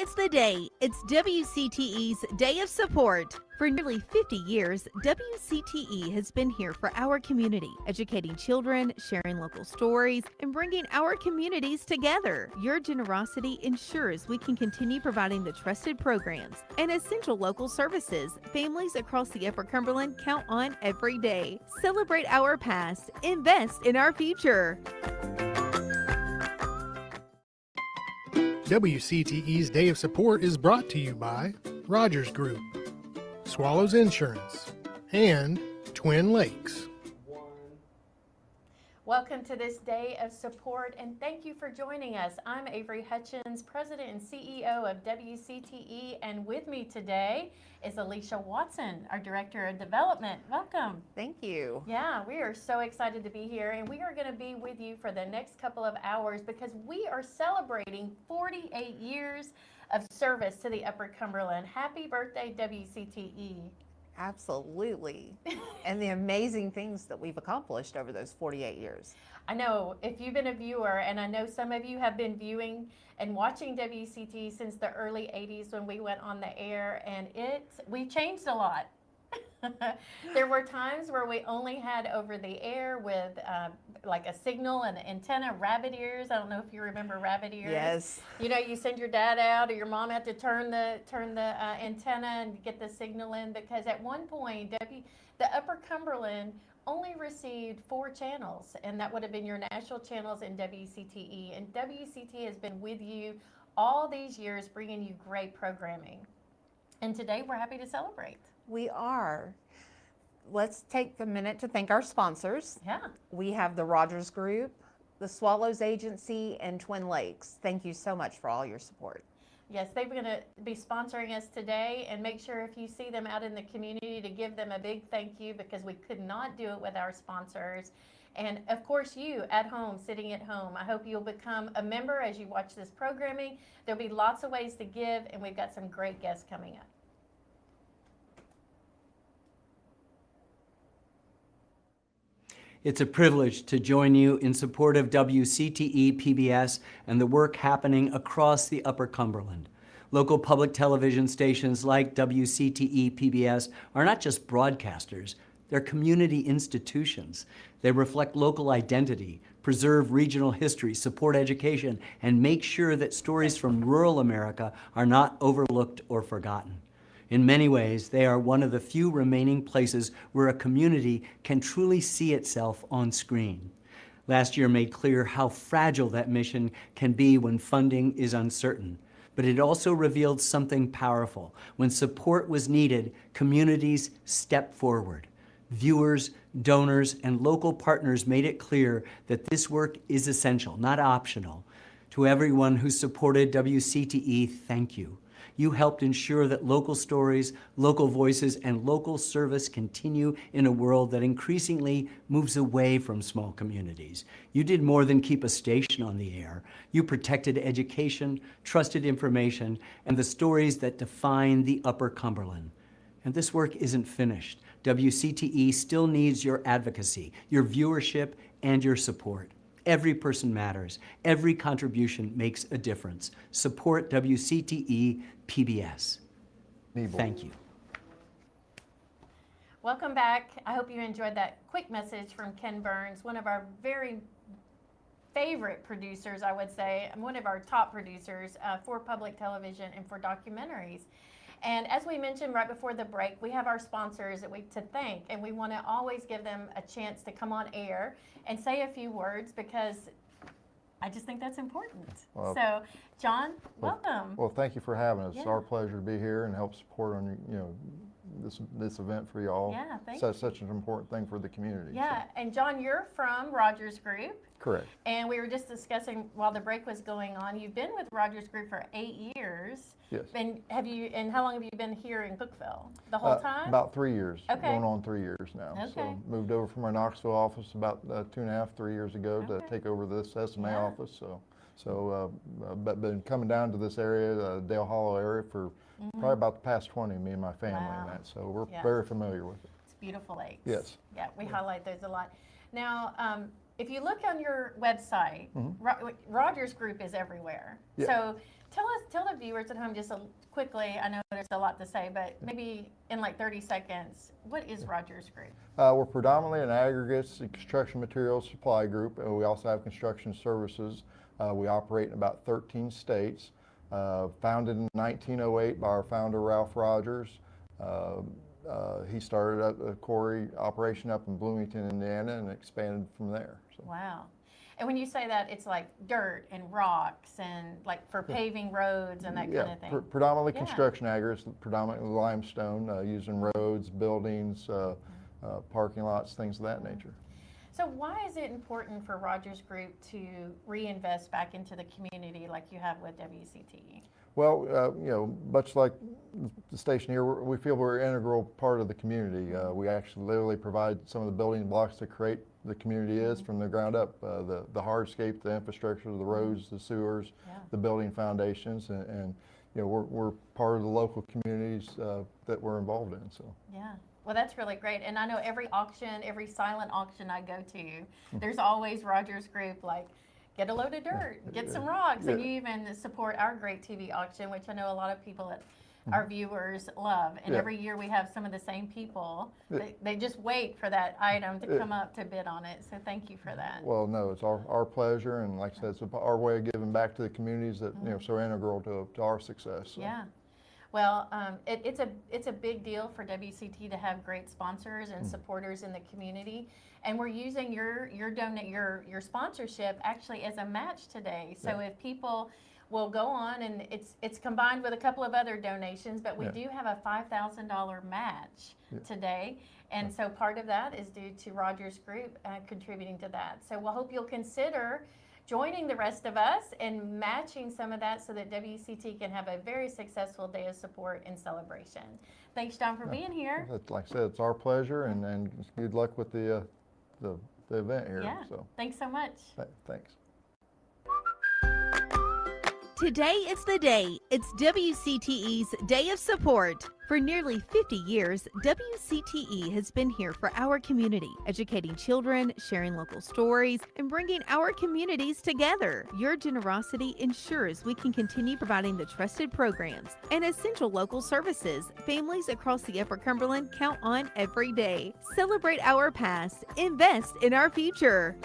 Seize the day. It's WCTE's Day of Support. For nearly 50 years, WCTE has been here for our community, educating children, sharing local stories, and bringing our communities together. Your generosity ensures we can continue providing the trusted programs and essential local services families across the Upper Cumberland count on every day. Celebrate our past, invest in our future. WCTE's Day of Support is brought to you by Rogers Group, Swallows Insurance, and Twin Lakes. Welcome to this Day of Support, and thank you for joining us. I'm Avery Hutchins, President and CEO of WCTE, and with me today is Alicia Watson, our Director of Development. Welcome. Thank you. Yeah, we are so excited to be here, and we are going to be with you for the next couple of hours because we are celebrating 48 years of service to the Upper Cumberland. Happy birthday, WCTE. Absolutely. And the amazing things that we've accomplished over those 48 years. I know if you've been a viewer, and I know some of you have been viewing and watching WCT since the early 80s when we went on the air, and we've changed a lot. There were times where we only had over the air with like a signal and an antenna, rabbit ears. I don't know if you remember rabbit ears. Yes. You know, you send your dad out or your mom had to turn the antenna and get the signal in, because at one point the Upper Cumberland only received 4 channels, and that would have been your national channels and WCTE. And WCTE has been with you all these years, bringing you great programming. And today we're happy to celebrate. We are. Let's take a minute to thank our sponsors. Yeah. We have the Rogers Group, the Swallows Agency, and Twin Lakes. Thank you so much for all your support. Yes, they're going to be sponsoring us today, and make sure if you see them out in the community to give them a big thank you, because we could not do it with our sponsors. And of course, you at home, sitting at home, I hope you'll become a member as you watch this programming. There'll be lots of ways to give, and we've got some great guests coming up. It's a privilege to join you in support of WCTE PBS and the work happening across the Upper Cumberland. Local public television stations like WCTE PBS are not just broadcasters, they're community institutions. They reflect local identity, preserve regional history, support education, and make sure that stories from rural America are not overlooked or forgotten. In many ways, they are one of the few remaining places where a community can truly see itself on screen. Last year made clear how fragile that mission can be when funding is uncertain. But it also revealed something powerful. When support was needed, communities stepped forward. Viewers, donors, and local partners made it clear that this work is essential, not optional. To everyone who supported WCTE, thank you. You helped ensure that local stories, local voices, and local service continue in a world that increasingly moves away from small communities. You did more than keep a station on the air. You protected education, trusted information, and the stories that define the Upper Cumberland. And this work isn't finished. WCTE still needs your advocacy, your viewership, and your support. Every person matters. Every contribution makes a difference. Support WCTE PBS. Thank you. Welcome back. I hope you enjoyed that quick message from Ken Burns, one of our very favorite producers, I would say, and one of our top producers for public television and for documentaries. And as we mentioned right before the break, we have our sponsors that to thank, and we want to always give them a chance to come on air and say a few words, because I just think that's important. Well, so, John, welcome. Well, thank you for having us. Yeah. It's our pleasure to be here and help support on this event for y'all. Yeah, thank you. Such an important thing for the community. Yeah, and John, you're from Rogers Group. Correct. And we were just discussing while the break was going on, you've been with Rogers Group for 8 years. Yes. And how long have you been here in Cookeville? The whole time? About 3 years. Okay. Going on 3 years now. Okay. So moved over from our Knoxville office about 2.5, 3 years ago to take over this SMA office. So but been coming down to this area, Dale Hollow area, for probably about the past 20, me and my family and that. So we're very familiar with it. It's beautiful lakes. Yes. Yeah, we highlight those a lot. Now, if you look on your website, Rogers Group is everywhere. Yeah. So Tell the viewers at home just quickly, I know there's a lot to say, but maybe in like 30 seconds, what is Rogers Group? We're predominantly an aggregates and construction materials supply group, and we also have construction services. We operate in about 13 states. Founded in 1908 by our founder, Ralph Rogers. He started a quarry operation up in Bloomington, Indiana, and expanded from there. So. Wow. And when you say that, it's like dirt and rocks and like for paving roads and that kind of thing. Predominantly Yeah. construction aggregates, predominantly limestone, used in roads, buildings, parking lots, things of that nature. So why is it important for Rogers Group to reinvest back into the community like you have with WCTE? Well, much like the station here, we feel we're an integral part of the community. We actually literally provide some of the building blocks to create the community is from the ground up. The hardscape, the infrastructure, the roads, the sewers, the building foundations, and we're part of the local communities that we're involved in. So. Yeah. Well, that's really great. And I know every auction, every silent auction I go to, there's always Rogers Group like, get a load of dirt, get some rocks, and you even support our great TV auction, which I know a lot of people, our viewers love. And every year we have some of the same people. They just wait for that item to come up to bid on it. So thank you for that. Well, no, it's our pleasure, and like I said, it's our way of giving back to the communities that so integral to our success. So. Yeah. Well, it's a big deal for WCT to have great sponsors and supporters in the community, and we're using your sponsorship actually as a match today. So if people will go on, and it's combined with a couple of other donations, but we do have a $5,000 match today, and so part of that is due to Rogers Group contributing to that. So we'll hope you'll consider joining the rest of us and matching some of that so that WCT can have a very successful day of support and celebration. Thanks, John, for being here. Like I said, it's our pleasure, and good luck with the event here. Yeah, So. thanks so much. Thanks. Today is the day. It's WCTE's Day of Support. For nearly 50 years, WCTE has been here for our community, educating children, sharing local stories, and bringing our communities together. Your generosity ensures we can continue providing the trusted programs and essential local services families across the Upper Cumberland count on every day. Celebrate our past, invest in our future.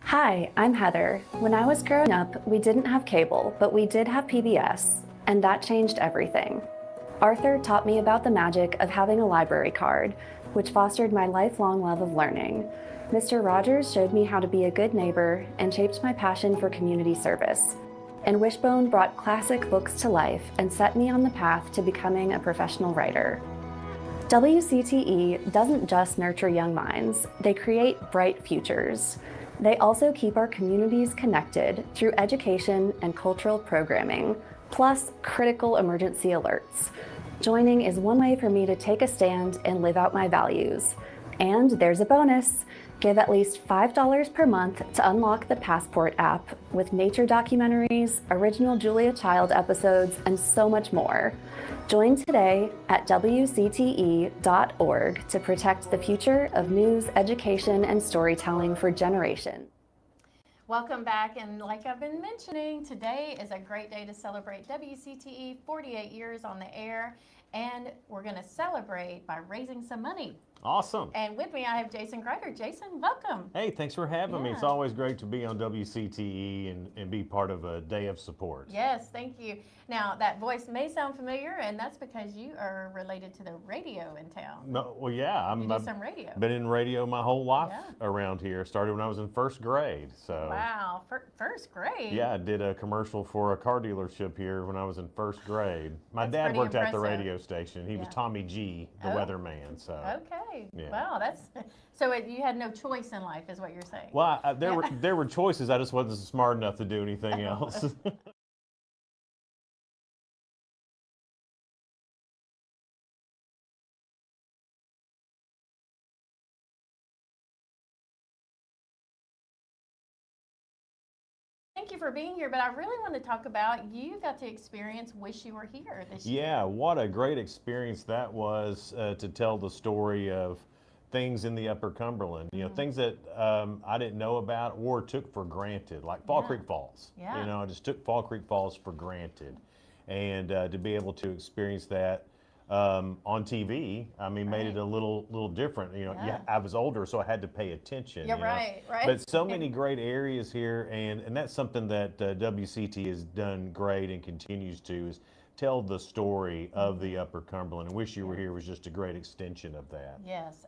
Hi, I'm Heather. When I was growing up, we didn't have cable, but we did have PBS, and that changed everything. Arthur taught me about the magic of having a library card, which fostered my lifelong love of learning. Mr. Rogers showed me how to be a good neighbor and shaped my passion for community service. And Wishbone brought classic books to life and set me on the path to becoming a professional writer. WCTE doesn't just nurture young minds, they create bright futures. They also keep our communities connected through education and cultural programming, plus critical emergency alerts. Joining is one way for me to take a stand and live out my values. And there's a bonus. Give at least $5 per month to unlock the Passport app with nature documentaries, original Julia Child episodes, and so much more. Join today at WCTE.org to protect the future of news, education, and storytelling for generations. Welcome back, and like I've been mentioning, today is a great day to celebrate WCTE 48 years on the air, and we're going to celebrate by raising some money. Awesome. And with me, I have Jason Greider. Jason, welcome. Hey, thanks for having me. It's Yeah. always great to be on WCTE and be part of a day of support. Yes, thank you. Now, that voice may sound familiar, and that's because you are related to the radio in town. No, well, yeah, You do I've some radio. been in radio my whole life Yeah. around here. Started when I was in first grade. So Wow, first grade. yeah, I did a commercial for a car dealership here when I was in first grade. My That's dad pretty worked at the impressive. radio station. He was Yeah. Tommy G, the Oh. weatherman. So Okay. Yeah. Wow, that's so. You had no choice in life, is what you're saying. well, there Yeah. there were choices. I just wasn't smart enough to do anything else. Thank you for being here, but I really want to talk about you got to experience Wish You Were Here this year. Yeah, what a great experience that was to tell the story of things in the Upper Cumberland, you know, things that I didn't know about or took for granted, like Fall Creek Falls. Yeah. You know, I just took Fall Creek Falls for granted. And to be able to experience that on TV, I mean, made it a little different. You know, I was older, so I had to pay attention. Yeah, you know? right. But so many great areas here, and that's something that WCT has done great and continues to, is tell the story of the Upper Cumberland. And Wish You Were Here was just a great extension of that. Yes.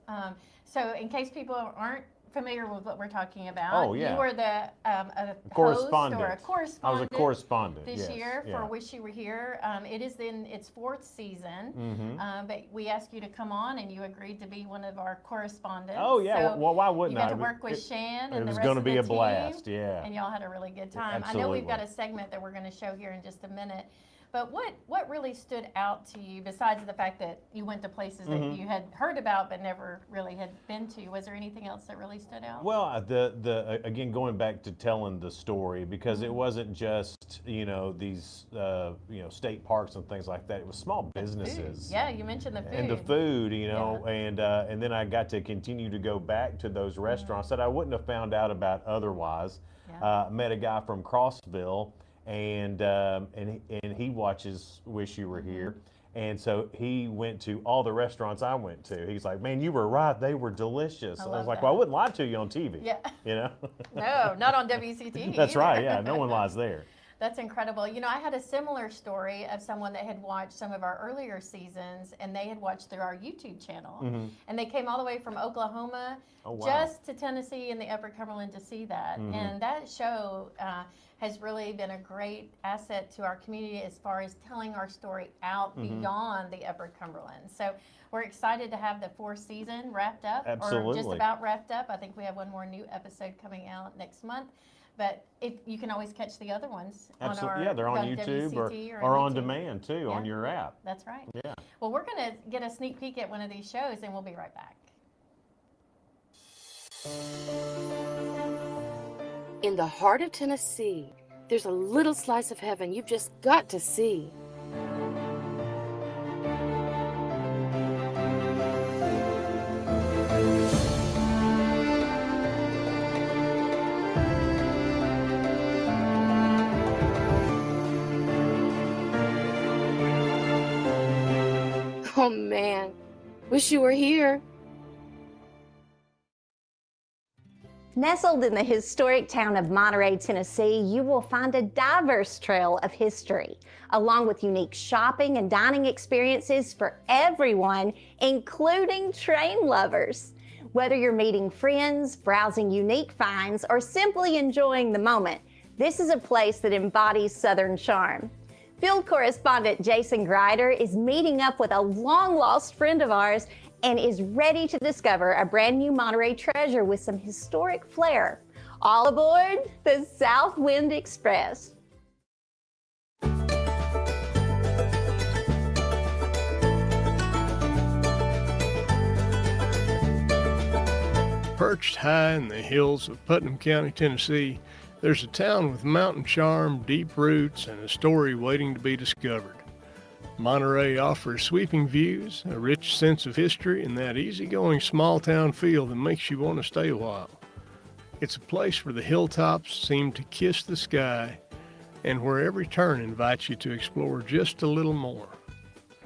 So in case people aren't familiar with what we're talking about, Oh, yeah. you were the a Correspondent. host or a correspondent. I was a correspondent This yes, year yeah. for Wish You Were Here. It is in its 4th season, but we asked you to come on and you agreed to be one of our correspondents. Oh yeah, So well why wouldn't you I? got to work with Shan it and the was rest gonna of be the a team, blast, yeah. And y'all had a really good time. I know we've got a Absolutely. segment that we're going to show here in just a minute. But what really stood out to you, besides the fact that you went to places that you had heard about but never really had been to? Was there anything else that really stood out? Well, again, going back to telling the story, because it wasn't just, you know, these, you know, state parks and things like that. It was small businesses. Food. Yeah, you mentioned the food. And the food, you know, and then I got to continue to go back to those restaurants that I wouldn't have found out about otherwise. Met a guy from Crossville, and he watches Wish You Were Here. And so he went to all the restaurants I went to. He's like, man, you were right. They were delicious. I was like, well, I wouldn't lie to you on TV. Yeah. You know? No, not on WCT. That's either. right. Yeah. No one lies there. That's incredible. You know, I had a similar story of someone that had watched some of our earlier seasons, and they had watched through our YouTube channel. And they came all the way from Oklahoma just to Tennessee and the Upper Cumberland to see that. And that show has really been a great asset to our community as far as telling our story out beyond the Upper Cumberland. So we're excited to have the 4th season wrapped up, or just Absolutely. about wrapped up. I think we have one more new episode coming out next month. But if you can always catch the other ones on our Yeah, they're on YouTube or on YouTube. demand too, on your app. That's right. Yeah. Well, we're going to get a sneak peek at one of these shows, and we'll be right back. In the heart of Tennessee, there's a little slice of heaven you've just got to see. Oh man, wish you were here. Nestled in the historic town of Monterey, Tennessee, you will find a diverse trail of history, along with unique shopping and dining experiences for everyone, including train lovers. Whether you're meeting friends, browsing unique finds, or simply enjoying the moment, this is a place that embodies Southern charm. Field correspondent Jason Greider is meeting up with a long-lost friend of ours and is ready to discover a brand new Monterey treasure with some historic flair. All aboard the South Wind Express. Perched high in the hills of Putnam County, Tennessee, there's a town with mountain charm, deep roots, and a story waiting to be discovered. Monterey offers sweeping views, a rich sense of history, and that easygoing small-town feel that makes you want to stay a while. It's a place where the hilltops seem to kiss the sky, and where every turn invites you to explore just a little more.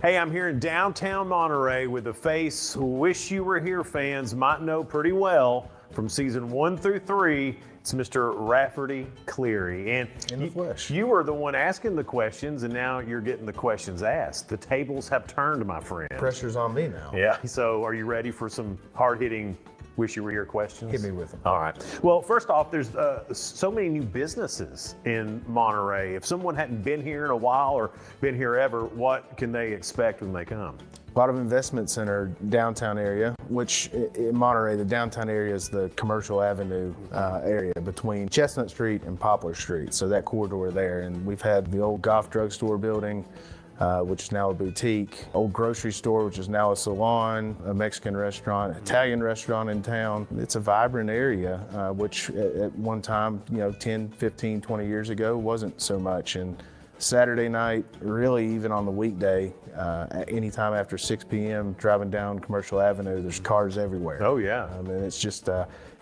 Hey, I'm here in downtown Monterey with a face Wish You Were Here fans might know pretty well from season 1 through 3. It's Mr. Rafferty Cleary. And In the flesh. You were the one asking the questions, and now you're getting the questions asked. The tables have turned, my friend. Pressure's on me now. Yeah, so are you ready for some hard-hitting Wish You Were Here questions? Hit me with them. All right. Well, first off, there's so many new businesses in Monterey. If someone hadn't been here in a while or been here ever, what can they expect when they come? A lot of investments in our downtown area, which in Monterey, the downtown area is the Commercial Avenue area between Chestnut Street and Poplar Street. So that corridor there. And we've had the old Goff drugstore building, which is now a boutique, old grocery store, which is now a salon, a Mexican restaurant, Italian restaurant in town. It's a vibrant area, which at one time, 10, 15, 20 years ago wasn't so much. And Saturday night, really even on the weekday, anytime after 6 p.m. driving down Commercial Avenue, there's cars everywhere. Oh yeah. And it's just,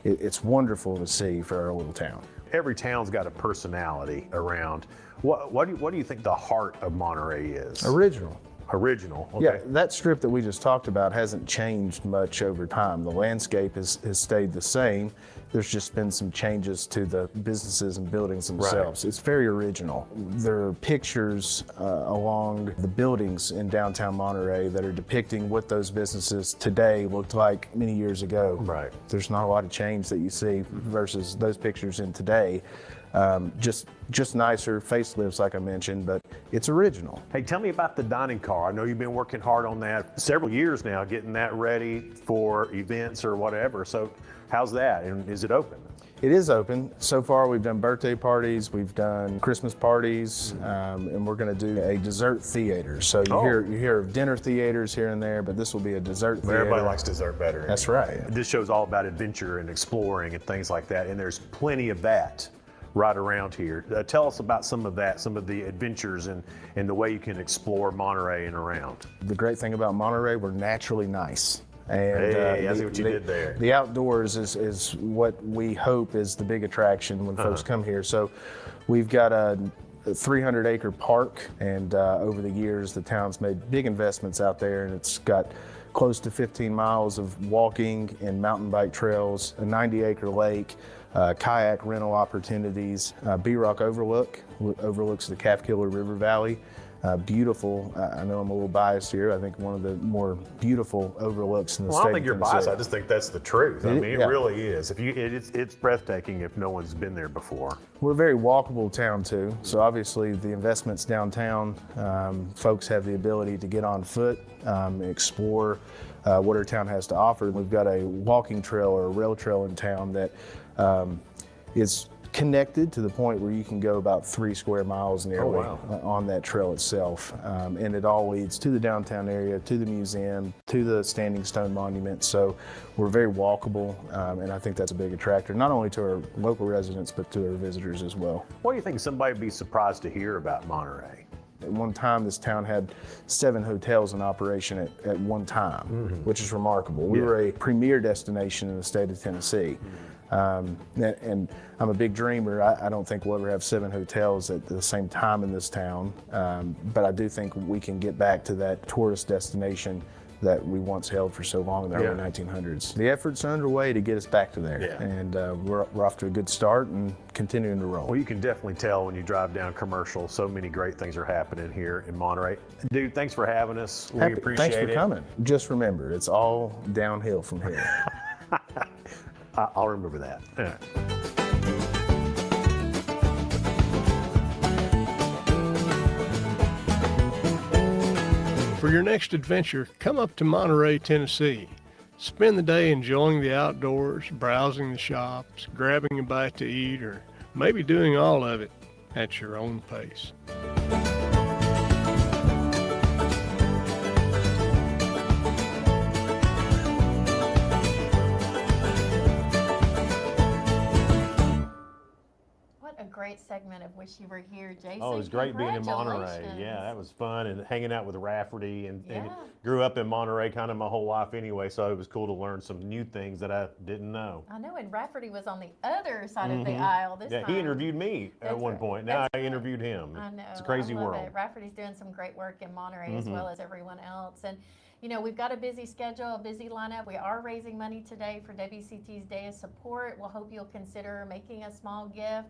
it's wonderful to see for our little town. Every town's got a personality around. What do you think the heart of Monterey is? Original. Original. Okay. Yeah, that strip that we just talked about hasn't changed much over time. The landscape has stayed the same. There's just been some changes to the businesses and buildings themselves. Right. It's very original. There are pictures along the buildings in downtown Monterey that are depicting what those businesses today looked like many years ago. Right. There's not a lot of change that you see versus those pictures in today. Just nicer facelifts, like I mentioned, but it's original. Hey, tell me about the dining car. I know you've been working hard on that several years now, getting that ready for events or whatever. So how's that, and is it open? It is open. So far, we've done birthday parties, we've done Christmas parties, and we're going to do a dessert theater. So you hear of dinner theaters here and there, but this will be a dessert theater. Everybody likes dessert better. That's right. This show's all about adventure and exploring and things like that, and there's plenty of that right around here. Tell us about some of that, some of the adventures and the way you can explore Monterey and around. The great thing about Monterey, we're naturally nice. And hey, I see what you did there. The outdoors is what we hope is the big attraction when folks come here. So we've got a 300-acre park, and over the years, the town's made big investments out there, and it's got close to 15 miles of walking and mountain bike trails, a 90-acre lake, kayak rental opportunities, B-Rock Overlook, overlooks the Calf-Killer River Valley. Beautiful, I know I'm a little biased here, I think one of the more beautiful overlooks in the state. I don't think you're biased, I just think that's the truth. I mean, it yeah. really is. It's breathtaking if no one's been there before. We're a very walkable town too, so obviously the investments downtown, folks have the ability to get on foot, explore what our town has to offer. We've got a walking trail or a rail trail in town that is connected to the point where you can go about 3 square miles nearly on that trail itself. And it all leads to the downtown area, to the museum, to the Standing Stone Monument. So we're very walkable, and I think that's a big attractor, not only to our local residents, but to our visitors as well. What do you think somebody would be surprised to hear about Monterey? At one time, this town had 7 hotels in operation at one time, which is remarkable. We were a premier destination in the state of Tennessee. And I'm a big dreamer. I don't think we'll ever have 7 hotels at the same time in this town, but I do think we can get back to that tourist destination that we once held for so long in the early 1900s. The efforts are underway to get us back to there, and we're off to a good start and continuing to roll. Well, you can definitely tell when you drive down Commercial, so many great things are happening here in Monterey. Dude, thanks for having us. We appreciate it. Thanks for coming. Just remember, it's all downhill from here. I'll remember that. Yeah. For your next adventure, come up to Monterey, Tennessee. Spend the day enjoying the outdoors, browsing the shops, grabbing a bite to eat, or maybe doing all of it at your own pace. Great segment of Wish You Were Here, Jason. Oh, it was great being in Monterey. Yeah, that was fun, and hanging out with Rafferty, and grew up in Monterey kind of my whole life anyway, so it was cool to learn some new things that I didn't know. I know, and Rafferty was on the other side of the aisle this time. He interviewed me at one point. Now I interviewed him. I know. It's a crazy world. Rafferty's doing some great work in Monterey as well as everyone else. And you know, we've got a busy schedule, a busy lineup. We are raising money today for WCT's Day of Support. We'll hope you'll consider making a small gift.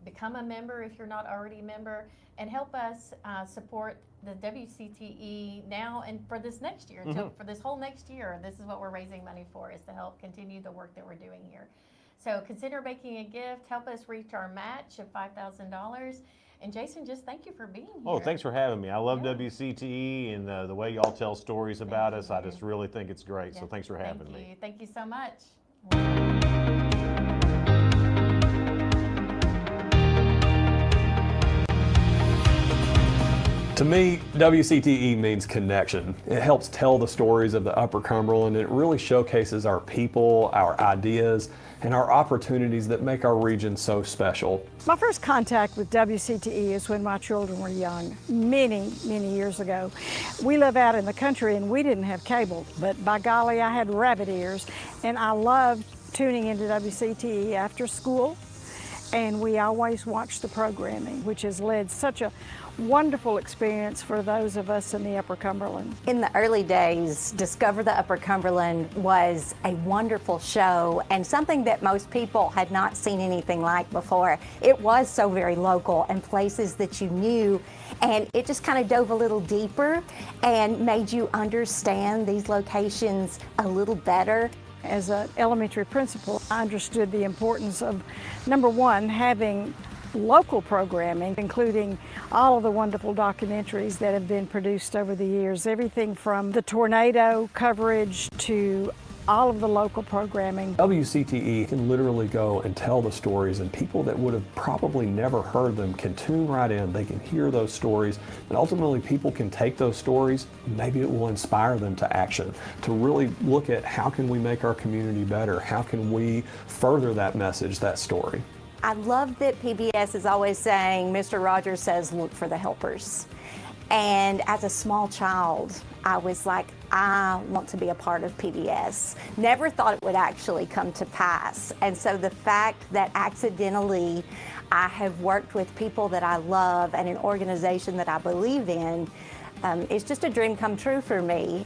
Become a member if you're not already a member, and help us support the WCTE now and for this next year. For this whole next year, this is what we're raising money for, is to help continue the work that we're doing here. So consider making a gift, help us reach our match of $5,000. And Jason, just thank you for being here. Oh, thanks for having me. I love WCTE and the way y'all tell stories about us. I just really think it's great. So thanks for having me. Thank you so much. To me, WCTE means connection. It helps tell the stories of the Upper Cumberland. It really showcases our people, our ideas, and our opportunities that make our region so special. My first contact with WCTE is when my children were young, many years ago. We live out in the country and we didn't have cable, but by golly, I had rabbit ears, and I loved tuning into WCTE after school, and we always watched the programming, which has led such a wonderful experience for those of us in the Upper Cumberland. In the early days, Discover the Upper Cumberland was a wonderful show and something that most people had not seen anything like before. It was so very local and places that you knew, and it just kind of dove a little deeper and made you understand these locations a little better. As an elementary principal, I understood the importance of, number one, having local programming, including all of the wonderful documentaries that have been produced over the years, everything from the tornado coverage to all of the local programming. WCTE can literally go and tell the stories, and people that would have probably never heard them can tune right in. They can hear those stories, and ultimately people can take those stories, maybe it will inspire them to action, to really look at how can we make our community better, how can we further that message, that story. I love that PBS is always saying, Mr. Rogers says, look for the helpers. And as a small child, I was like, I want to be a part of PBS. Never thought it would actually come to pass. And so the fact that accidentally I have worked with people that I love and an organization that I believe in, it's just a dream come true for me.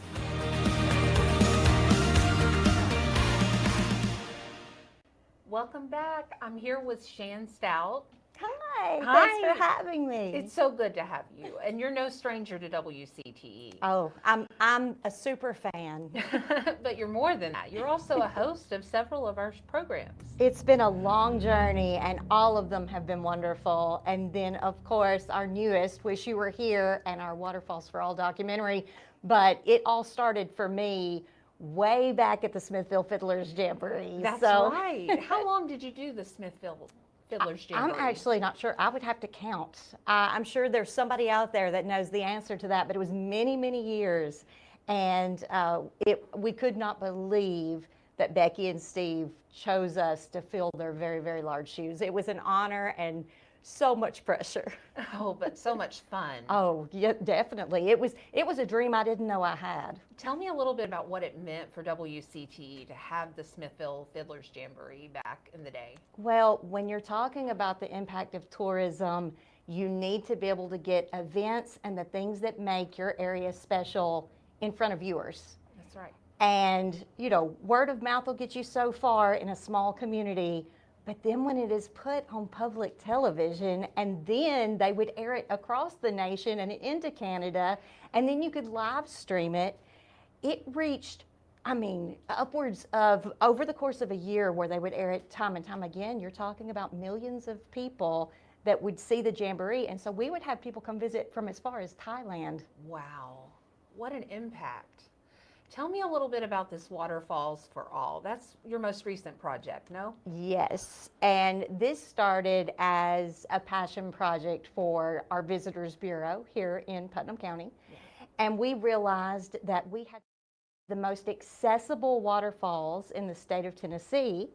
Welcome back. I'm here with Shan Stout. Hi, Hi. thanks for having me. It's so good to have you, and you're no stranger to WCTE. Oh, I'm a super fan. But you're more than that. You're also a host of several of our programs. It's been a long journey, and all of them have been wonderful. And then, of course, our newest, Wish You Were Here, and our Waterfalls for All documentary. But it all started for me way back at the Smithville Fiddlers Jamboree. That's right. How long did you do the Smithville Fiddlers Jamboree? I'm actually not sure. I would have to count. I'm sure there's somebody out there that knows the answer to that, but it was many years. And we could not believe that Becky and Steve chose us to fill their very large shoes. It was an honor and so much pressure. Oh, but so much fun. Oh, yeah, definitely. It was a dream I didn't know I had. Tell me a little bit about what it meant for WCTE to have the Smithville Fiddlers Jamboree back in the day. Well, when you're talking about the impact of tourism, you need to be able to get events and the things that make your area special in front of viewers. That's right. And, you know, word of mouth will get you so far in a small community, but then when it is put on public television, and then they would air it across the nation and into Canada, and then you could live stream it, it reached, I mean, upwards of, over the course of a year where they would air it time and time again, you're talking about millions of people that would see the Jamboree. And so we would have people come visit from as far as Thailand. Wow, what an impact. Tell me a little bit about this Waterfalls for All. That's your most recent project, no? Yes, and this started as a passion project for our Visitors Bureau here in Putnam County. Yes. And we realized that we had the most accessible waterfalls in the state of Tennessee,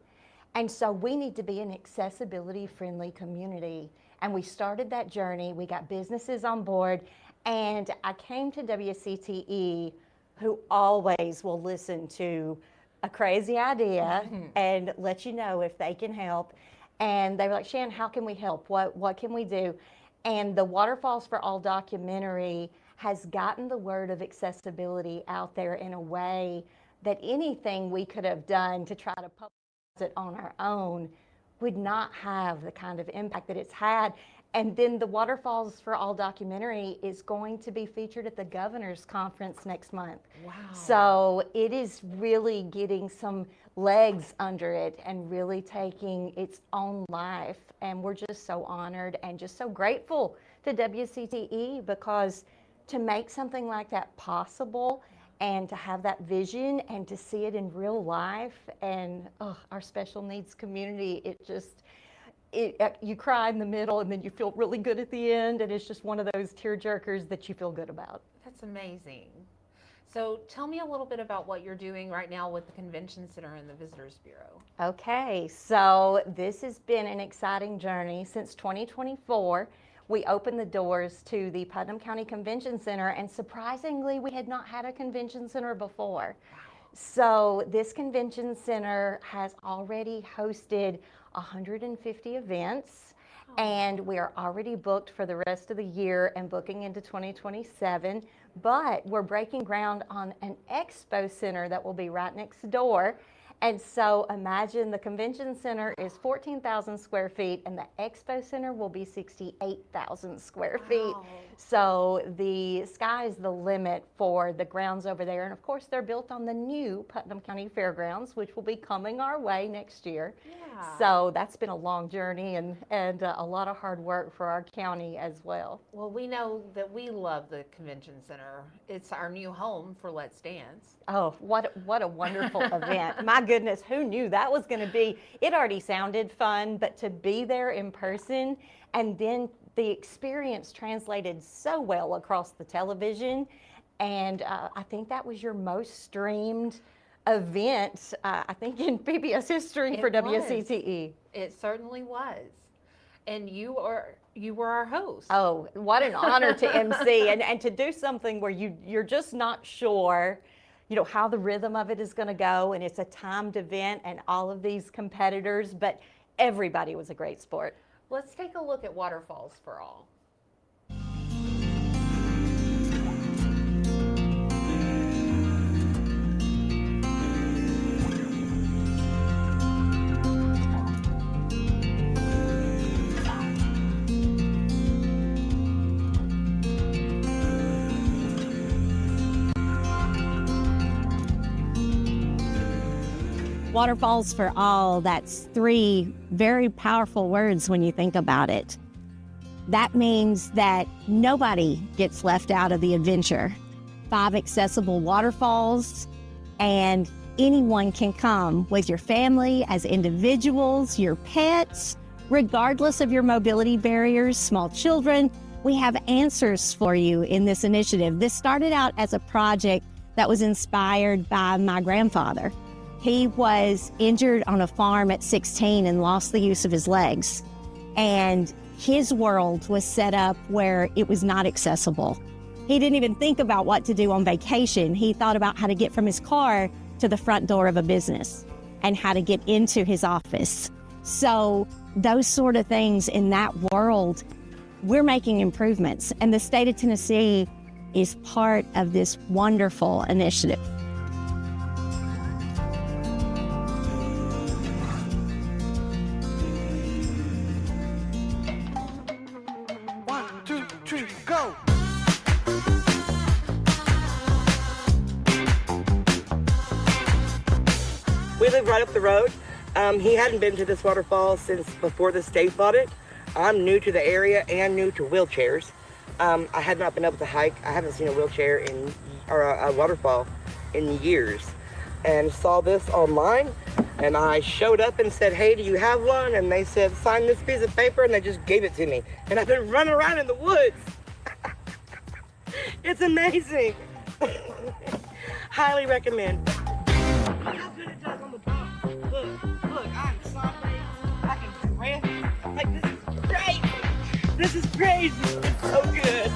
and so we need to be an accessibility-friendly community. And we started that journey, we got businesses on board, and I came to WCTE, who always will listen to a crazy idea and let you know if they can help. And they were like, Shan, how can we help? What can we do? And the Waterfalls for All documentary has gotten the word of accessibility out there in a way that anything we could have done to try to publicize it on our own would not have the kind of impact that it's had. And then the Waterfalls for All documentary is going to be featured at the Governor's Conference next month. Wow. So it is really getting some legs under it and really taking its own life. And we're just so honored and just so grateful to WCTE, because to make something like that possible and to have that vision and to see it in real life, and our special needs community, you cry in the middle and then you feel really good at the end, and it's just one of those tear jerkers that you feel good about. That's amazing. So tell me a little bit about what you're doing right now with the Convention Center and the Visitors Bureau. Okay, so this has been an exciting journey. Since 2024, we opened the doors to the Putnam County Convention Center, and surprisingly, we had not had a convention center before. So this convention center has already hosted 150 events, and we are already booked for the rest of the year and booking into 2027. But we're breaking ground on an expo center that will be right next door. And so imagine the convention center is 14,000 square feet and the expo center will be 68,000 square feet. So the sky is the limit for the grounds over there. And of course, they're built on the new Putnam County Fairgrounds, which will be coming our way next year. Yeah. So that's been a long journey and a lot of hard work for our county as well. Well, we know that we love the Convention Center. It's our new home for Let's Dance. Oh, what a wonderful event. My goodness, who knew that was going to be? It already sounded fun, but to be there in person and then the experience translated so well across the television. And I think that was your most streamed event, I think, in PBS history for WCTE. It certainly was. And you were our host. Oh, what an honor to MC and to do something where you're just not sure, you know, how the rhythm of it is going to go, and it's a timed event and all of these competitors, but everybody was a great sport. Let's take a look at Waterfalls for All. Waterfalls for All, that's 3 very powerful words when you think about it. That means that nobody gets left out of the adventure. 5 accessible waterfalls, and anyone can come with your family, as individuals, your pets, regardless of your mobility barriers, small children. We have answers for you in this initiative. This started out as a project that was inspired by my grandfather. He was injured on a farm at 16 and lost the use of his legs. And his world was set up where it was not accessible. He didn't even think about what to do on vacation. He thought about how to get from his car to the front door of a business and how to get into his office. So those sort of things in that world, we're making improvements. And the state of Tennessee is part of this wonderful initiative. Go! We live right up the road. He hadn't been to this waterfall since before the state bought it. I'm new to the area and new to wheelchairs. I had not been able to hike. I haven't seen a wheelchair or a waterfall in years, and saw this online. And I showed up and said, "Hey, do you have one?" And they said, "Sign this piece of paper," and they just gave it to me. And I've been running around in the woods. It's amazing. Highly recommend. How good it does on the bump. Look, I'm sideways. I can drift. Like, this is great. This is crazy. It's so good.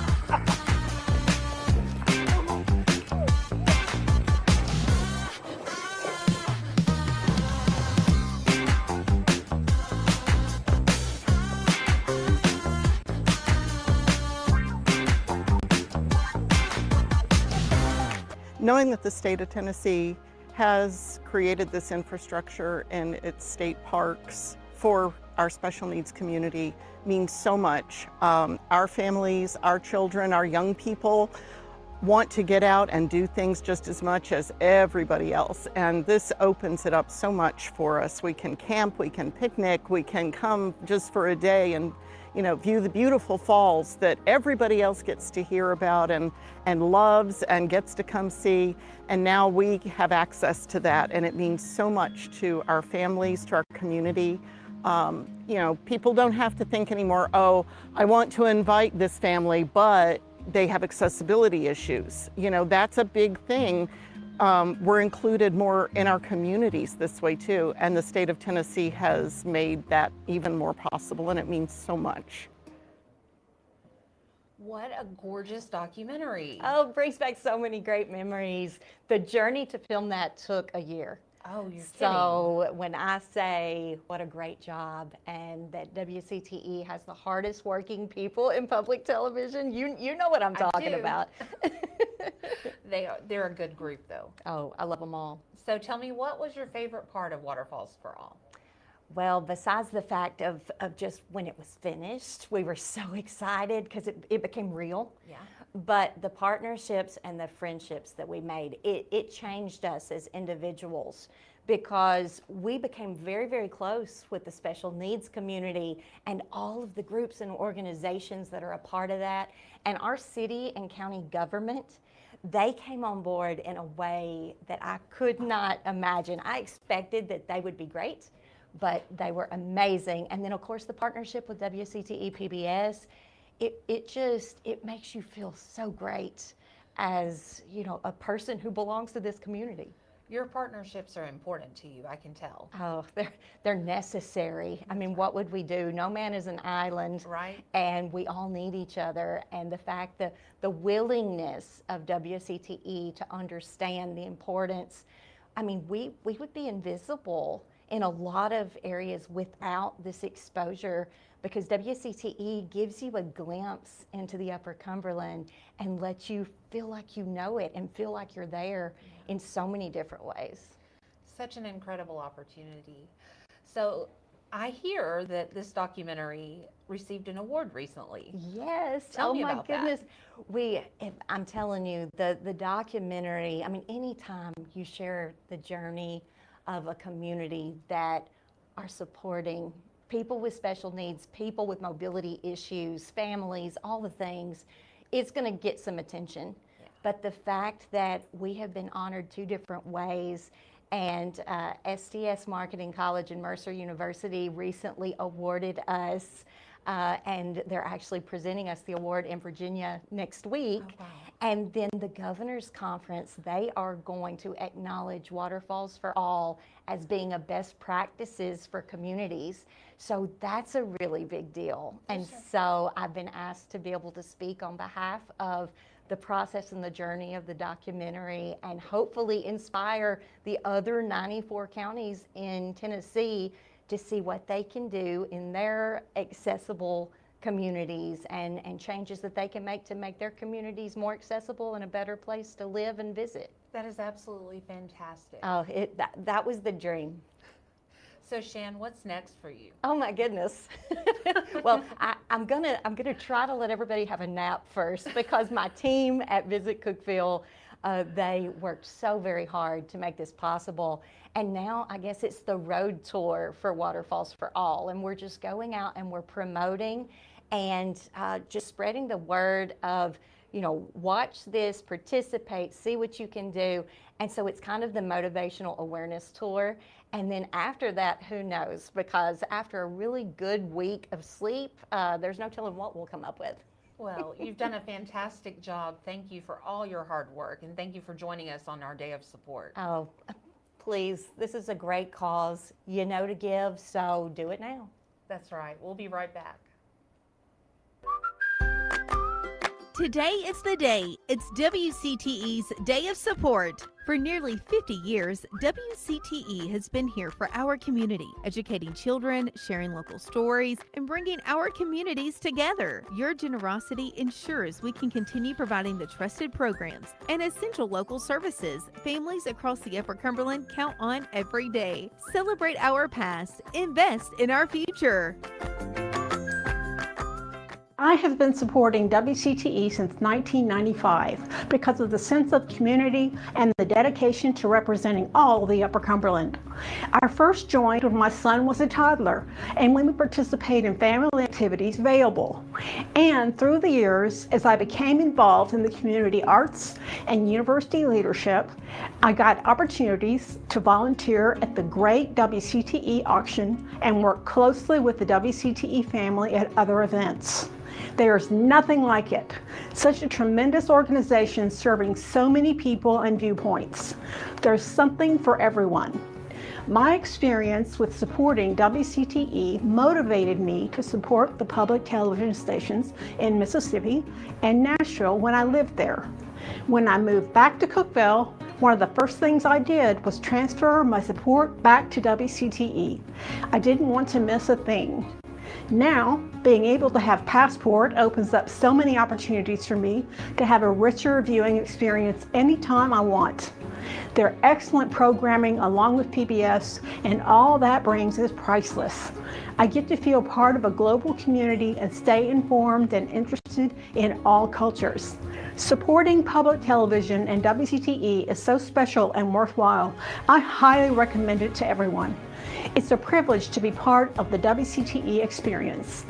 Knowing that the state of Tennessee has created this infrastructure in its state parks for our special needs community means so much. Our families, our children, our young people want to get out and do things just as much as everybody else. And this opens it up so much for us. We can camp, we can picnic, we can come just for a day and view the beautiful falls that everybody else gets to hear about and loves and gets to come see. And now we have access to that, and it means so much to our families, to our community. You know, people don't have to think anymore, oh, I want to invite this family, but they have accessibility issues. You know, that's a big thing. We're included more in our communities this way too, and the state of Tennessee has made that even more possible, and it means so much. What a gorgeous documentary. Oh, brings back so many great memories. The journey to film that took a year. Oh, you're kidding. So when I say what a great job and that WCTE has the hardest working people in public television, you know what I'm talking about. They're a good group though. Oh, I love them all. So tell me, what was your favorite part of Waterfalls for All? Well, besides the fact of just when it was finished, we were so excited because it became real. Yeah. But the partnerships and the friendships that we made, it changed us as individuals because we became very, very close with the special needs community and all of the groups and organizations that are a part of that. And our city and county government, they came on board in a way that I could not imagine. I expected that they would be great, but they were amazing. And then of course the partnership with WCTE PBS, it makes you feel so great as, you know, a person who belongs to this community. Your partnerships are important to you, I can tell. Oh, they're necessary. I mean, what would we do? No man is an island. Right. And we all need each other. And the fact that the willingness of WCTE to understand the importance, I mean, we would be invisible in a lot of areas without this exposure, because WCTE gives you a glimpse into the Upper Cumberland and lets you feel like you know it and feel like you're there in so many different ways. Such an incredible opportunity. So I hear that this documentary received an award recently. Yes. Tell me my about goodness. I'm telling you, the documentary, I mean, anytime you share the journey of a community that are supporting people with special needs, people with mobility issues, families, all the things, it's going to get some attention. Yeah. But the fact that we have been honored 2 different ways, and SDS Marketing College and Mercer University recently awarded us, and they're actually presenting us the award in Virginia next week. Oh, wow. And then the Governor's Conference, they are going to acknowledge Waterfalls for All as being a best practices for communities. So that's a really big deal. And so I've been asked to be able to speak on behalf of the process and the journey of the documentary and hopefully inspire the other 94 counties in Tennessee to see what they can do in their accessible communities and changes that they can make to make their communities more accessible and a better place to live and visit. That is absolutely fantastic. Oh, that was the dream. So Shan, what's next for you? Oh my goodness. Well, I'm gonna try to let everybody have a nap first, because my team at Visit Cookeville, they worked so very hard to make this possible. And now I guess it's the road tour for Waterfalls for All. And we're just going out and we're promoting and just spreading the word of, you know, watch this, participate, see what you can do. And so it's kind of the motivational awareness tour. And then after that, who knows? Because after a really good week of sleep, there's no telling what we'll come up with. Well, you've done a fantastic job. Thank you for all your hard work, and thank you for joining us on our Day of Support. Oh, please, this is a great cause. You know to give, so do it now. That's right. We'll be right back. Today is the day. It's WCTE's Day of Support. For nearly 50 years, WCTE has been here for our community, educating children, sharing local stories, and bringing our communities together. Your generosity ensures we can continue providing the trusted programs and essential local services families across the Upper Cumberland count on every day. Celebrate our past, invest in our future. I have been supporting WCTE since 1995 because of the sense of community and the dedication to representing all the Upper Cumberland. I first joined when my son was a toddler and when we participated in family activities available. And through the years, as I became involved in the community arts and university leadership, I got opportunities to volunteer at the great WCTE auction and work closely with the WCTE family at other events. There's nothing like it. Such a tremendous organization serving so many people and viewpoints. There's something for everyone. My experience with supporting WCTE motivated me to support the public television stations in Mississippi and Nashville when I lived there. When I moved back to Cookeville, one of the first things I did was transfer my support back to WCTE. I didn't want to miss a thing. Now, being able to have Passport opens up so many opportunities for me to have a richer viewing experience anytime I want. Their excellent programming along with PBS and all that brings is priceless. I get to feel part of a global community and stay informed and interested in all cultures. Supporting public television and WCTE is so special and worthwhile. I highly recommend it to everyone. It's a privilege to be part of the WCTE experience.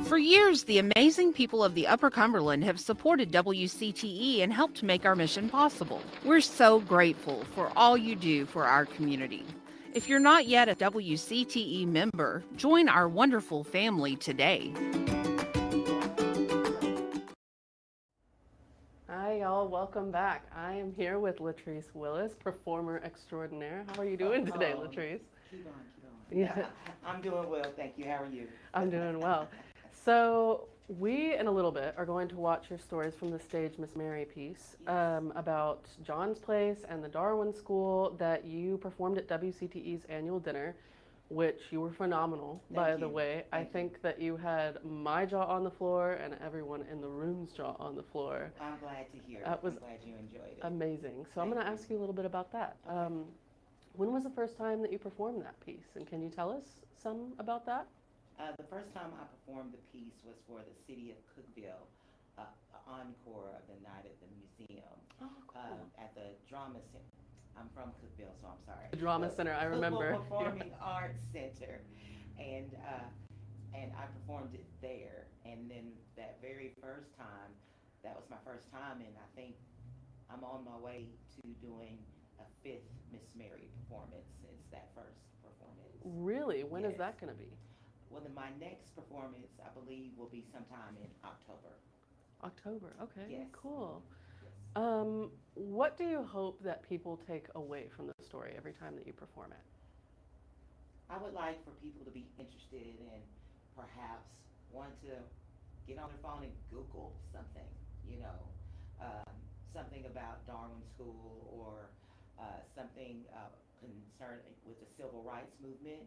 For years, the amazing people of the Upper Cumberland have supported WCTE and helped make our mission possible. We're so grateful for all you do for our community. If you're not yet a WCTE member, join our wonderful family today. Hi, y'all. Welcome back. I am here with Latrice Willis, performer extraordinaire. How are you doing today, Latrice? Keep on. Yeah. I'm doing well, thank you. How are you? I'm doing well. So we, in a little bit, are going to watch your stories from the stage Miss Mary piece about John's Place and the Darwin School that you performed at WCTE's annual dinner, which you were phenomenal, by the way. I think that you had my jaw on the floor and everyone in the room's jaw on the floor. I'm glad to hear it. That was I'm glad you enjoyed it. amazing. So I'm going to ask you a little bit about that. When was the first time that you performed that piece? And can you tell us some about that? The first time I performed the piece was for the city of Cookeville, encore of the night at the museum at the Drama Center. I'm from Cookeville, so I'm sorry. The Drama Center, I remember. Performing Arts Center, and I performed it there. And then that very first time, that was my first time, and I think I'm on my way to doing a 5th Miss Mary performance since that first performance. Really? When is that going to be? Well, then my next performance, I believe, will be sometime in October. October, okay, Yes. cool. What do you hope that people take away from the story every time that you perform it? I would like for people to be interested and perhaps want to get on their phone and Google something, something about Darwin School or something concerned with the civil rights movement,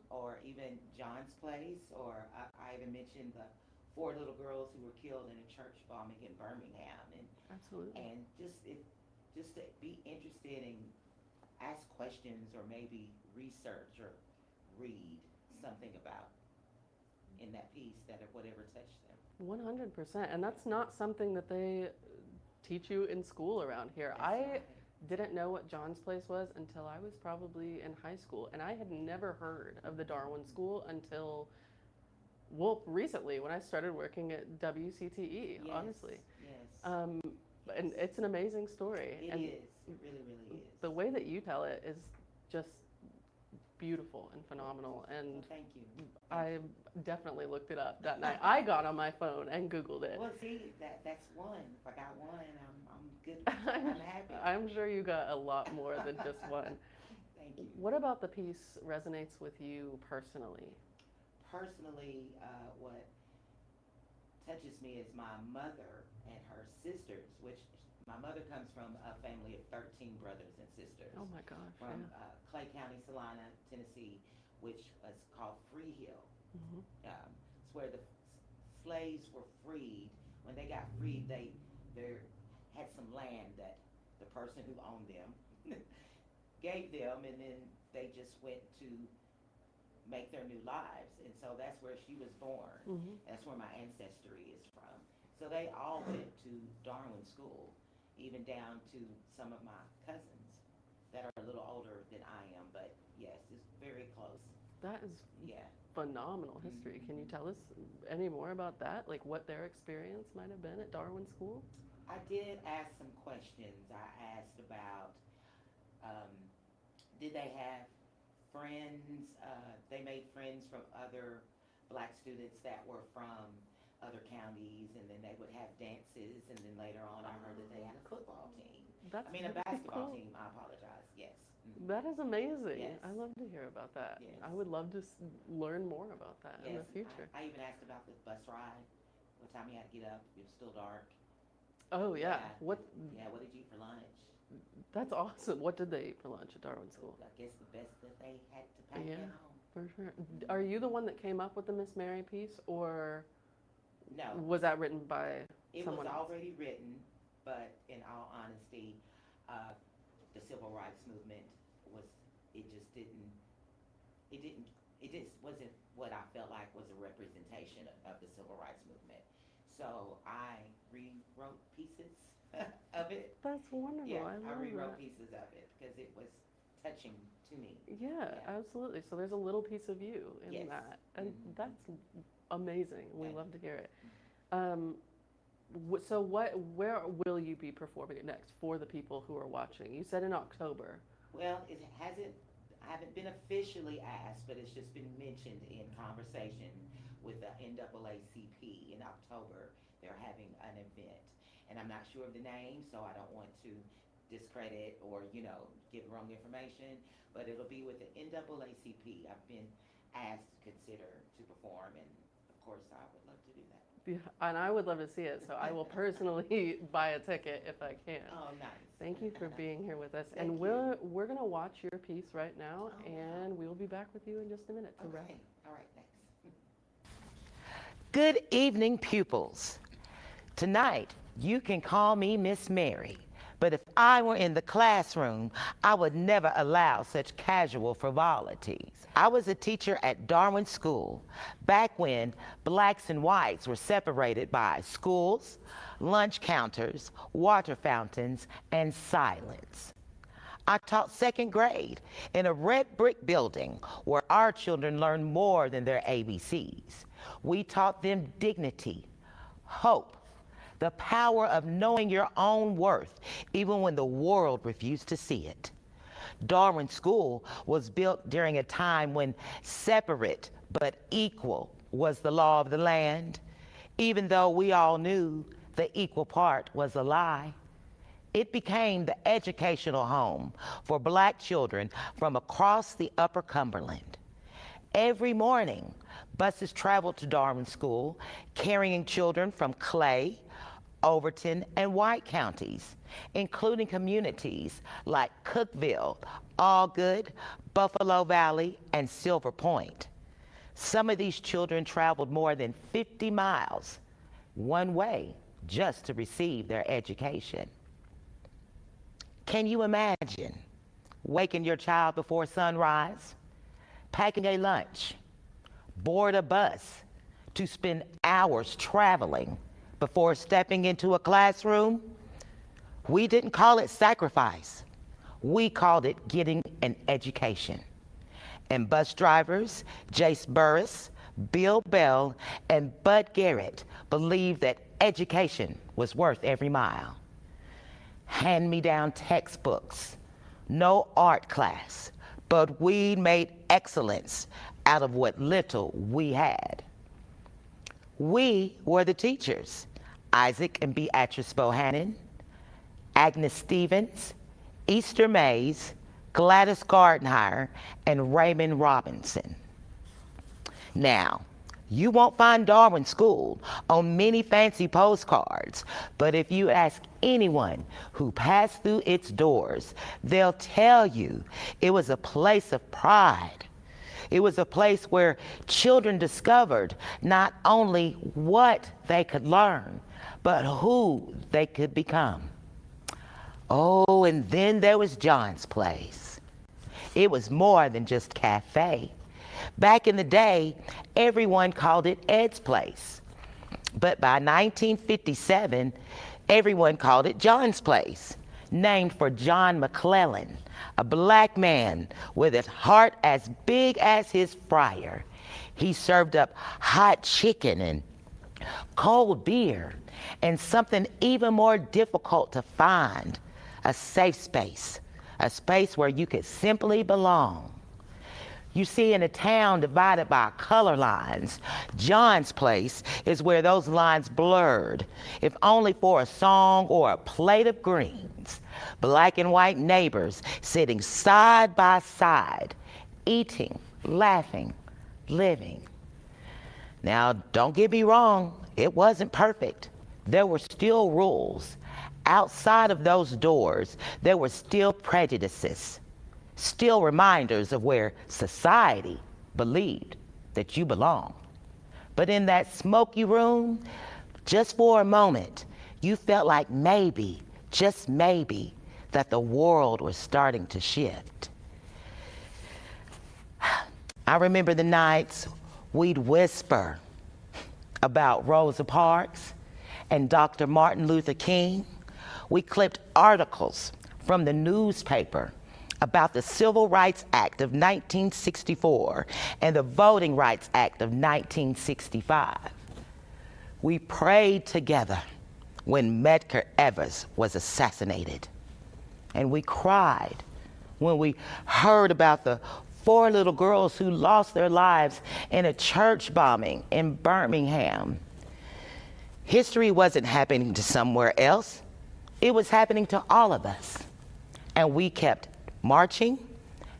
or even John's Place, or I even mentioned the 4 little girls who were killed in a church bombing in Birmingham, and Absolutely. and just to be interested and ask questions or maybe research or read something about in that piece that whatever touched them. 100%, and that's not something that they teach you in school around here. I didn't know what John's Place was until I was probably in high school, and I had never heard of the Darwin School until, well, recently when I started working at WCTE, honestly. Yes. And it's an amazing story. It and is. It really, really is. The way that you tell it is just beautiful and phenomenal, and thank you. I definitely looked it up that night. I got on my phone and Googled it. Well, see, that's one. If I got one, I'm good. I'm happy. I'm sure you got a lot more than just one. Thank you. What about the piece resonates with you personally? Personally, what touches me is my mother and her sisters, which my mother comes from a family of 13 brothers and sisters. Oh my gosh. From Clay County, Salina, Tennessee, which was called Free Hill. It's where the slaves were freed. When they got freed, they had some land that the person who owned them gave them, and then they just went to make their new lives. And so that's where she was born. Mhm. That's where my ancestry is from. So they all went to Darwin School, even down to some of my cousins that are a little older than I am, but yes, it's very close. That is Yeah. phenomenal history. Can you tell us any more about that? Like what their experience might have been at Darwin School? I did ask some questions. I asked about, did they have friends? They made friends from other black students that were from other counties, and then they would have dances, and then later on I heard that they had a football team. That's a really basketball cool. team, I apologize, yes. Mhm. That is amazing. Yes. I love to hear about that. Yes. I would love to learn more about that in the Yes, future. I even asked about the bus ride, what time you had to get up, it was still dark. Oh yeah. What? Yeah, what did you eat for lunch? That's awesome. What did they eat for lunch at Darwin School? I guess the best that they had to pack Yeah, at home. for sure. Are you the one that came up with the Miss Mary piece, or No. was that written by It someone was else? already written, but in all honesty, the civil rights movement it just wasn't what I felt like was a representation of the civil rights movement. So I rewrote pieces of it. That's wonderful. Yeah, I love rewrote that. pieces of it because it was touching to me. Yeah, absolutely. So there's a little piece of you in Yes. that, and Mhm. that's amazing. We Thank love to hear it. So where will you be performing it next for the people who are watching? You said in October. Well, I haven't been officially asked, but it's just been mentioned in conversation with the NAACP in October. They're having an event, and I'm not sure of the name, so I don't want to discredit or, give wrong information, but it'll be with the NAACP. I've been asked to consider to perform, and of course, I would love to do that. Yeah, and I would love to see it, so I will personally buy a ticket if I can. Oh, nice. Thank you for being here with us. Thank And you. we're going to watch your piece right now, and we will be back with you in just a minute to wrap. Okay. All right, thanks. Good evening, pupils. Tonight, you can call me Miss Mary, but if I were in the classroom, I would never allow such casual frivolities. I was a teacher at Darwin School back when blacks and whites were separated by schools, lunch counters, water fountains, and silence. I taught second grade in a red brick building where our children learned more than their ABCs. We taught them dignity, hope, the power of knowing your own worth, even when the world refused to see it. Darwin School was built during a time when separate but equal was the law of the land, even though we all knew the equal part was a lie. It became the educational home for black children from across the Upper Cumberland. Every morning, buses traveled to Darwin School carrying children from Clay, Overton, and White counties, including communities like Cookeville, Allgood, Buffalo Valley, and Silver Point. Some of these children traveled more than 50 miles one way just to receive their education. Can you imagine waking your child before sunrise, packing a lunch, board a bus to spend hours traveling before stepping into a classroom? We didn't call it sacrifice. We called it getting an education. And bus drivers, Jace Burris, Bill Bell, and Bud Garrett believed that education was worth every mile. Hand-me-down textbooks, no art class, but we made excellence out of what little we had. We were the teachers, Isaac and Beatrice Bohannon, Agnes Stevens, Easter Mays, Gladys Gardenhire, and Raymond Robinson. Now, you won't find Darwin School on many fancy postcards, but if you ask anyone who passed through its doors, they'll tell you it was a place of pride. It was a place where children discovered not only what they could learn, but who they could become. Oh, and then there was John's Place. It was more than just cafe. Back in the day, everyone called it Ed's Place. But by 1957, everyone called it John's Place, named for John McClellan, a black man with a heart as big as his fryer. He served up hot chicken and cold beer, and something even more difficult to find, a safe space, a space where you could simply belong. You see, in a town divided by color lines, John's Place is where those lines blurred, if only for a song or a plate of greens. Black and white neighbors sitting side by side, eating, laughing, living. Now, don't get me wrong, it wasn't perfect. There were still rules. Outside of those doors, there were still prejudices, still reminders of where society believed that you belonged. But in that smoky room, just for a moment, you felt like maybe, just maybe, that the world was starting to shift. I remember the nights we'd whisper about Rosa Parks and Dr. Martin Luther King. We clipped articles from the newspaper about the Civil Rights Act of 1964 and the Voting Rights Act of 1965. We prayed together when Medgar Evers was assassinated. And we cried when we heard about the 4 little girls who lost their lives in a church bombing in Birmingham. History wasn't happening to somewhere else. It was happening to all of us. And we kept marching,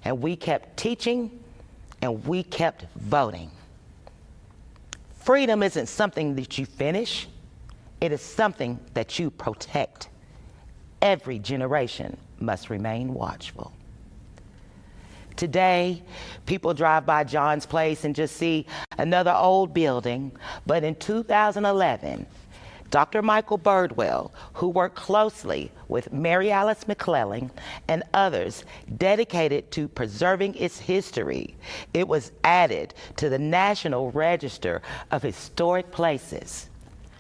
and we kept teaching, and we kept voting. Freedom isn't something that you finish. It is something that you protect. Every generation must remain watchful. Today, people drive by John's Place and just see another old building, but in 2011, Dr. Michael Birdwell, who worked closely with Mary Alice McClellan and others dedicated to preserving its history, it was added to the National Register of Historic Places,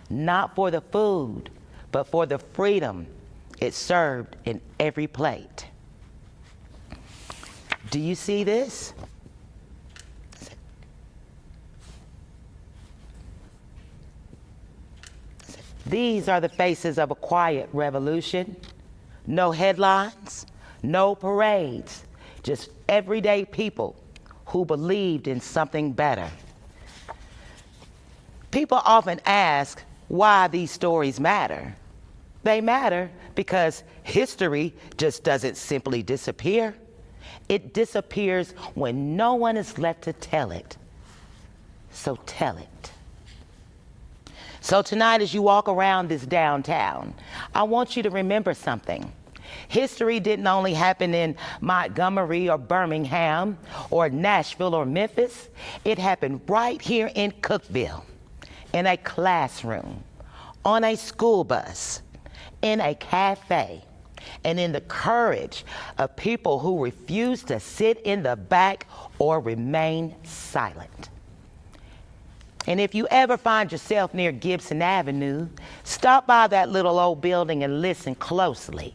not for the food, but for the freedom it served in every plate. Do you see this? These are the faces of a quiet revolution. No headlines, no parades, just everyday people who believed in something better. People often ask why these stories matter. They matter because history just doesn't simply disappear. It disappears when no one is left to tell it. So tell it. So tonight, as you walk around this downtown, I want you to remember something. History didn't only happen in Montgomery or Birmingham or Nashville or Memphis. It happened right here in Cookeville, in a classroom, on a school bus, in a cafe, and in the courage of people who refuse to sit in the back or remain silent. And if you ever find yourself near Gibson Avenue, stop by that little old building and listen closely.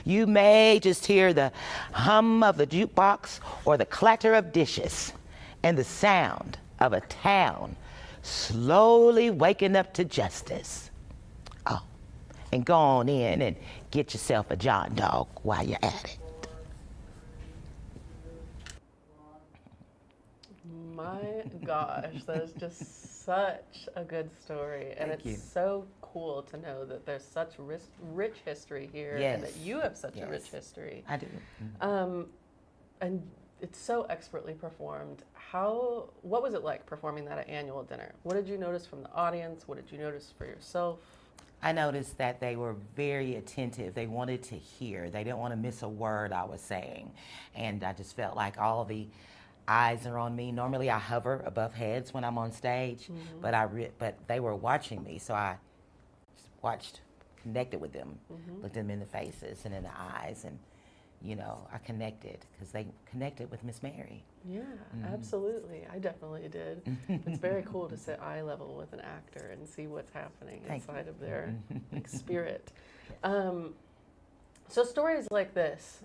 You may just hear the hum of the jukebox or the clatter of dishes and the sound of a town slowly waking up to justice. Oh, and go on in and get yourself a John Dog while you're at it. My gosh, that is just such a good story. And Thank you. so cool to know that there's such rich history here, Yes. and that you have such a Yes. rich history. I do. And it's so expertly performed. What was it like performing that at annual dinner? What did you notice from the audience? What did you notice for yourself? I noticed that they were very attentive. They wanted to hear. They didn't want to miss a word I was saying. And I just felt like all the eyes are on me. Normally I hover above heads when I'm on stage, but they were watching me, so I just watched, connected with them, looked them in the faces and in the eyes, and are connected because they connected with Miss Mary. Yeah, absolutely. I definitely did. It's very cool to sit eye level with an actor and see what's happening inside of their spirit. So stories like this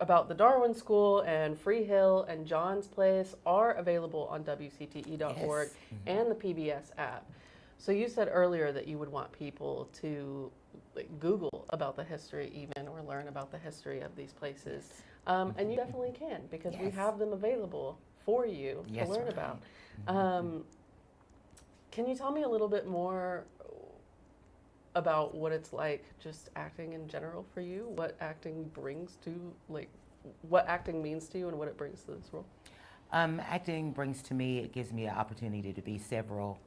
about the Darwin School and Free Hill and John's Place are available on WCTE.org and the PBS app. So you said earlier that you would want people to Google about the history even, or learn about the history of these places. And you definitely can, because we have them available for you to learn about. Can you tell me a little bit more about what it's like just acting in general for you? What acting brings to, what acting means to you and what it brings to this role? Acting brings to me, it gives me an opportunity to be several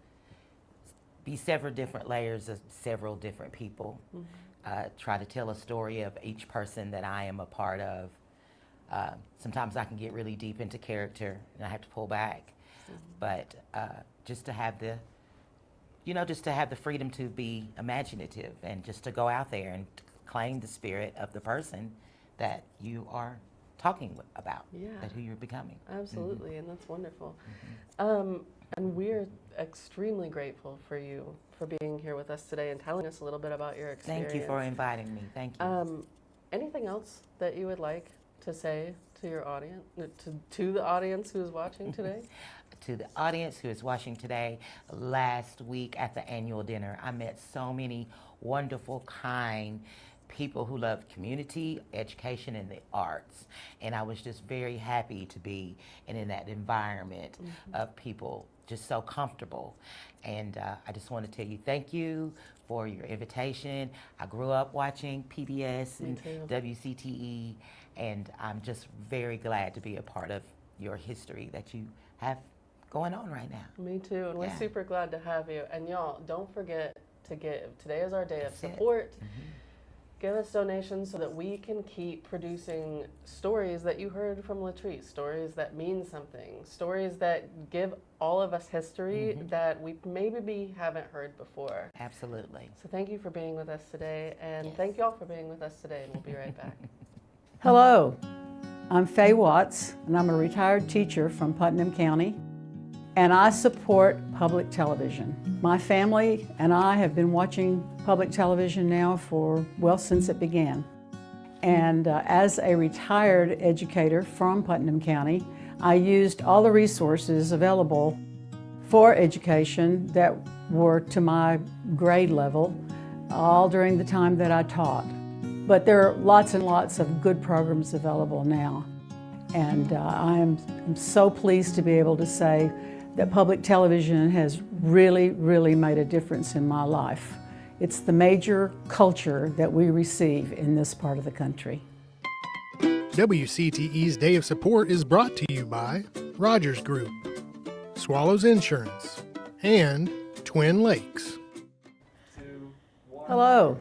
different layers of several different people. Try to tell a story of each person that I am a part of. Sometimes I can get really deep into character and I have to pull back. But just to have the, just to have the freedom to be imaginative and just to go out there and claim the spirit of the person that you are talking about, that who you're becoming. Absolutely, and that's wonderful. And we're extremely grateful for you for being here with us today and telling us a little bit about your experience. Thank you for inviting me. Thank you. Anything else that you would like to say to your audience, to the audience who is watching today? To the audience who is watching today, last week at the annual dinner, I met so many wonderful, kind people who love community, education, and the arts. And I was just very happy to be in that environment of people just so comfortable. And I just want to tell you thank you for your invitation. I grew up watching PBS and WCTE, and I'm just very glad to be a part of your history that you have going on right now. Me too, and we're super glad to have you. And y'all, don't forget to give. Today is our day of support. Give us donations so that we can keep producing stories that you heard from Latrice, stories that mean something, stories that give all of us history that we maybe haven't heard before. Absolutely. So thank you for being with us today, and thank you all for being with us today, and we'll be right back. Hello, I'm Faye Watts, and I'm a retired teacher from Putnam County, and I support public television. My family and I have been watching public television now since it began. And as a retired educator from Putnam County, I used all the resources available for education that were to my grade level, all during the time that I taught. But there are lots and lots of good programs available now. And I am so pleased to be able to say that public television has really, really made a difference in my life. It's the major culture that we receive in this part of the country. WCTE's Day of Support is brought to you by Rogers Group, Swallows Insurance, and Twin Lakes. Hello,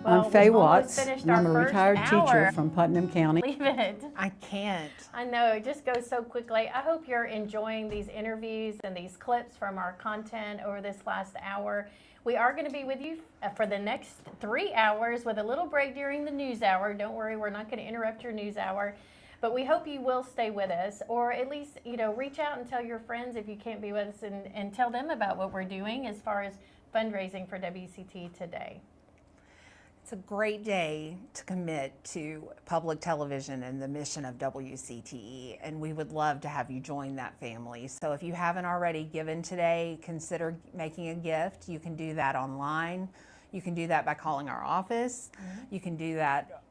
I'm Faye Watts, finished and I'm a our retired first teacher hour. from Putnam County. Believe it. I can't. I know, it just goes so quickly. I hope you're enjoying these interviews and these clips from our content over this last hour. We are going to be with you for the next 3 hours with a little break during the news hour. Don't worry, we're not going to interrupt your news hour. But we hope you will stay with us, or at least, reach out and tell your friends if you can't be with us, and tell them about what we're doing as far as fundraising for WCT today. It's a great day to commit to public television and the mission of WCTE, and we would love to have you join that family. So if you haven't already given today, consider making a gift. You can do that online. You can do that by calling our office. You can do that.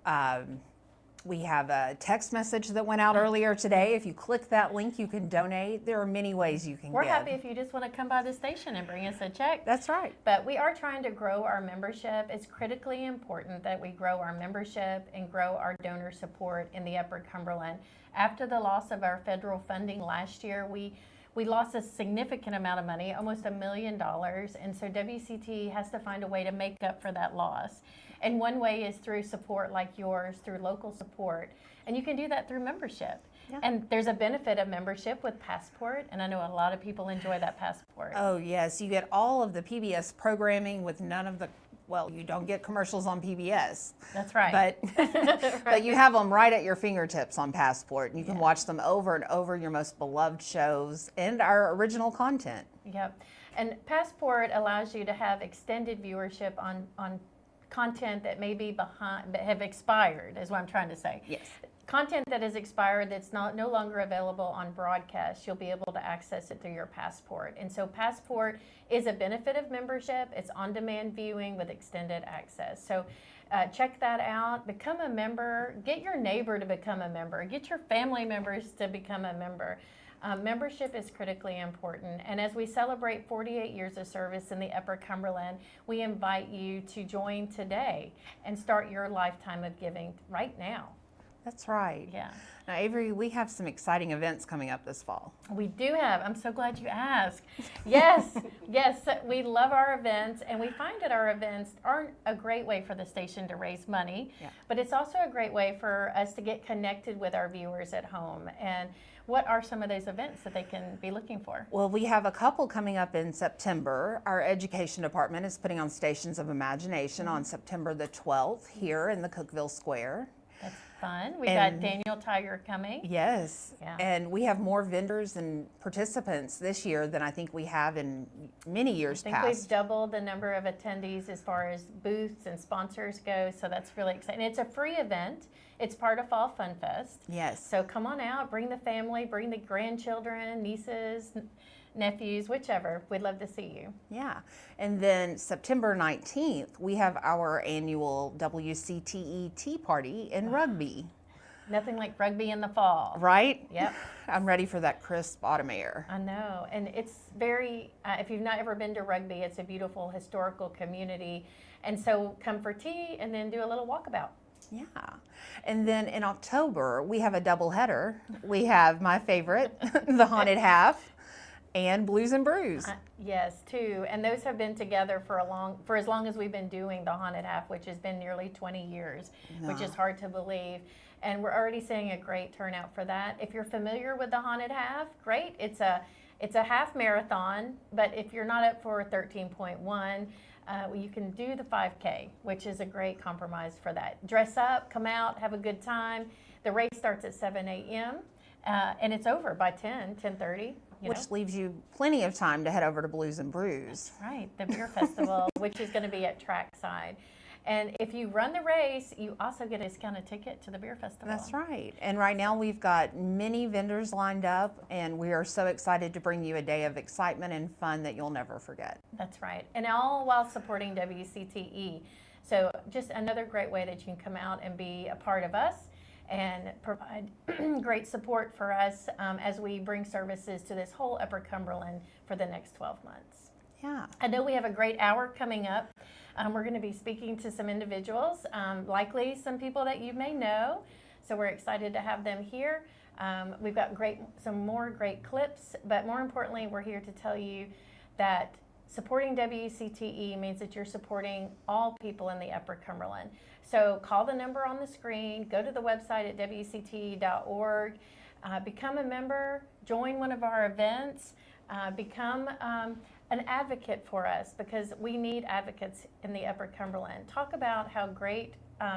We have a text message that went out earlier today. If you click that link, you can donate. There are many ways you can We're give. happy if you just want to come by the station and bring us a check. That's right. But we are trying to grow our membership. It's critically important that we grow our membership and grow our donor support in the Upper Cumberland. After the loss of our federal funding last year, we lost a significant amount of money, almost $1 million, and so WCT has to find a way to make up for that loss. And one way is through support like yours, through local support. And you can do that through membership. Yeah. And there's a benefit of membership with Passport, and I know a lot of people enjoy that Passport. Oh yes, you get all of the PBS programming with none of the well, you don't get commercials on PBS. That's right. But you have them right at your fingertips on Passport, and you can watch them over and over, your most beloved shows and our original content. Yep. And Passport allows you to have extended viewership on content that may be behind, that have expired, is what I'm trying to say. Yes. Content that is expired, that's no longer available on broadcast, you'll be able to access it through your Passport. And so Passport is a benefit of membership. It's on-demand viewing with extended access. So check that out. Become a member. Get your neighbor to become a member. Get your family members to become a member. Membership is critically important. And as we celebrate 48 years of service in the Upper Cumberland, we invite you to join today and start your lifetime of giving right now. That's right. Yeah. Now, Avery, we have some exciting events coming up this fall. We do have. I'm so glad you asked. Yes, yes, we love our events, and we find that our events aren't a great way for the station to raise money, but it's also a great way for us to get connected with our viewers at home. And what are some of those events that they can be looking for? Well, we have a couple coming up in September. Our education department is putting on Stations of Imagination on September the 12th here in the Cookeville Square. That's fun. We got Daniel Tiger coming. Yes. Yeah. And we have more vendors and participants this year than I think we have in many years I think past. we've doubled the number of attendees as far as booths and sponsors go, so that's really exciting. It's a free event. It's part of Fall Fun Fest. Yes. So come on out, bring the family, bring the grandchildren, nieces, nephews, whichever. We'd love to see you. Yeah. And then September 19th, we have our annual WCTE Tea Party in Rugby. Nothing like rugby in the fall. Right? Yep. I'm ready for that crisp autumn air. I know. And it's very, if you've not ever been to Rugby, it's a beautiful historical community. And so come for tea and then do a little walkabout. Yeah. And then in October, we have a double header. We have my favorite, The Haunted Half, and Blues and Brews. Yes, too. And those have been together for as long as we've been doing The Haunted Half, which has been nearly 20 years, which is hard to believe. And we're already seeing a great turnout for that. If you're familiar with The Haunted Half, great. It's a half marathon, but if you're not up for 13.1, you can do the 5K, which is a great compromise for that. Dress up, come out, have a good time. The race starts at 7 a.m. And it's over by 10:30. Which leaves you plenty of time to head over to Blues and Brews. That's right, the beer festival, which is going to be at Trackside. And if you run the race, you also get a discounted ticket to the beer festival. That's right. And right now we've got many vendors lined up, and we are so excited to bring you a day of excitement and fun that you'll never forget. That's right. And all while supporting WCTE. So just another great way that you can come out and be a part of us and provide great support for us as we bring services to this whole Upper Cumberland for the next 12 months. Yeah. I know we have a great hour coming up. We're going to be speaking to some individuals, likely some people that you may know. So we're excited to have them here. We've got some more great clips, but more importantly, we're here to tell you that supporting WCTE means that you're supporting all people in the Upper Cumberland. So call the number on the screen, go to the website at WCTE.org, become a member, join one of our events, become an advocate for us, because we need advocates in the Upper Cumberland. Talk about how great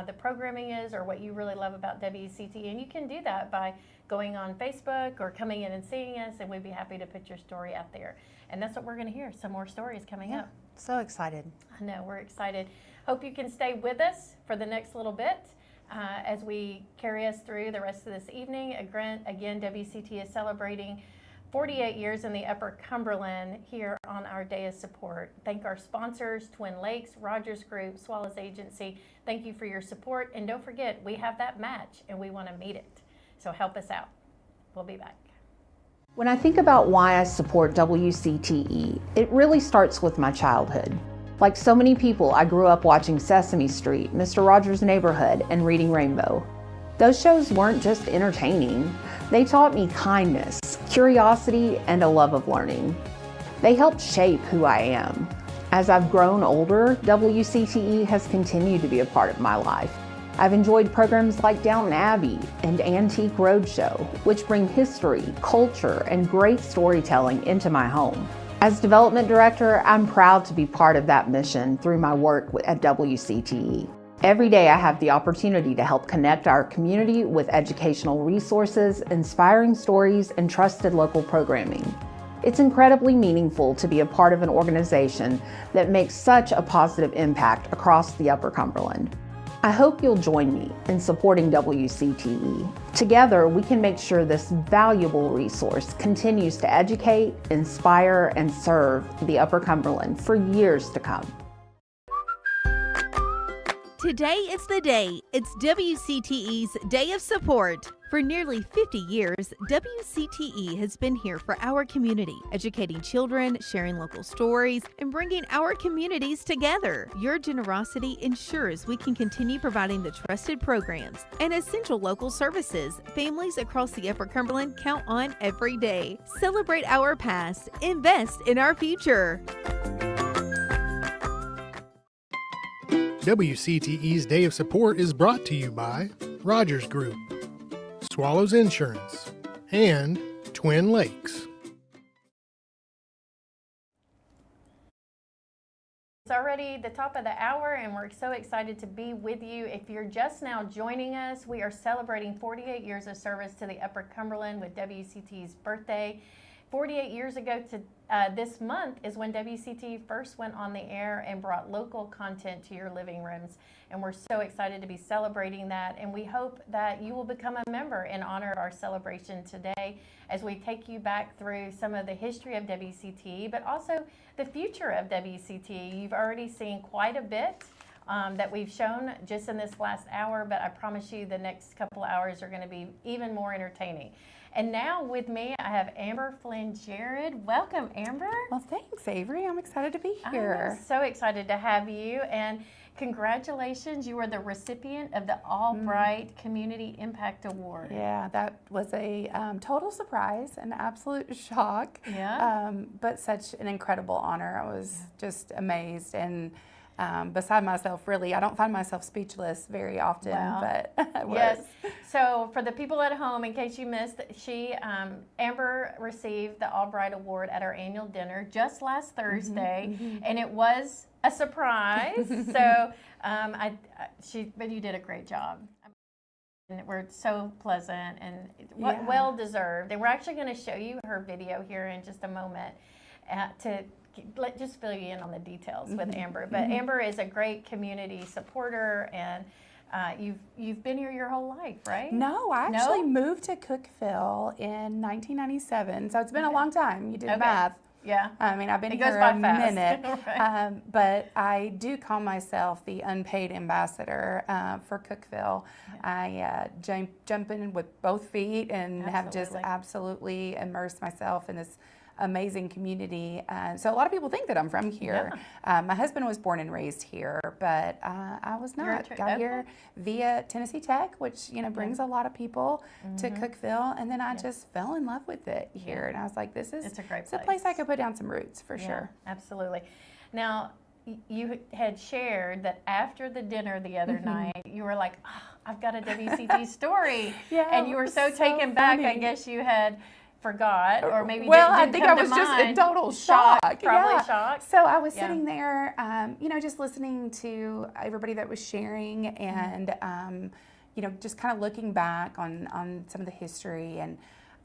the programming is or what you really love about WCTE, and you can do that by going on Facebook or coming in and seeing us, and we'd be happy to put your story out there. And that's what we're going to hear, some more stories coming up. So excited. I know, we're excited. Hope you can stay with us for the next little bit as we carry us through the rest of this evening. Again, WCTE is celebrating 48 years in the Upper Cumberland here on our Day of Support. Thank our sponsors, Twin Lakes, Rogers Group, Swallows Agency. Thank you for your support. And don't forget, we have that match and we want to meet it. So help us out. We'll be back. When I think about why I support WCTE, it really starts with my childhood. Like so many people, I grew up watching Sesame Street, Mr. Rogers' Neighborhood, and Reading Rainbow. Those shows weren't just entertaining. They taught me kindness, curiosity, and a love of learning. They helped shape who I am. As I've grown older, WCTE has continued to be a part of my life. I've enjoyed programs like Downton Abbey and Antique Roadshow, which bring history, culture, and great storytelling into my home. As Development Director, I'm proud to be part of that mission through my work at WCTE. Every day I have the opportunity to help connect our community with educational resources, inspiring stories, and trusted local programming. It's incredibly meaningful to be a part of an organization that makes such a positive impact across the Upper Cumberland. I hope you'll join me in supporting WCTE. Together, we can make sure this valuable resource continues to educate, inspire, and serve the Upper Cumberland for years to come. Today is the day. It's WCTE's Day of Support. For nearly 50 years, WCTE has been here for our community, educating children, sharing local stories, and bringing our communities together. Your generosity ensures we can continue providing the trusted programs and essential local services families across the Upper Cumberland count on every day. Celebrate our past, invest in our future. WCTE's Day of Support is brought to you by Rogers Group, Swallows Insurance, and Twin Lakes. It's already the top of the hour, and we're so excited to be with you. If you're just now joining us, we are celebrating 48 years of service to the Upper Cumberland with WCTE's birthday. 48 years ago to this month is when WCTE first went on the air and brought local content to your living rooms. And we're so excited to be celebrating that. And we hope that you will become a member in honor of our celebration today as we take you back through some of the history of WCTE, but also the future of WCTE. You've already seen quite a bit that we've shown just in this last hour, but I promise you the next couple hours are going to be even more entertaining. And now with me, I have Amber Flynn Jared. Welcome, Amber. Well, thanks, Avery. I'm excited to be here. I'm so excited to have you, and congratulations. You were the recipient of the Albright Community Impact Award. Yeah, that was a total surprise, an absolute shock. Yeah. But such an incredible honor. I was just amazed and beside myself, really. I don't find myself speechless very often, but I was. Yes. So for the people at home, in case you missed, Amber received the Albright Award at our annual dinner just last Thursday, and it was a surprise. So, but you did a great job. And we're so pleasant and well deserved. And we're actually going to show you her video here in just a moment to just fill you in on the details with Amber. But Amber is a great community supporter, and you've been here your whole life, right? No, I actually moved to Cookeville in 1997, so it's been a long time. You did math. Yeah. I mean, I've been here a minute. Right. But I do call myself the unpaid ambassador for Cookeville. Yeah. I jump in with both feet and have just absolutely immersed myself in this amazing community. So a lot of people think that I'm from here. Yeah. My husband was born and raised here, but I was not. Got here via Tennessee Tech, which brings a lot of people to Cookeville, and then I just fell in love with it here, and I was like, this is it's a great place. It's a place I could put down some roots for sure. Absolutely. Now, you had shared that after the dinner the other night, you were like, I've got a WCT story. And you were so taken back, I guess you had forgot, or maybe I think I was just in total shock. Probably shocked. So I was sitting there, just listening to everybody that was sharing, and just kind of looking back on some of the history, and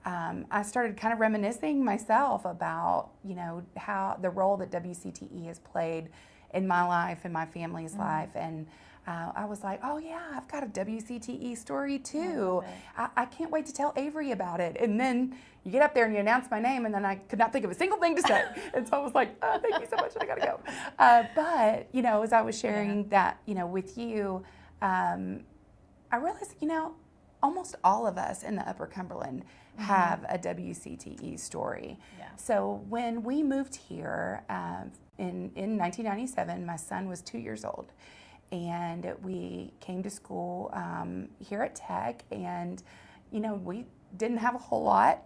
I started kind of reminiscing myself about how the role that WCTE has played in my life and my family's life, and I was like, oh yeah, I've got a WCTE story too. I can't wait to tell Avery about it. And then you get up there and you announce my name, and then I could not think of a single thing to say. And so I was like, oh, thank you so much, I gotta go. But as I was sharing that, with you, I realized, almost all of us in the Upper Cumberland have a WCTE story. Yeah. So when we moved here in 1997, my son was 2 years old. And we came to school here at Tech, and we didn't have a whole lot.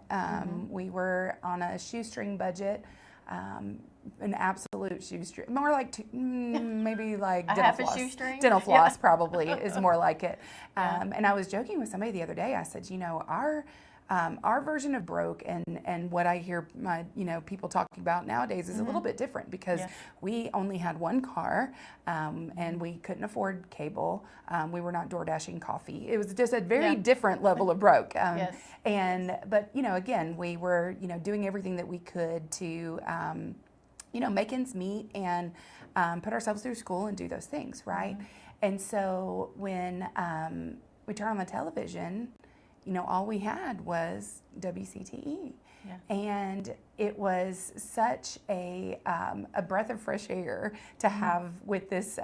We were on a shoestring budget, an absolute shoestring, more like maybe like a dental half floss. A shoestring? Dental floss probably is more like it. And I was joking with somebody the other day. I said, our our version of broke and what I hear my people talking about nowadays is a little bit different because we only had one car and we couldn't afford cable. We were not door dashing coffee. It was just a very different level of broke. But again, we were doing everything that we could to make ends meet and put ourselves through school and do those things, right? And so when we turned on the television, all we had was WCTE. And it was such a breath of fresh air to have with this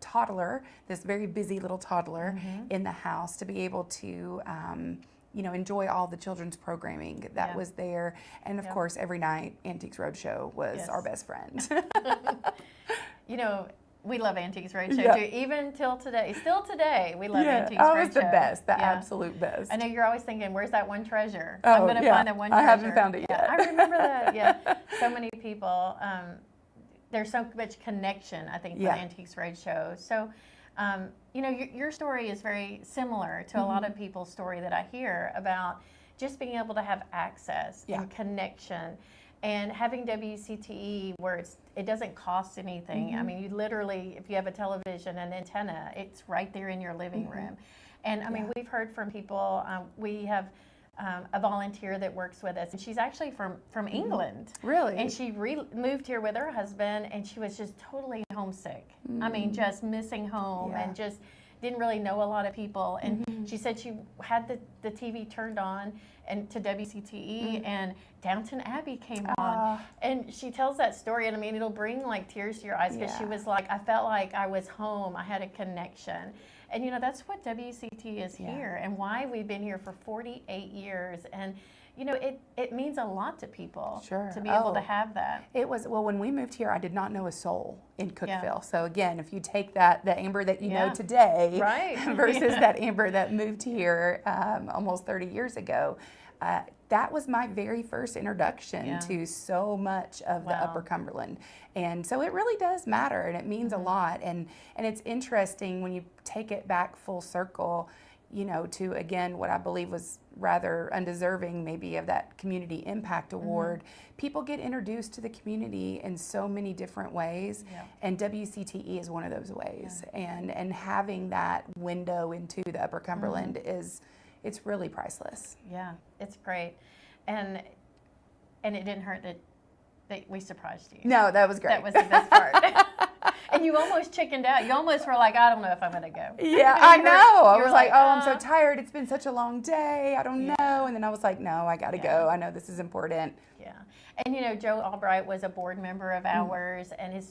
toddler, this very busy little toddler in the house, to be able to enjoy all the children's programming that was there. And of course, every night, Antiques Roadshow was our best friend. We love Antiques Roadshow too, even till today. Still today, we love Antiques Roadshow. Oh, it's the best, the absolute best. I know you're always thinking, where's that one treasure? I'm going to find that one treasure. I haven't found it yet. I remember that, So many people, there's so much connection, I think, with Antiques Roadshow. So, your story is very similar to a lot of people's story that I hear about just being able to have access and connection. And having WCTE where it doesn't cost anything. I mean, you literally, if you have a television, an antenna, it's right there in your living room. And I mean, we've heard from people, we have a volunteer that works with us, and she's actually from England. Really? And she moved here with her husband, and she was just totally homesick. I mean, just missing home and just didn't really know a lot of people. And she said she had the TV turned on and to WCTE and Downton Abbey came on. And she tells that story, and I mean, it'll bring like tears to your eyes because she was like, I felt like I was home. I had a connection. And that's what WCTE is here and why we've been here for 48 years. And it means a lot to people to be able to have that. It was, when we moved here, I did not know a soul in Cookeville. So again, if you take the Amber that you know today versus that Amber that moved here almost 30 years ago, that was my very first introduction to so much of the Upper Cumberland. And so it really does matter, and it means a lot. And it's interesting when you take it back full circle, to, again, what I believe was rather undeserving maybe of that Community Impact Award. People get introduced to the community in so many different ways, and WCTE is one of those ways. And having that window into the Upper Cumberland it's really priceless. Yeah, it's great. And it didn't hurt that we surprised you. No, that was great. That was the best part. And you almost chickened out. You almost were like, I don't know if I'm going to go. Yeah, I know. I was like, I'm so tired. It's been such a long day. I don't know. And then I was like, no, I got to go. I know this is important. Yeah. And, Joe Albright was a board member of ours, and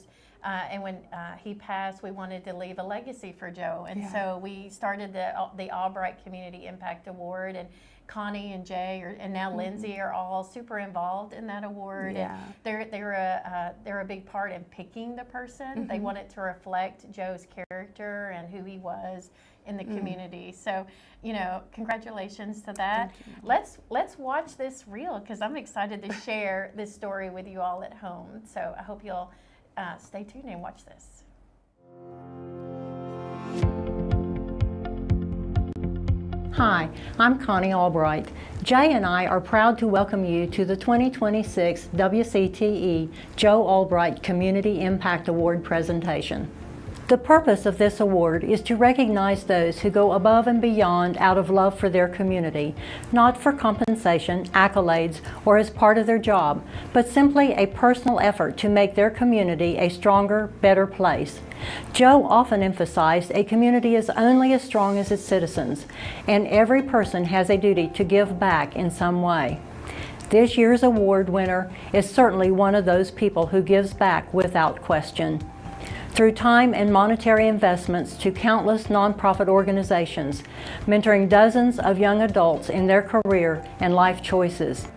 and when he passed, we wanted to leave a legacy for Joe. And so we started the Albright Community Impact Award, and Connie and Jay and now Lindsay are all super involved in that award. And they're a big part in picking the person. They want it to reflect Joe's character and who he was in the community. So, congratulations to that. Let's watch this reel because I'm excited to share this story with you all at home. So I hope you'll stay tuned and watch this. Hi, I'm Connie Albright. Jay and I are proud to welcome you to the 2026 WCTE Joe Albright Community Impact Award presentation. The purpose of this award is to recognize those who go above and beyond out of love for their community, not for compensation, accolades, or as part of their job, but simply a personal effort to make their community a stronger, better place. Joe often emphasized a community is only as strong as its citizens, and every person has a duty to give back in some way. This year's award winner is certainly one of those people who gives back without question. Through time and monetary investments to countless nonprofit organizations, mentoring dozens of young adults in their career and life choices,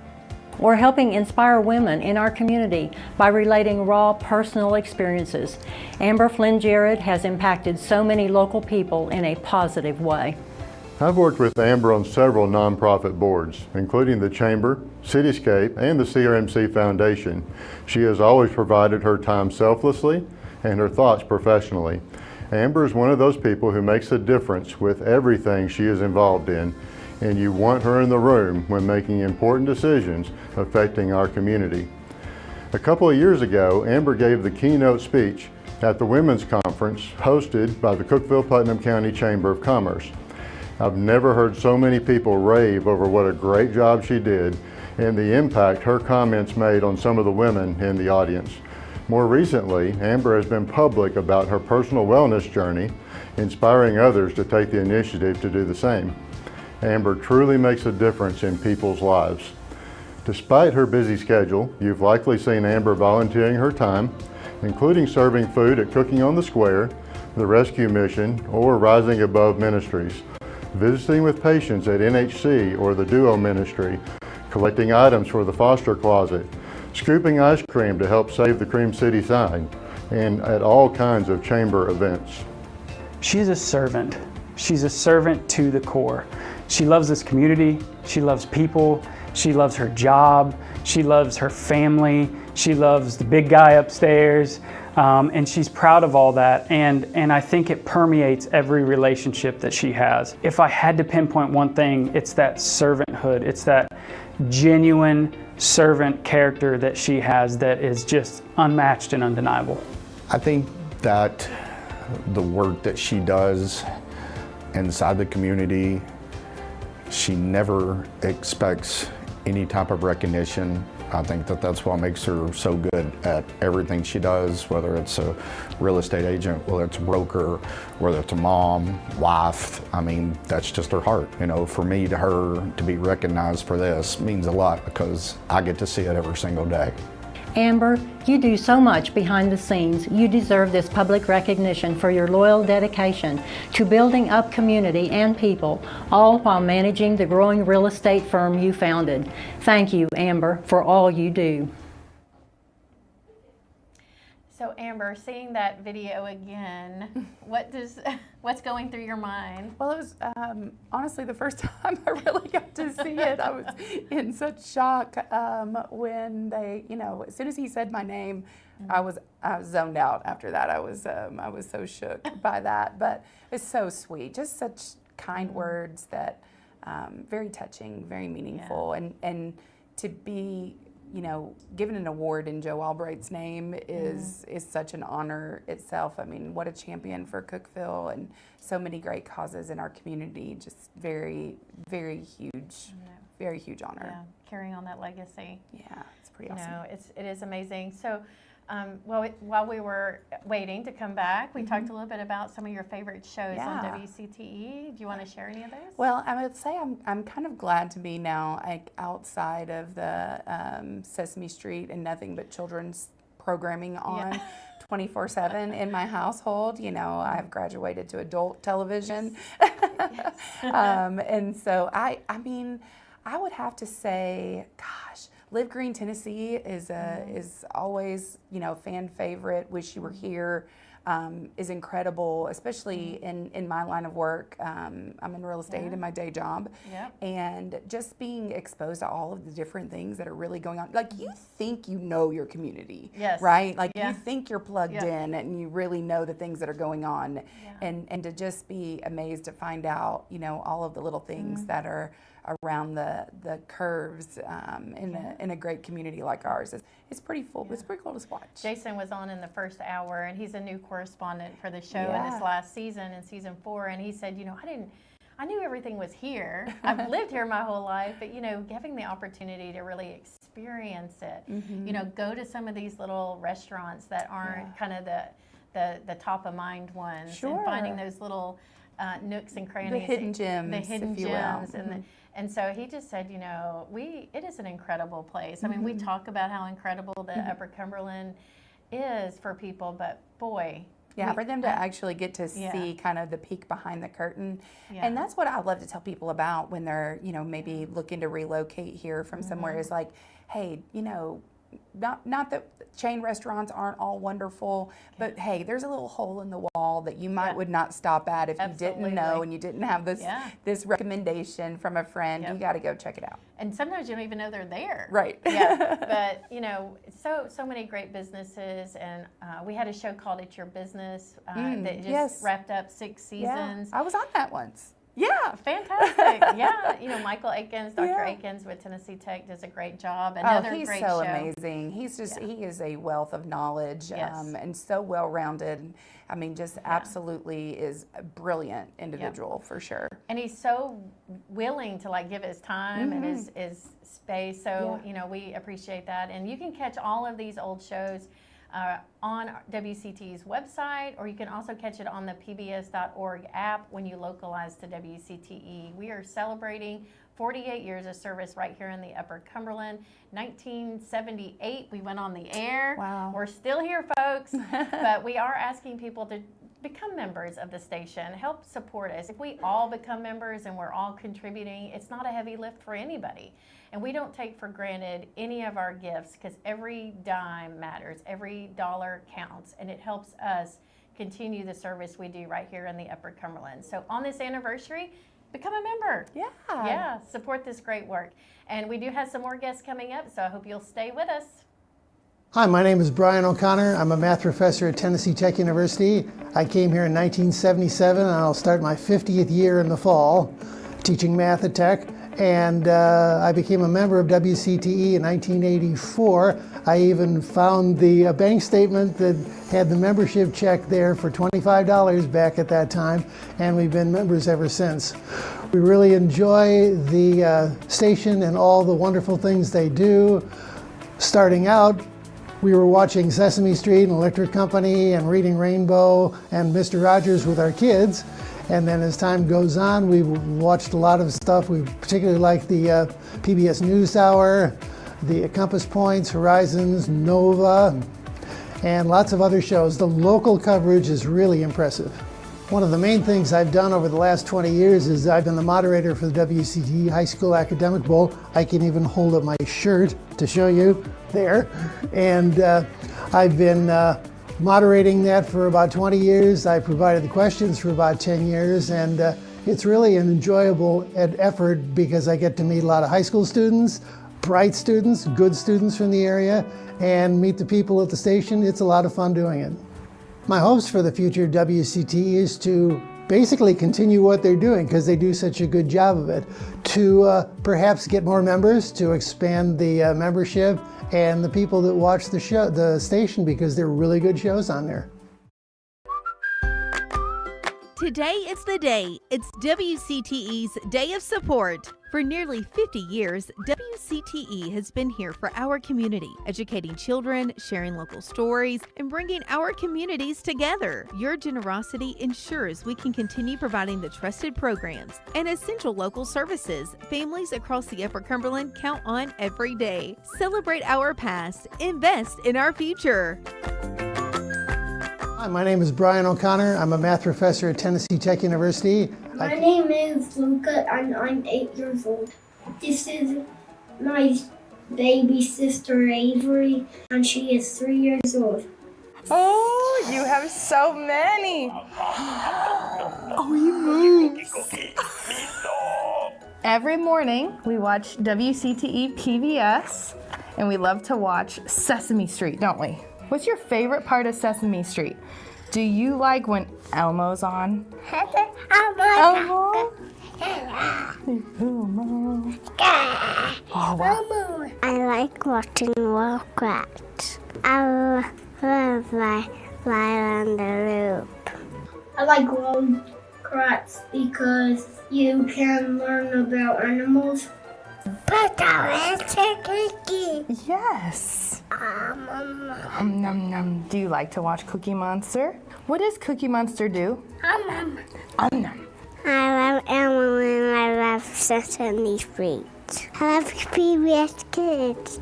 or helping inspire women in our community by relating raw personal experiences, Amber Flynn Jared has impacted so many local people in a positive way. I've worked with Amber on several nonprofit boards, including the Chamber, Cityscape, and the CRMC Foundation. She has always provided her time selflessly and her thoughts professionally. Amber is one of those people who makes a difference with everything she is involved in, and you want her in the room when making important decisions affecting our community. A couple of years ago, Amber gave the keynote speech at the Women's Conference hosted by the Cookeville-Putnam County Chamber of Commerce. I've never heard so many people rave over what a great job she did and the impact her comments made on some of the women in the audience. More recently, Amber has been public about her personal wellness journey, inspiring others to take the initiative to do the same. Amber truly makes a difference in people's lives. Despite her busy schedule, you've likely seen Amber volunteering her time, including serving food at Cooking on the Square, the Rescue Mission, or Rising Above Ministries, visiting with patients at NHC or the Duo Ministry, collecting items for the foster closet, scooping ice cream to help save the Cream City sign, and at all kinds of chamber events. She's a servant. She's a servant to the core. She loves this community. She loves people. She loves her job. She loves her family. She loves the big guy upstairs. And she's proud of all that, and I think it permeates every relationship that she has. If I had to pinpoint one thing, it's that servanthood. It's that genuine servant character that she has that is just unmatched and undeniable. I think that the work that she does inside the community, she never expects any type of recognition. I think that that's what makes her so good at everything she does, whether it's a real estate agent, whether it's a broker, whether it's a mom, wife. I mean, that's just her heart. You know, for me, to her, to be recognized for this means a lot because I get to see it every single day. Amber, you do so much behind the scenes. You deserve this public recognition for your loyal dedication to building up community and people, all while managing the growing real estate firm you founded. Thank you, Amber, for all you do. So Amber, seeing that video again, what's going through your mind? Well, it was honestly the first time I really got to see it. I was in such shock when they, as soon as he said my name, I was zoned out. After that, I was so shook by that. But it's so sweet, just such kind words that very touching, very meaningful, and to be given an award in Joe Albright's name is such an honor itself. I mean, what a champion for Cookeville and so many great causes in our community. Just very, very huge, very huge honor. Yeah, carrying on that legacy. Yeah, it's pretty awesome. No, it is amazing. So, while we were waiting to come back, we talked a little bit about some of your favorite shows on WCTE. Do you want to share any of those? Well, I would say I'm kind of glad to be now outside of the Sesame Street and nothing but children's programming on 24/7 in my household. I've graduated to adult television. Yes. And so I mean, I would have to say, gosh, Live Green Tennessee is always, fan favorite. Wish You Were Here is incredible, especially in my line of work. I'm in real estate in my day job. And just being exposed to all of the different things that are really going on. Like, you think you know your community, right? Like, you think you're plugged in and you really know the things that are going on. And to just be amazed to find out, all of the little things that are around the curves in a great community like ours. It's pretty full. It's pretty cool to watch. Jason was on in the first hour, and he's a new correspondent for the show in this last season, in season 4, and he said, I knew everything was here. I've lived here my whole life, but having the opportunity to really experience it, go to some of these little restaurants that aren't kind of the top of mind ones, and finding those little nooks and crannies, the hidden gems, if you will. And so he just said, it is an incredible place. I mean, we talk about how incredible the Upper Cumberland is for people, but boy. Yeah, for them to actually get to see kind of the peek behind the curtain. And that's what I love to tell people about when they're, maybe looking to relocate here from somewhere, is like, hey, not that chain restaurants aren't all wonderful, but hey, there's a little hole in the wall that you would not stop at if you didn't know and you didn't have this recommendation from a friend. You got to go check it out. And sometimes you don't even know they're there. Right. Yeah. But so many great businesses, and we had a show called It's Your Business that just wrapped up 6 seasons. I was on that once. Yeah, fantastic. Yeah, you know, Michael Akins, Dr. Akins with Tennessee Tech does a great job. Another he's great so show. amazing. He's just, he is a wealth of knowledge and so well-rounded. I mean, just absolutely is a brilliant individual for sure. And he's so willing to like give his time and his space. So, you know, we appreciate that. And you can catch all of these old shows on WCTE's website, or you can also catch it on the pbs.org app when you localize to WCTE. We are celebrating 48 years of service right here in the Upper Cumberland. 1978, we went on the air. Wow. We're still here, folks, but we are asking people to become members of the station, help support us. If we all become members and we're all contributing, it's not a heavy lift for anybody. And we don't take for granted any of our gifts because every dime matters, every dollar counts, and it helps us continue the service we do right here in the Upper Cumberland. So on this anniversary, become a member. Yeah. Yeah, support this great work. And we do have some more guests coming up, so I hope you'll stay with us. Hi, my name is Brian O'Connor. I'm a math professor at Tennessee Tech University. I came here in 1977 and I'll start my 50th year in the fall teaching math at Tech. And I became a member of WCTE in 1984. I even found the bank statement that had the membership check there for $25 back at that time, and we've been members ever since. We really enjoy the station and all the wonderful things they do. Starting out, we were watching Sesame Street and Electric Company and Reading Rainbow and Mr. Rogers with our kids. And then as time goes on, we've watched a lot of stuff. We particularly like the PBS NewsHour, the Compass Points, Horizons, Nova, and lots of other shows. The local coverage is really impressive. One of the main things I've done over the last 20 years is I've been the moderator for the WCTE High School Academic Bowl. I can even hold up my shirt to show you there. And I've been moderating that for about 20 years. I provided the questions for about 10 years, and it's really an enjoyable effort because I get to meet a lot of high school students, bright students, good students from the area, and meet the people at the station. It's a lot of fun doing it. My hopes for the future of WCTE is to basically continue what they're doing because they do such a good job of it, to perhaps get more members, to expand the membership, and the people that watch the station because they're really good shows on there. Today is the day. It's WCTE's Day of Support. For nearly 50 years, WCTE has been here for our community, educating children, sharing local stories, and bringing our communities together. Your generosity ensures we can continue providing the trusted programs and essential local services families across the Upper Cumberland count on every day. Celebrate our past, invest in our future. Hi, my name is Brian O'Connor. I'm a math professor at Tennessee Tech University. My name is Luca and I'm 8 years old. This is my baby sister Avery and she is 3 years old. Oh, you have so many. Oh, you moves. Every morning we watch WCTE PBS and we love to watch Sesame Street, don't we? What's your favorite part of Sesame Street? Do you like when Elmo's on? Elmo? Oh, wow. I like watching Rugrats. I love Fly on the Loop. I like Rugrats because you can learn about animals. But I want a cookie. Yes. Nom nom. Do you like to watch Cookie Monster? What does Cookie Monster do? Nom. Nom. I love Elmo and I love Sesame Street. I love PBS Kids.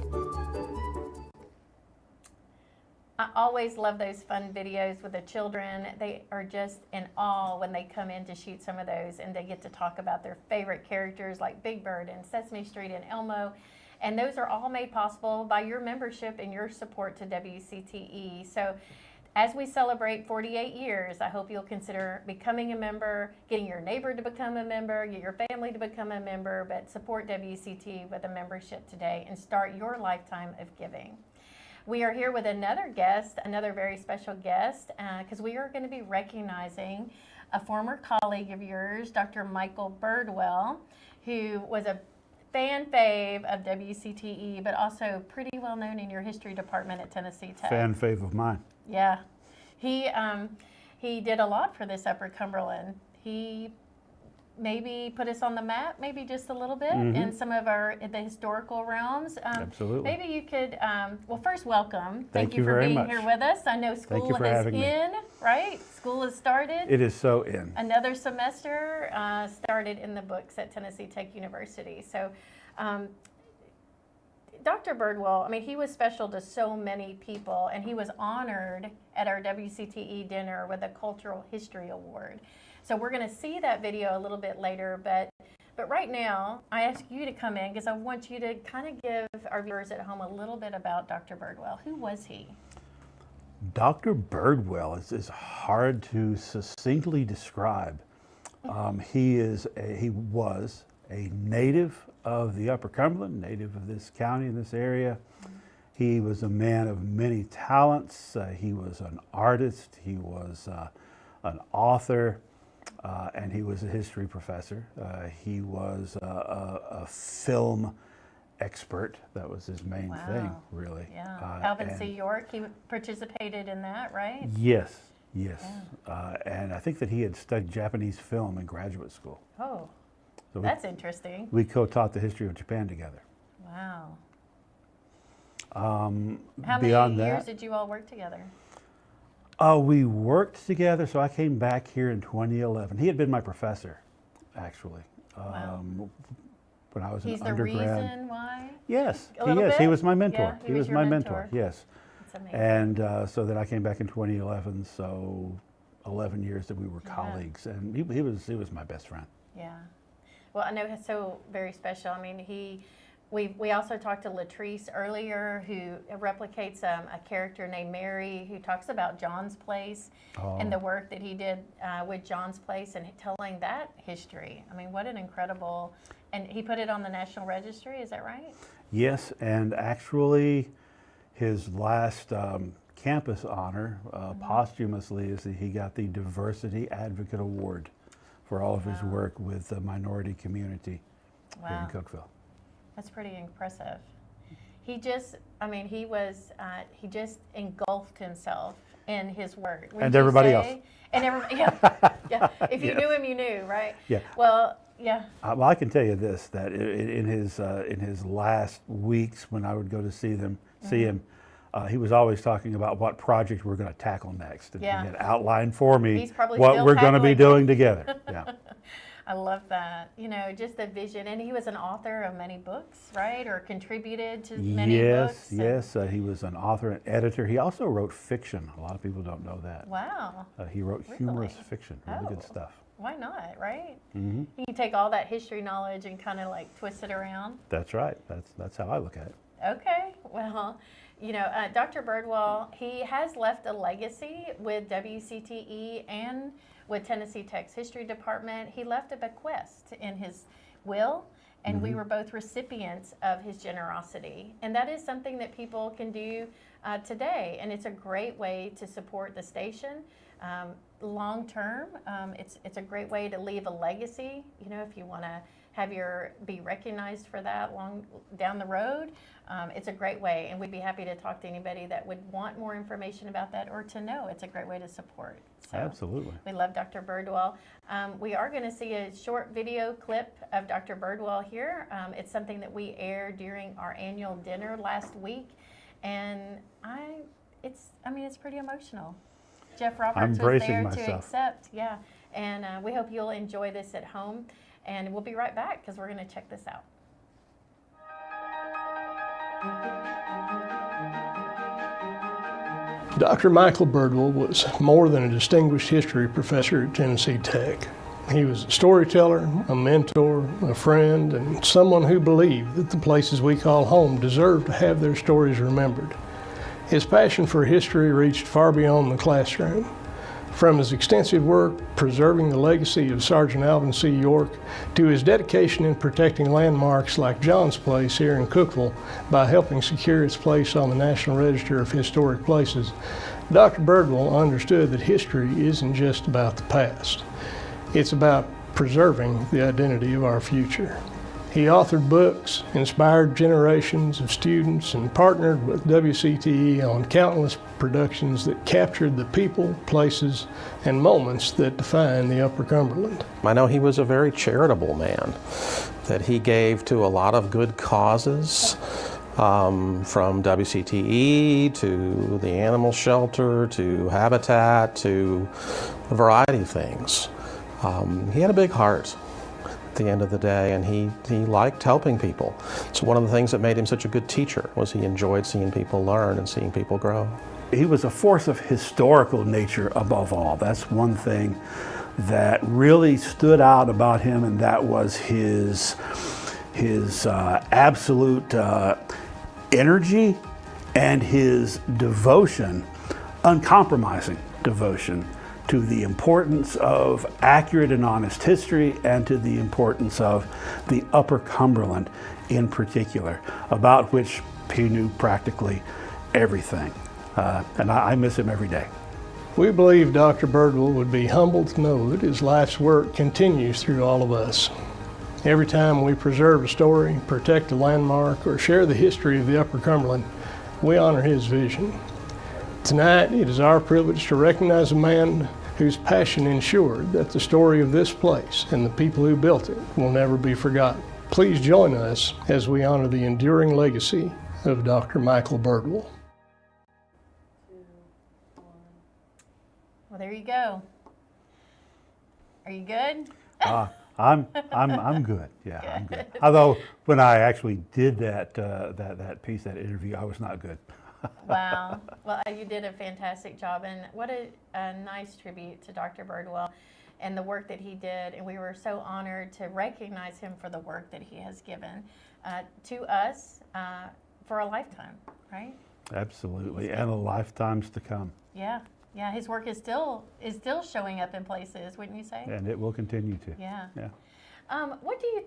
I always love those fun videos with the children. They are just in awe when they come in to shoot some of those and they get to talk about their favorite characters like Big Bird and Sesame Street and Elmo. And those are all made possible by your membership and your support to WCTE. So as we celebrate 48 years, I hope you'll consider becoming a member, getting your neighbor to become a member, get your family to become a member, but support WCTE with a membership today and start your lifetime of giving. We are here with another guest, another very special guest, because we are going to be recognizing a former colleague of yours, Dr. Michael Birdwell, who was a fan fave of WCTE, but also pretty well known in your history department at Tennessee Tech. Fan fave of mine. Yeah. He did a lot for this Upper Cumberland. He maybe put us on the map, maybe just a little bit in some of the historical realms. Absolutely. Maybe you could, well, first, welcome. Thank you for very being much. here with us. I know school is in, right? School has started. It is so in. Another semester started in the books at Tennessee Tech University. So, Dr. Birdwell, I mean, he was special to so many people, and he was honored at our WCTE dinner with a Cultural History Award. So we're going to see that video a little bit later, but right now, I ask you to come in because I want you to kind of give our viewers at home a little bit about Dr. Birdwell. Who was he? Dr. Birdwell is hard to succinctly describe. He was a native of the Upper Cumberland, native of this county, this area. He was a man of many talents. He was an artist. He was an author. And he was a history professor. He was a film expert. That was his main thing, really. Yeah. Alvin C. York, he participated in that, right? Yes, yes. Yeah. And I think that he had studied Japanese film in graduate school. Oh, so that's interesting. We co-taught the history of Japan together. Wow. How many years did you all work together? We worked together, so I came back here in 2011. He had been my professor, actually, when I was an undergrad. He's the reason why? Yes, he is. He was my mentor. Yeah, he was my mentor, yes. That's amazing. And so then I came back in 2011, so 11 years that we were colleagues, and he was my best friend. Yeah. Well, I know he's so very special. I mean, we also talked to Latrice earlier, who replicates a character named Mary, who talks about John's Place and the work that he did with John's Place and telling that history. I mean, what an incredible, and he put it on the National Registry, is that right? Yes, and actually his last campus honor posthumously is that he got the Diversity Advocate Award for all of his work with the minority community here in Cookeville. That's pretty impressive. He just engulfed himself in his work. And everybody else. And everybody, yeah. If you knew him, you knew, right? Yeah. Well, yeah. Well, I can tell you this: that in his last weeks, when I would go to see him, he was always talking about what project we're going to tackle next, and he had outlined for me what we're going to be doing together. Yeah. I love that. You know, just the vision. And he was an author of many books, right? Or contributed to many books. Yes. He was an author and editor. He also wrote fiction. A lot of people don't know that. Wow. He wrote humorous fiction. Really good stuff. Why not, right? Mm-hmm. You can take all that history knowledge and kind of like twist it around. That's right. That's how I look at it. Okay. Well, you know, Dr. Birdwell, he has left a legacy with WCTE and with Tennessee Tech's history department. He left a bequest in his will, and we were both recipients of his generosity. And that is something that people can do today, and it's a great way to support the station. Long term, it's a great way to leave a legacy. You know, if you want to be recognized for that long down the road, it's a great way, and we'd be happy to talk to anybody that would want more information about that or to know. It's a great way to support. So absolutely. We love Dr. Birdwell. We are going to see a short video clip of Dr. Birdwell here. It's something that we aired during our annual dinner last week, and it's pretty emotional. Jeff Roberts was there to accept, and we hope you'll enjoy this at home. And we'll be right back because we're going to check this out. Dr. Michael Birdwell was more than a distinguished history professor at Tennessee Tech. He was a storyteller, a mentor, a friend, and someone who believed that the places we call home deserve to have their stories remembered. His passion for history reached far beyond the classroom. From his extensive work preserving the legacy of Sergeant Alvin C. York to his dedication in protecting landmarks like John's Place here in Cookeville by helping secure its place on the National Register of Historic Places, Dr. Birdwell understood that history isn't just about the past. It's about preserving the identity of our future. He authored books, inspired generations of students, and partnered with WCTE on countless productions that captured the people, places, and moments that define the Upper Cumberland. I know he was a very charitable man, that he gave to a lot of good causes, from WCTE to the animal shelter to Habitat to a variety of things. He had a big heart at the end of the day, and he liked helping people. So one of the things that made him such a good teacher was he enjoyed seeing people learn and seeing people grow. He was a force of historical nature above all. That's one thing that really stood out about him, and that was his absolute energy and his devotion, uncompromising devotion, to the importance of accurate and honest history and to the importance of the Upper Cumberland in particular, about which he knew practically everything. And I miss him every day. We believe Dr. Birdwell would be humbled to know that his life's work continues through all of us. Every time we preserve a story, protect a landmark, or share the history of the Upper Cumberland, we honor his vision. Tonight, it is our privilege to recognize a man whose passion ensured that the story of this place and the people who built it will never be forgotten. Please join us as we honor the enduring legacy of Dr. Michael Birdwell. Well, there you go. Are you good? I'm good. Yeah, I'm good. Although when I actually did that piece, that interview, I was not good. Wow. Well, you did a fantastic job, and what a nice tribute to Dr. Birdwell and the work that he did. And we were so honored to recognize him for the work that he has given to us for a lifetime, right? Absolutely, and a lifetimes to come. Yeah. Yeah, his work is still showing up in places, wouldn't you say? And it will continue to. Yeah. Yeah. What do you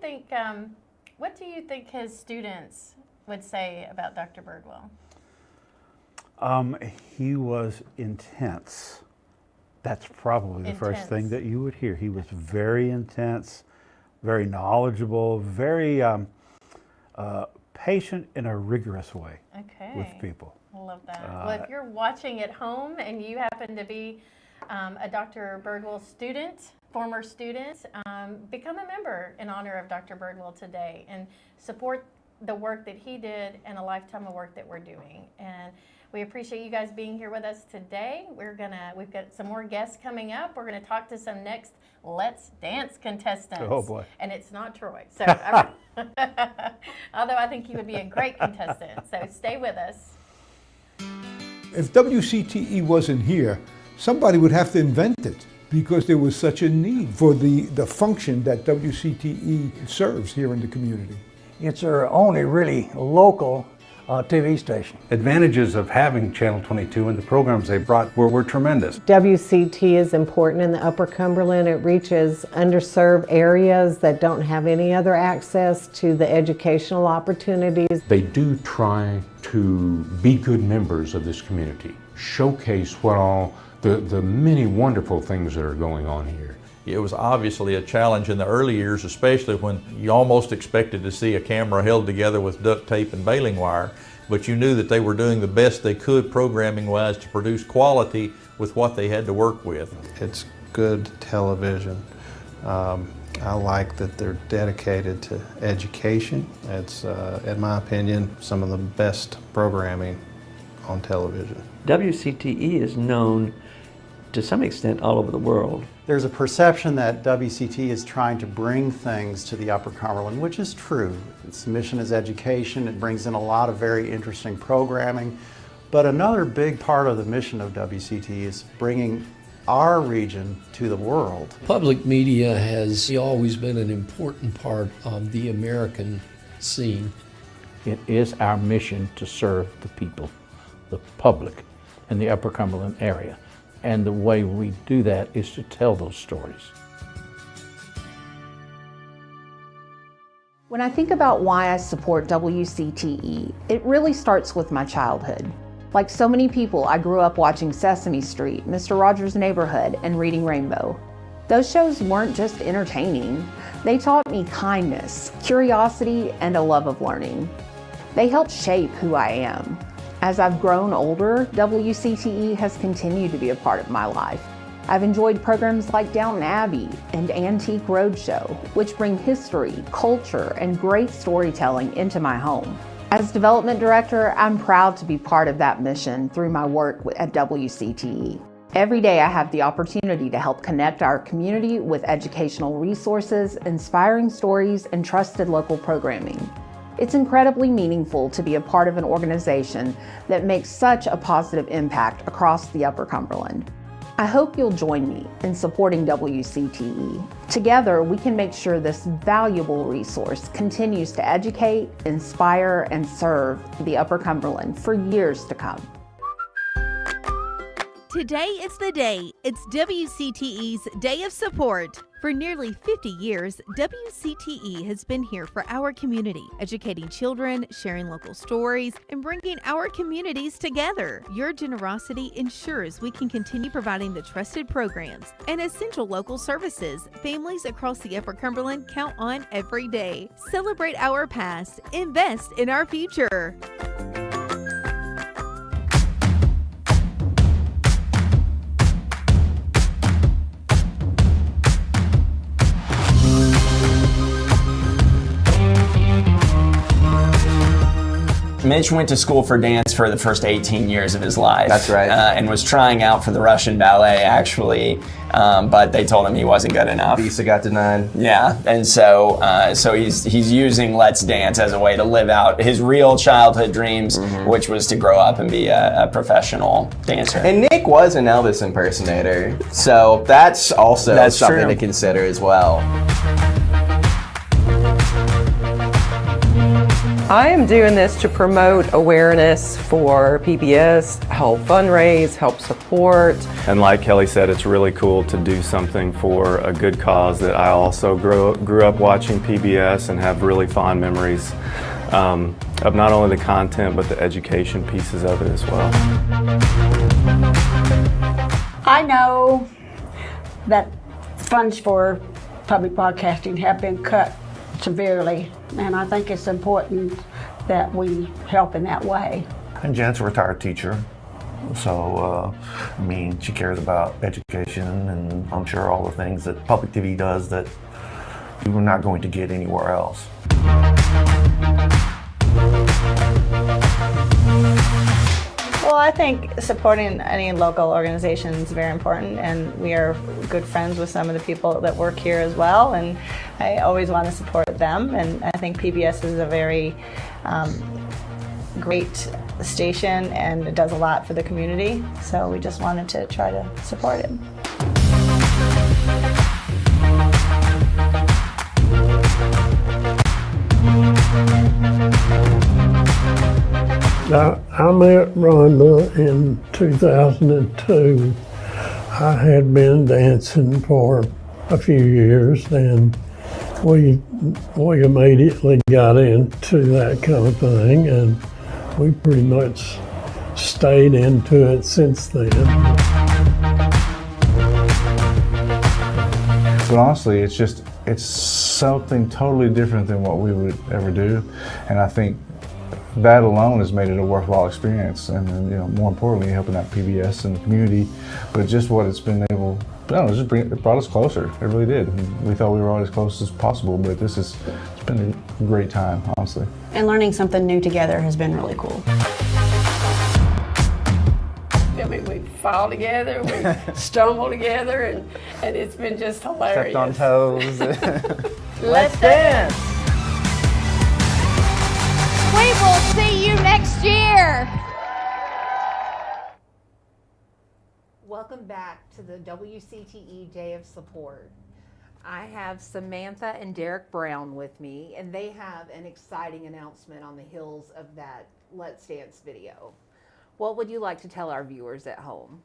think his students would say about Dr. Birdwell? He was intense. That's probably the first thing that you would hear. He was very intense, very knowledgeable, very patient in a rigorous way with people. I love that. Well, if you're watching at home and you happen to be a Dr. Birdwell student, former student, become a member in honor of Dr. Birdwell today and support the work that he did and a lifetime of work that we're doing. And we appreciate you guys being here with us today. We've got some more guests coming up. We're gonna talk to some next Let's Dance contestants. Oh boy. And it's not Troy. So, although I think he would be a great contestant. So stay with us. If WCTE wasn't here, somebody would have to invent it because there was such a need for the function that WCTE serves here in the community. It's our only really local TV station. Advantages of having Channel 22 and the programs they brought were tremendous. WCT is important in the Upper Cumberland. It reaches underserved areas that don't have any other access to the educational opportunities. They do try to be good members of this community, showcase what all the many wonderful things that are going on here. It was obviously a challenge in the early years, especially when you almost expected to see a camera held together with duct tape and baling wire, but you knew that they were doing the best they could programming-wise to produce quality with what they had to work with. It's good television. I like that they're dedicated to education. It's, in my opinion, some of the best programming on television. WCTE is known to some extent all over the world. There's a perception that WCTE is trying to bring things to the Upper Cumberland, which is true. Its mission is education. It brings in a lot of very interesting programming. But another big part of the mission of WCTE is bringing our region to the world. Public media has always been an important part of the American scene. It is our mission to serve the people, the public in the Upper Cumberland area. And the way we do that is to tell those stories. When I think about why I support WCTE, it really starts with my childhood. Like so many people, I grew up watching Sesame Street, Mr. Rogers' Neighborhood, and Reading Rainbow. Those shows weren't just entertaining. They taught me kindness, curiosity, and a love of learning. They helped shape who I am. As I've grown older, WCTE has continued to be a part of my life. I've enjoyed programs like Downton Abbey and Antique Roadshow, which bring history, culture, and great storytelling into my home. As development director, I'm proud to be part of that mission through my work at WCTE. Every day I have the opportunity to help connect our community with educational resources, inspiring stories, and trusted local programming. It's incredibly meaningful to be a part of an organization that makes such a positive impact across the Upper Cumberland. I hope you'll join me in supporting WCTE. Together, we can make sure this valuable resource continues to educate, inspire, and serve the Upper Cumberland for years to come. Today is the day. It's WCTE's Day of Support. For nearly 50 years, WCTE has been here for our community, educating children, sharing local stories, and bringing our communities together. Your generosity ensures we can continue providing the trusted programs and essential local services families across the Upper Cumberland count on every day. Celebrate our past, invest in our future. Mitch went to school for dance for the first 18 years of his life. That's right. And was trying out for the Russian ballet, actually, but they told him he wasn't good enough. Visa got denied. Yeah, and so he's using Let's Dance as a way to live out his real childhood dreams, which was to grow up and be a professional dancer. And Nick was an Elvis impersonator, so that's also something true to consider as well. I am doing this to promote awareness for PBS, help fundraise, help support. And like Kelly said, it's really cool to do something for a good cause that I also grew up watching PBS and have really fond memories of not only the content but the education pieces of it as well. I know that funds for public broadcasting have been cut severely, and I think it's important that we help in that way. And Janet's a retired teacher, so she cares about education, and I'm sure all the things that public TV does that we're not going to get anywhere else. Well, I think supporting any local organization is very important, and we are good friends with some of the people that work here as well, and I always want to support them, and I think PBS is a very great station, and it does a lot for the community, so we just wanted to try to support it. I met Rhonda in 2002. I had been dancing for a few years, and we immediately got into that kind of thing, and we pretty much stayed into it since then. But honestly, it's something totally different than what we would ever do, and I think that alone has made it a worthwhile experience, and more importantly, helping out PBS and the community. But just what it's been able, it brought us closer. It really did. We thought we were all as close as possible, but it's been a great time, honestly. And learning something new together has been really cool. I mean, we fall together, we stumble together, and it's been just hilarious. Stepped on toes. Let's dance! We will see you next year. Welcome back to the WCTE Day of Support. I have Samantha and Derek Brown with me, and they have an exciting announcement on the heels of that Let's Dance video. What would you like to tell our viewers at home?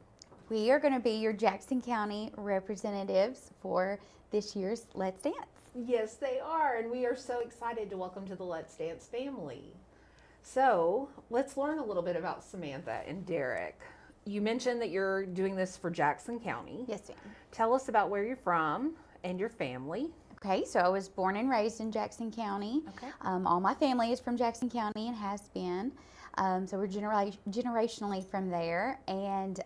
We are going to be your Jackson County representatives for this year's Let's Dance. Yes, they are, and we are so excited to welcome to the Let's Dance family. So let's learn a little bit about Samantha and Derek. You mentioned that you're doing this for Jackson County. Yes, ma'am. Tell us about where you're from and your family. Okay, so I was born and raised in Jackson County. Okay. All my family is from Jackson County and has been. So we're generationally from there. And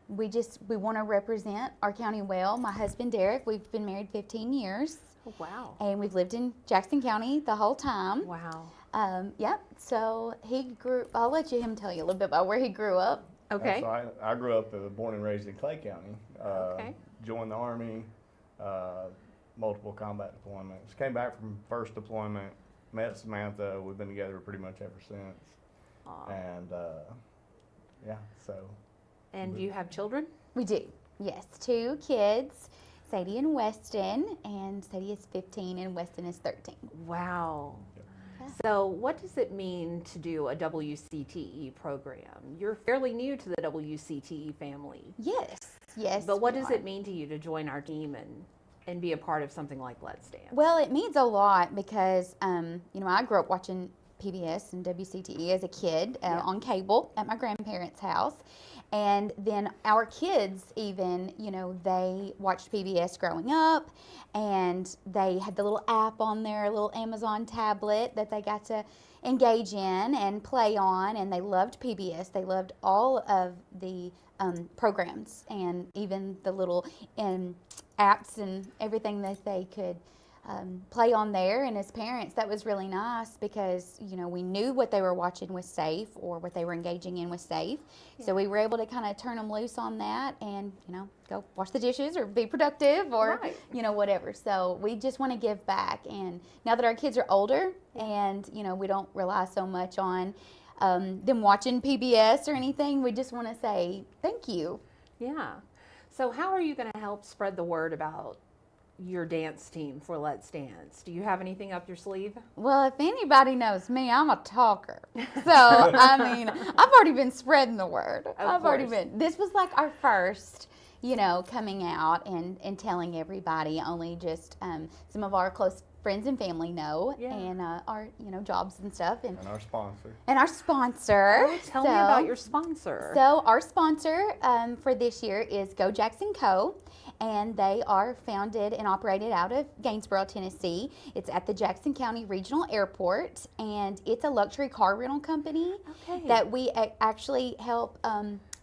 we want to represent our county well. My husband, Derek, we've been married 15 years. Oh, wow. And we've lived in Jackson County the whole time. Wow. Yep. So I'll let him tell you a little bit about where he grew up. Okay. So I grew up born and raised in Clay County. Okay. Joined the Army, multiple combat deployments. Came back from first deployment, met Samantha. We've been together pretty much ever since. And yeah, so. And do you have children? We do, yes. 2 kids, Sadie and Weston, and Sadie is 15 and Weston is 13. Wow. So what does it mean to do a WCTE program? You're fairly new to the WCTE family. Yes, yes. But what we does are. it mean to you to join our team and be a part of something like Let's Dance? Well, it means a lot because, I grew up watching PBS and WCTE as a kid on cable at my grandparents' house. And then our kids even, they watched PBS growing up, and they had the little app on their little Amazon tablet that they got to engage in and play on, and they loved PBS. They loved all of the programs and even the little apps and everything that they could play on there. And as parents, that was really nice because we knew what they were watching was safe or what they were engaging in was safe. So we were able to kind of turn them loose on that and go wash the dishes or be productive or whatever. So we just want to give back. And now that our kids are older and we don't rely so much on them watching PBS or anything, we just want to say thank you. Yeah. So how are you going to help spread the word about your dance team for Let's Dance? Do you have anything up your sleeve? Well, if anybody knows me, I'm a talker. So, I've already been spreading the word. This was like our first, coming out and telling everybody. Only just some of our close friends and family know, and our, jobs and stuff. And our sponsor. And our sponsor. Oh, tell me about your sponsor. So our sponsor for this year is Go Jackson Co., and they are founded and operated out of Gainesboro, Tennessee. It's at the Jackson County Regional Airport, and it's a luxury car rental company that we actually help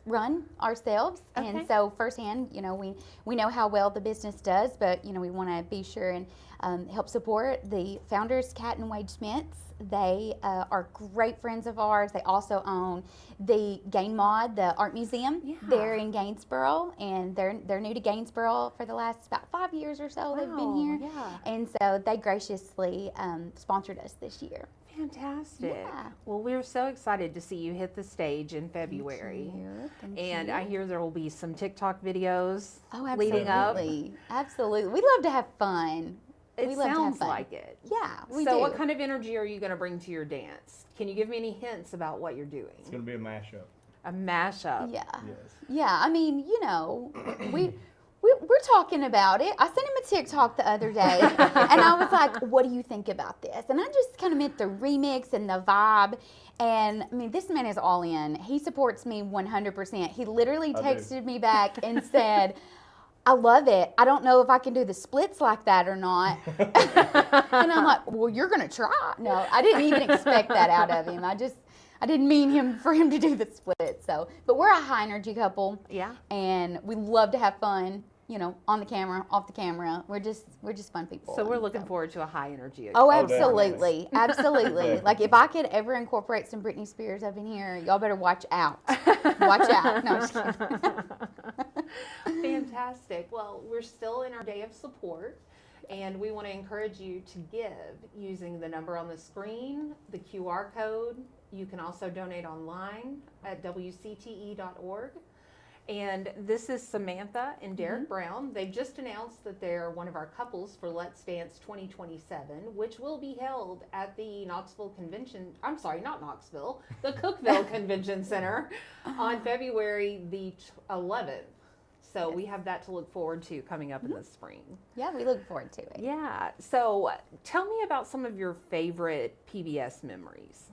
run ourselves. And so firsthand, we know how well the business does, but we want to be sure and help support the founders, Kat and Wade Schmitz. They are great friends of ours. They also own the Gain Mod, the art museum there in Gainesboro, and they're new to Gainesboro for the last about 5 years or so. They've been here, and so they graciously sponsored us this year. Fantastic. Yeah. Well, we're so excited to see you hit the stage in February. Thank and you. I hear there will be some TikTok videos Absolutely. leading up. Absolutely. We love to have fun. It sounds like it. Yeah, we so do. what kind of energy are you going to bring to your dance? Can you give me any hints about what you're doing? It's going to be a mashup. A mashup? Yeah. Yes. Yeah, we're talking about it. I sent him a TikTok the other day, and I was like, what do you think about this? And I just kind of meant the remix and the vibe. And, this man is all in. He supports me 100%. He literally texted me back and said, I love it. I don't know if I can do the splits like that or not. And I'm like, well, you're going to try. No, I didn't even expect that out of him. I didn't mean for him to do the split. So, but we're a high energy couple. Yeah. And we love to have fun, on the camera, off the camera. We're just fun people. So we're looking forward to a high energy. Oh, absolutely. Absolutely. Like if I could ever incorporate some Britney Spears up in here, y'all better watch out. Watch out. No, I'm just kidding. Fantastic. Well, we're still in our day of support, and we want to encourage you to give using the number on the screen, the QR code. You can also donate online at WCTE.org. And this is Samantha and Derek Brown. They've just announced that they're one of our couples for Let's Dance 2027, which will be held at the Knoxville Convention, I'm sorry, not Knoxville, the Cookeville Convention Center on February the 11th. So we have that to look forward to coming up in the spring. Yeah, we look forward to it. Yeah. So tell me about some of your favorite PBS memories.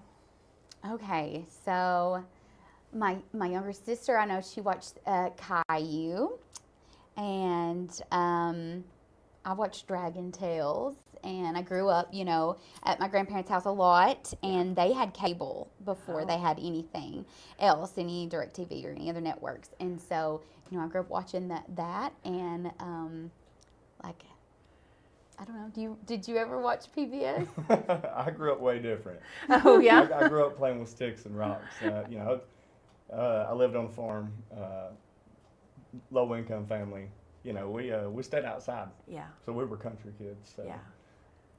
Okay, so my younger sister, I know she watched Caillou, and I watched Dragon Tales, and I grew up, you know, at my grandparents' house a lot, and they had cable before they had anything else, any DirecTV or any other networks, and so, you know, I grew up watching that, and like, I don't know, did you ever watch PBS? I grew up way different. Oh, yeah? I grew up playing with sticks and rocks. You know, I lived on a farm, low income family. You know, we stayed outside. Yeah. So we were country kids. So Yeah.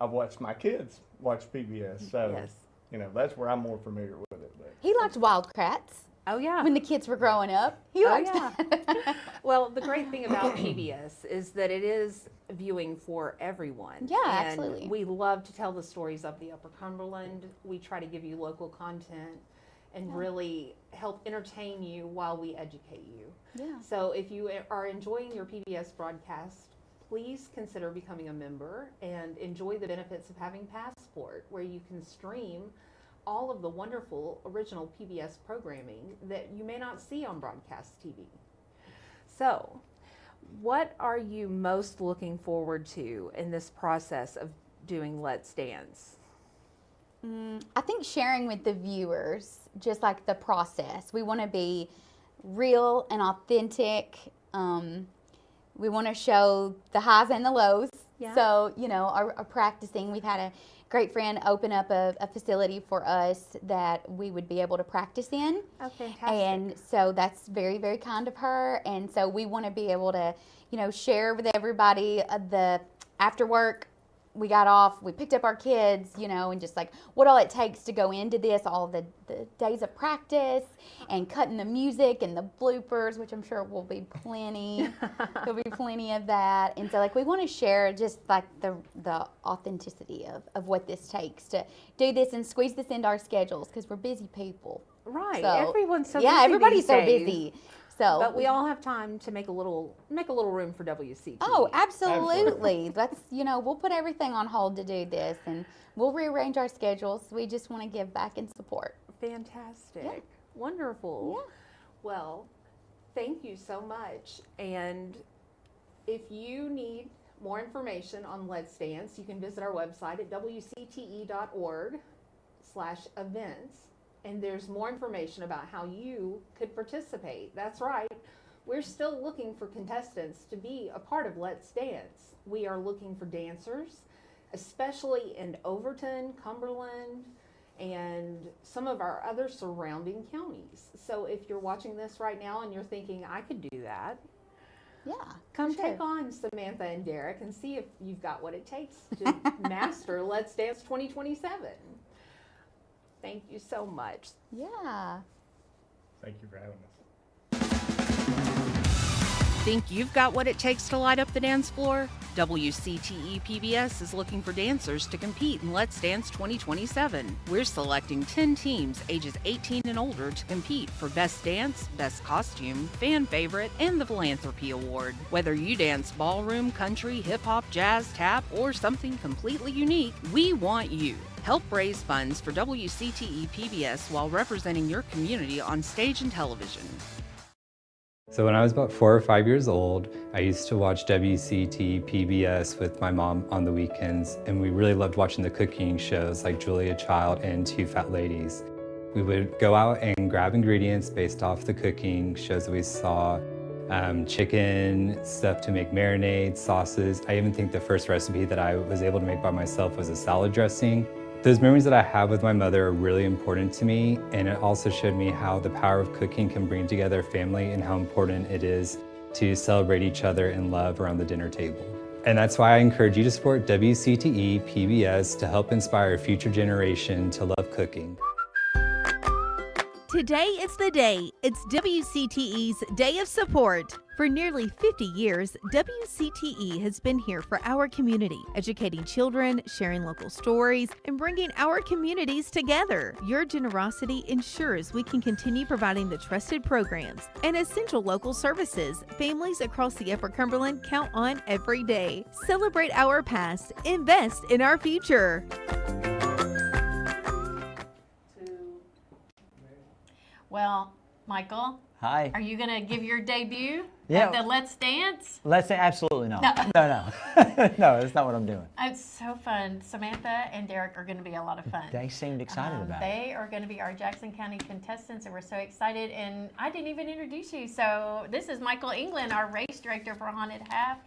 I've watched my kids watch PBS. So, Yes. you know, that's where I'm more familiar with it. But. He liked Wild Kratts. Oh, yeah. When the kids were growing up. He liked that. Well, the great thing about PBS is that it is viewing for everyone. Yeah, and absolutely. We love to tell the stories of the Upper Cumberland. We try to give you local content and really help entertain you while we educate you. Yeah. So if you are enjoying your PBS broadcast, please consider becoming a member and enjoy the benefits of having Passport, where you can stream all of the wonderful original PBS programming that you may not see on broadcast TV. So, what are you most looking forward to in this process of doing Let's Dance? I think sharing with the viewers, just like the process. We want to be real and authentic. We want to show the highs and the lows. Yeah. So, you know, our practicing, we've had a great friend open up a facility for us that we would be able to practice in. Oh, fantastic. And so that's very, very kind of her. And so we want to be able to, you know, share with everybody the after work. We got off, we picked up our kids, you know, and just like what all it takes to go into this, all the days of practice and cutting the music and the bloopers, which I'm sure will be plenty. There'll be plenty of that. And so like we want to share just like the authenticity of what this takes to do this and squeeze this into our schedules because we're busy people. Right. So, Everyone's so busy. yeah, everybody's these so days. busy. So, but we all have time to make a little room for WCT. Oh, absolutely. That's, you know, we'll put everything on hold to do this and we'll rearrange our schedules. We just want to give back and support. Fantastic. Yeah. Wonderful. Yeah. Well, thank you so much. And if you need more information on Let's Dance, you can visit our website at wcte.org/events. And there's more information about how you could participate. That's right. We're still looking for contestants to be a part of Let's Dance. We are looking for dancers, especially in Overton, Cumberland, and some of our other surrounding counties. So if you're watching this right now and you're thinking, I could do that, yeah, come take on Samantha and Derek and see if you've got what it takes to master Let's Dance 2027. Thank you so much. Yeah. Thank you for having us. Think you've got what it takes to light up the dance floor? WCTE PBS is looking for dancers to compete in Let's Dance 2027. We're selecting 10 teams ages 18 and older to compete for Best Dance, Best Costume, Fan Favorite, and the Philanthropy Award. Whether you dance ballroom, country, hip-hop, jazz, tap, or something completely unique, we want you. Help raise funds for WCTE PBS while representing your community on stage and television. So when I was about 4 or 5 years old, I used to watch WCTE PBS with my mom on the weekends, and we really loved watching the cooking shows like Julia Child and Two Fat Ladies. We would go out and grab ingredients based off the cooking shows that we saw, chicken, stuff to make marinades, sauces. I even think the first recipe that I was able to make by myself was a salad dressing. Those memories that I have with my mother are really important to me, and it also showed me how the power of cooking can bring together family and how important it is to celebrate each other in love around the dinner table. And that's why I encourage you to support WCTE PBS to help inspire a future generation to love cooking. Today is the day. It's WCTE's Day of Support. For nearly 50 years, WCTE has been here for our community, educating children, sharing local stories, and bringing our communities together. Your generosity ensures we can continue providing the trusted programs and essential local services families across the Upper Cumberland count on every day. Celebrate our past, invest in our future. Well, Michael, Hi. are you going to give your debut Yeah. at the Let's Dance? Let's say absolutely not. No. No. No, that's not what I'm doing. It's so fun. Samantha and Derek are going to be a lot of fun. They seemed excited about it. They are going to be our Jackson County contestants, and we're so excited. And I didn't even introduce you. So this is Michael England, our race director for Haunted Half.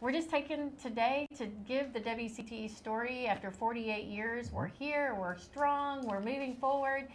We're just taking today to give the WCTE story. After 48 years, we're here, we're strong, we're moving forward.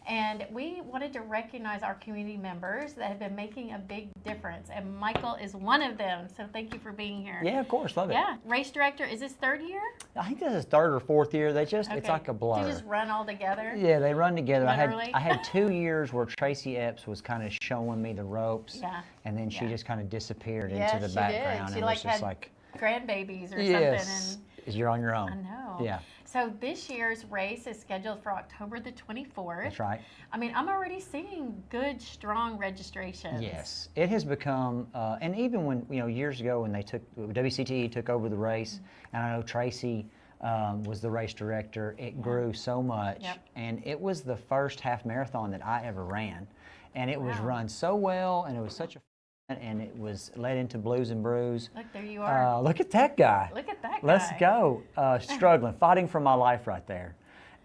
And we wanted to recognize our community members that have been making a big difference. And Michael is one of them. So thank you for being here. Yeah, of course, love it. Yeah, race director, is this third year? I think this is third or fourth year. It's Okay. like a blur. Do you just run all together? Yeah, they run together. Literally? I had 2 years where Tracy Epps was kind of showing me the ropes, Yeah. and then she just kind of disappeared Yes, into the she background. did. She and like was just had like, grandbabies or yes, something. you're on your own. I know. Yeah, So this year's race is scheduled for October the 24th. that's right. I mean, I'm already seeing good, strong registrations. Yes, it has become, and even when years ago when WCTE took over the race, and I know Tracy was the race director, it grew so much, and it was the first half marathon that I ever ran, and it was run so well, and it was such a fun, and it was led into Blues and Brews. Look, there you are. Look at that guy. Look at that guy. Let's go. Struggling, fighting for my life right there.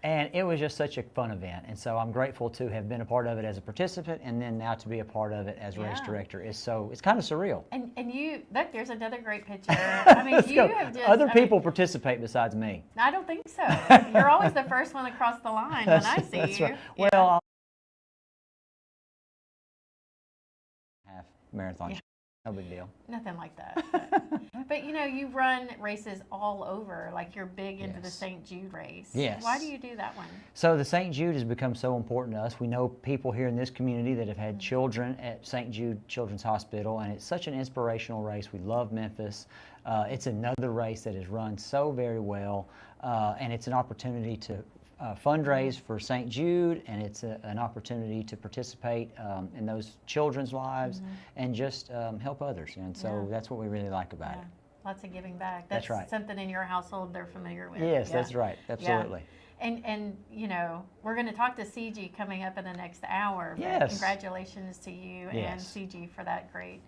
And it was just such a fun event. And so I'm grateful to have been a part of it as a participant, and then now to be a part of it as race director it's kind of surreal. And you, look, there's another great picture. I mean, you have just... Other people participate besides me. I don't think so. You're always the first one across the line when I see That's you. right. Well, half marathon. No big deal. Nothing like that. But you run races all over. Like you're big into the St. Jude race. Yes. Why do you do that one? So the St. Jude has become so important to us. We know people here in this community that have had children at St. Jude Children's Hospital, and it's such an inspirational race. We love Memphis. It's another race that is run so very well, and it's an opportunity to fundraise for St. Jude, and it's an opportunity to participate in those children's lives and just help others. And so that's what we really like about it. Lots of giving back. That's right. Something in your household they're familiar with. Yes, that's right. Absolutely. Yeah. And we're going to talk to CG coming up in the next hour. But Yes. congratulations to you and Yes. CG for that great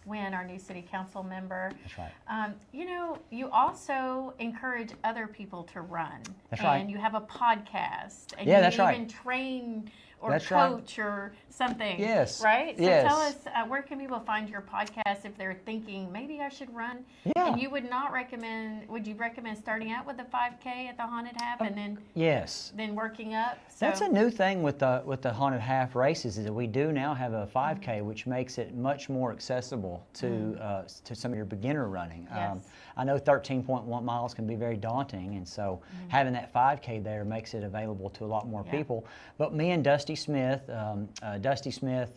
win, our new city council member. That's right. You also encourage other people to run. That's and right. you have a podcast. And Yeah, you that's right. even train or That's right. coach or something. Yes. Right? So Yes. tell us, where can people find your podcast if they're thinking, maybe I should run? Yeah. And you would you recommend starting out with a 5K at the Haunted Half and then Yes. then working up? So That's a new thing with the Haunted Half races, is that we do now have a 5K, which makes it much more accessible to some of your beginner running. Yes. I know 13.1 miles can be very daunting, and so having that 5K there makes it available to a lot more people. But me and Dusty Smith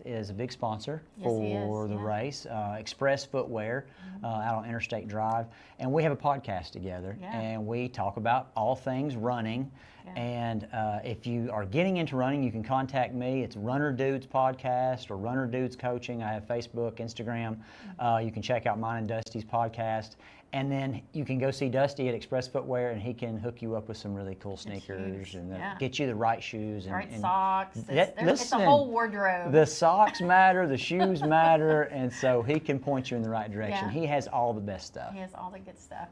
is a big sponsor for the race, Express Footwear out on Interstate Drive, and we have a podcast together, and we talk about all things running. And if you are getting into running, you can contact me. It's Runner Dudes Podcast or Runner Dudes Coaching. I have Facebook, Instagram. You can check out mine and Dusty's podcast. And then you can go see Dusty at Express Footwear, and he can hook you up with some really cool sneakers and get you the right shoes. And, right socks. It's a listen, whole wardrobe. the socks matter, the shoes matter, and so he can point you in the right direction. Yeah. He has all the best stuff. He has all the good stuff.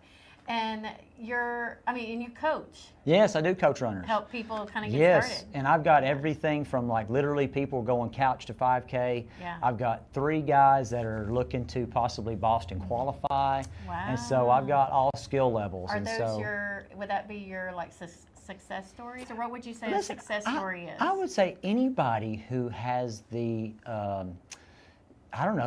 And you coach. Yes, I do coach runners. Help people kind of get started. And I've got everything from like literally people going couch to 5K. Yeah. I've got 3 guys that are looking to possibly Boston qualify. Wow. And so I've got all skill levels. Are and those so, would that be your like success stories, or what would you say a Listen, success story is? I would say anybody who has the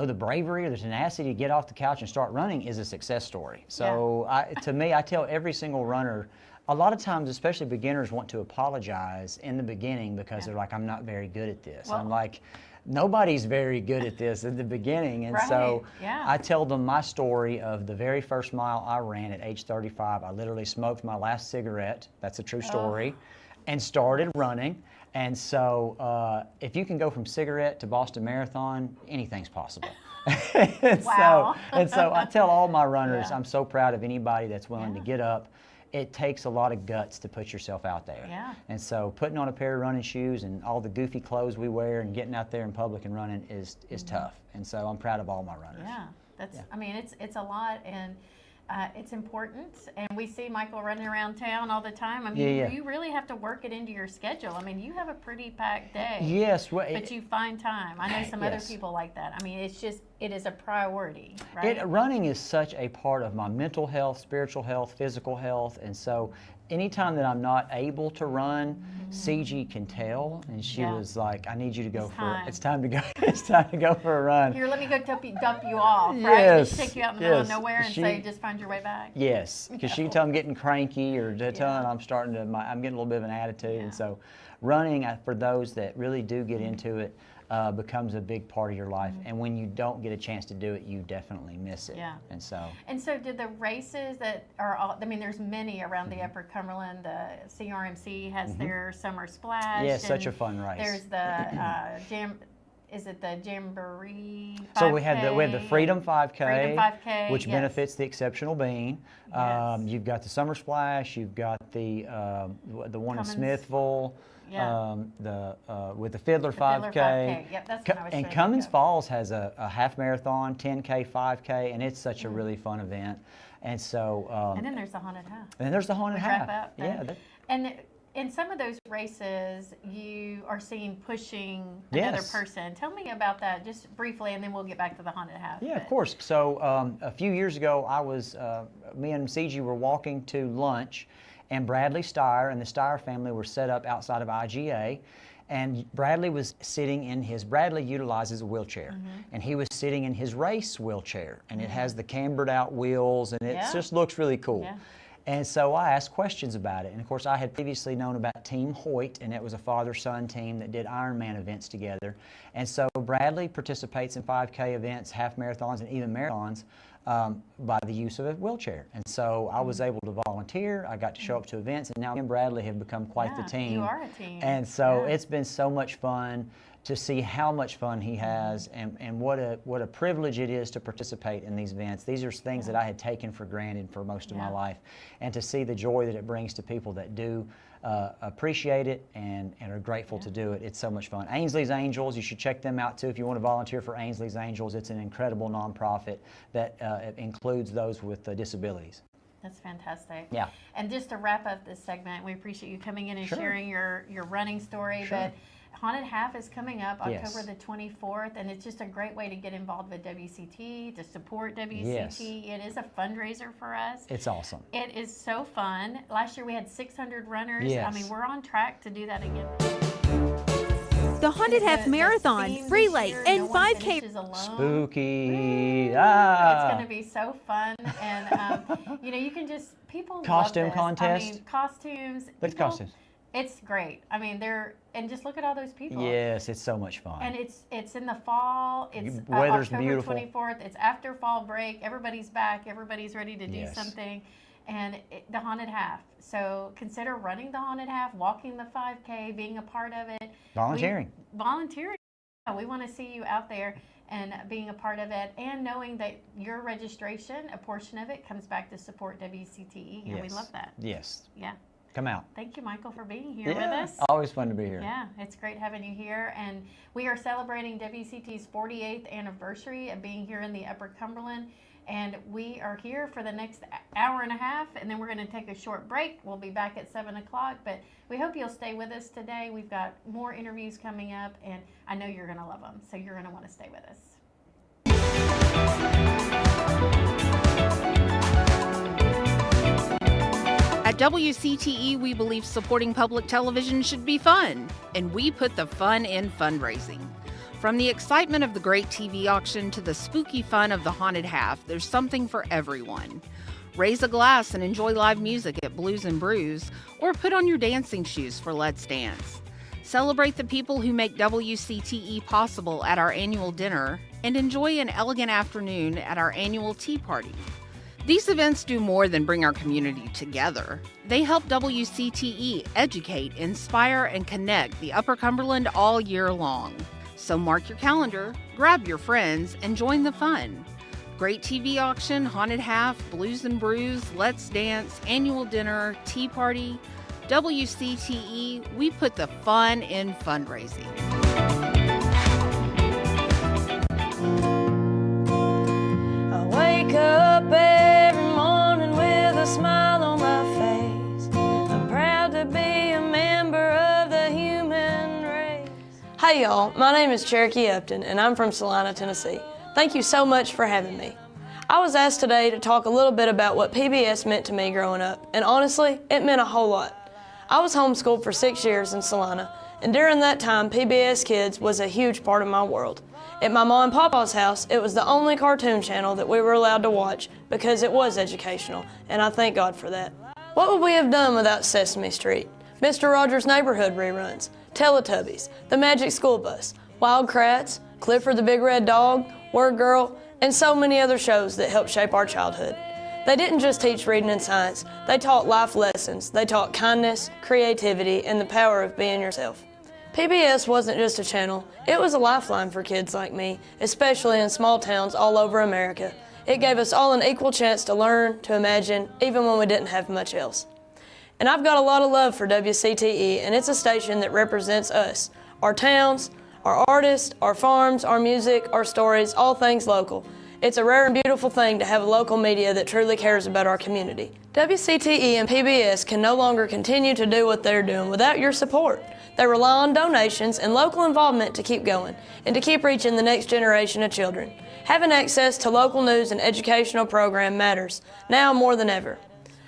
the bravery or the tenacity to get off the couch and start running is a success story. So to me, I tell every single runner, a lot of times, especially beginners, want to apologize in the beginning because they're like, I'm not very good at this. Well, I'm like, nobody's very good at this in the beginning. And so I tell them my story of the very first mile I ran at age 35. I literally smoked my last cigarette. That's a true story. And started running. And so if you can go from cigarette to Boston Marathon, anything's possible. and so I tell all my runners, I'm so proud of anybody that's willing to get up it takes a lot of guts to put yourself out there. Yeah. And so putting on a pair of running shoes and all the goofy clothes we wear and getting out there in public and running is tough. And so I'm proud of all my runners. Yeah, I mean, it's a lot, and it's important. And we see Michael running around town all the time. I mean, you really have to work it into your schedule. I mean, you have a pretty packed day. Yes. But you find time. I know some other people like that. I mean, it is a priority, right? Running is such a part of my mental health, spiritual health, physical health, and so anytime that I'm not able to run, CG can tell, and she was like, "I need you to go it's time to go. It's time to go for a run." Here, let me go dump you off, right? Yes, Just take you out in the middle of nowhere and say, "Just find your way back." Yes, because she can tell I'm getting cranky, or telling I'm starting to, I'm getting a little bit of an attitude, and so running for those that really do get into it. Becomes a big part of your life, and when you don't get a chance to do it, you definitely miss it. Yeah. And so did the races that are all, I mean, there's many around the Upper Cumberland. The CRMC has their Summer Splash. Yeah, such a fun race. There's the is it the Jamboree 5K? So we have the Freedom 5K, Freedom 5K, which benefits the Exceptional Bean. You've got the Summer Splash. You've got the one in Smithville. Yeah. With the Fiddler 5K. Yep, that's what I was and trying Cummins to Falls has a half marathon, 10K, 5K, and it's such a really fun event. And so. And then there's the Haunted Half. And there's the Haunted Half. Wrap up. And in some of those races, you are seeing pushing another person. Tell me about that just briefly, and then we'll get back to the Haunted Half. Yeah, of course. So a few years ago, me and CG were walking to lunch, and Bradley Steyer and the Steyer family were set up outside of IGA, and Bradley utilizes a wheelchair, and he was sitting in his race wheelchair, and it has the cambered out wheels, and it just looks really cool. Yeah. And so I asked questions about it, and of course I had previously known about Team Hoyt, and it was a father-son team that did Ironman events together. And so Bradley participates in 5K events, half marathons, and even marathons by the use of a wheelchair. And so I was able to volunteer, I got to show up to events, and now me and Bradley have become quite the team. You are a team. And so it's been so much fun to see how much fun he has, and what a privilege it is to participate in these events. These are things that I had taken for granted for most of my life, and to see the joy that it brings to people that do appreciate it and are grateful to do it. It's so much fun. Ainsley's Angels, you should check them out too if you want to volunteer for Ainsley's Angels. It's an incredible nonprofit that includes those with disabilities. That's fantastic. Yeah. And just to wrap up this segment, we appreciate you coming in and sharing your running story. Sure. But Haunted Half is coming up October the 24th, and it's just a great way to get involved with WCT, to support WCT. Yes. It is a fundraiser for us. It's awesome. It is so fun. Last year we had 600 runners. Yes. I mean, we're on track to do that again. The Haunted Half Marathon, relay, and 5K. Spooky. It's going to be so fun. And, you can just, people Costume love this. contest. I mean, costumes. Let's costumes. It's great. I mean, and just look at all those people. Yes, it's so much fun. And it's in the fall. It's weather's October beautiful. 24th. It's after fall break. Everybody's back. Everybody's ready to do something. And the Haunted Half. So consider running the Haunted Half, walking the 5K, being a part of it. Volunteering. Volunteering. We want to see you out there and being a part of it, and knowing that your registration, a portion of it, comes back to support WCTE, and we love that. Yes. Yeah. Come out. Thank you, Michael, for being here with us. Always fun to be here. Yeah, it's great having you here. And we are celebrating WCT's 48th anniversary of being here in the Upper Cumberland. And we are here for the next hour and a half, and then we're going to take a short break. We'll be back at 7 o'clock, but we hope you'll stay with us today. We've got more interviews coming up, and I know you're going to love them, so you're going to want to stay with us. At WCTE, we believe supporting public television should be fun, and we put the fun in fundraising. From the excitement of the great TV auction to the spooky fun of the Haunted Half, there's something for everyone. Raise a glass and enjoy live music at Blues and Brews, or put on your dancing shoes for Let's Dance. Celebrate the people who make WCTE possible at our annual dinner, and enjoy an elegant afternoon at our annual tea party. These events do more than bring our community together. They help WCTE educate, inspire, and connect the Upper Cumberland all year long. So mark your calendar, grab your friends, and join the fun. Great TV auction, haunted half, blues and brews, let's dance, annual dinner, tea party. WCTE, we put the fun in fundraising. I wake up every morning with a smile on my face. I'm proud to be a member of the human race. Hey y'all, my name is Cherokee Upton and I'm from Salina, Tennessee. Thank you so much for having me. I was asked today to talk a little bit about what PBS meant to me growing up, and honestly, it meant a whole lot. I was homeschooled for 6 years in Salina, and during that time, PBS Kids was a huge part of my world. At my mom and papa's house, it was the only cartoon channel that we were allowed to watch because it was educational, and I thank God for that. What would we have done without Sesame Street, Mr. Rogers' Neighborhood reruns, Teletubbies, The Magic School Bus, Wild Kratts, Clifford the Big Red Dog, Word Girl, and so many other shows that helped shape our childhood. They didn't just teach reading and science, they taught life lessons. They taught kindness, creativity, and the power of being yourself. PBS wasn't just a channel, it was a lifeline for kids like me, especially in small towns all over America. It gave us all an equal chance to learn, to imagine, even when we didn't have much else. And I've got a lot of love for WCTE, and it's a station that represents us, our towns, our artists, our farms, our music, our stories, all things local. It's a rare and beautiful thing to have a local media that truly cares about our community. WCTE and PBS can no longer continue to do what they're doing without your support. They rely on donations and local involvement to keep going and to keep reaching the next generation of children. Having access to local news and educational program matters, now more than ever.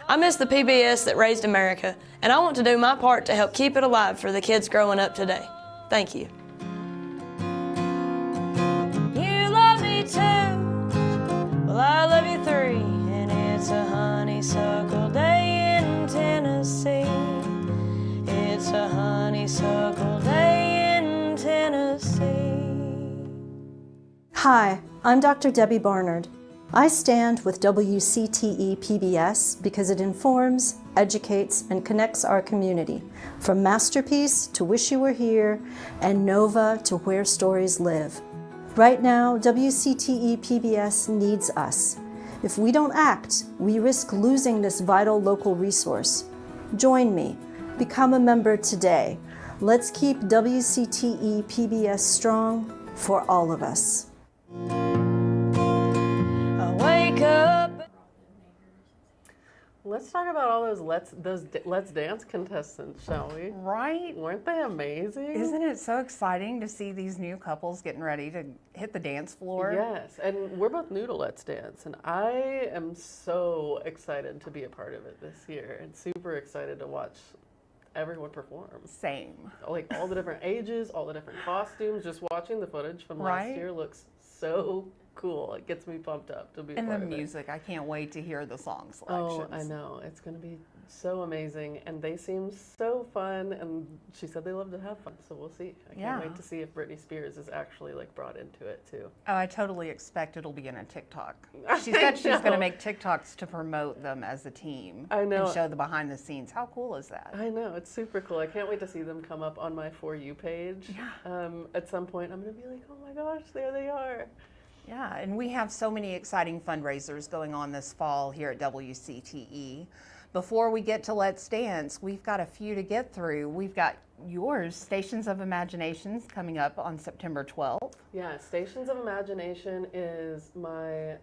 I miss the PBS that raised America, and I want to do my part to help keep it alive for the kids growing up today. Thank you. Well, I love you three, and it's a honeysuckle day in Tennessee. It's a honeysuckle day in Tennessee. Hi, I'm Dr. Debbie Barnard. I stand with WCTE PBS because it informs, educates, and connects our community, from Masterpiece to Wish You Were Here, and Nova to Where Stories Live. Right now, WCTE PBS needs us. If we don't act, we risk losing this vital local resource. Join me. Become a member today. Let's keep WCTE PBS strong for all of us. I wake up. Let's talk about all those Let's Dance contestants, shall we? Right? Weren't they amazing? Isn't it so exciting to see these new couples getting ready to hit the dance floor? Yes, and we're both new to Let's Dance, and I am so excited to be a part of it this year, and super excited to watch everyone perform. Same. Like all the different ages, all the different costumes, just watching the footage from last year looks so cool. It gets me pumped up to be a part of it. And the music, I can't wait to hear the song selections. Oh, I know. It's going to be so amazing, and they seem so fun, and she said they love to have fun, so we'll see. I can't wait to see if Britney Spears is actually like brought into it too. Oh, I totally expect it'll be in a TikTok. She said she's going to make TikToks to promote them as a team. I know. And show the behind the scenes. How cool is that? I know. It's super cool. I can't wait to see them come up on my For You page. Yeah. At some point, I'm going to be like, oh my gosh, there they are. Yeah, and we have so many exciting fundraisers going on this fall here at WCTE. Before we get to Let's Dance, we've got a few to get through. We've got yours, Stations of Imaginations, coming up on September 12th. Yeah, Stations of Imagination is my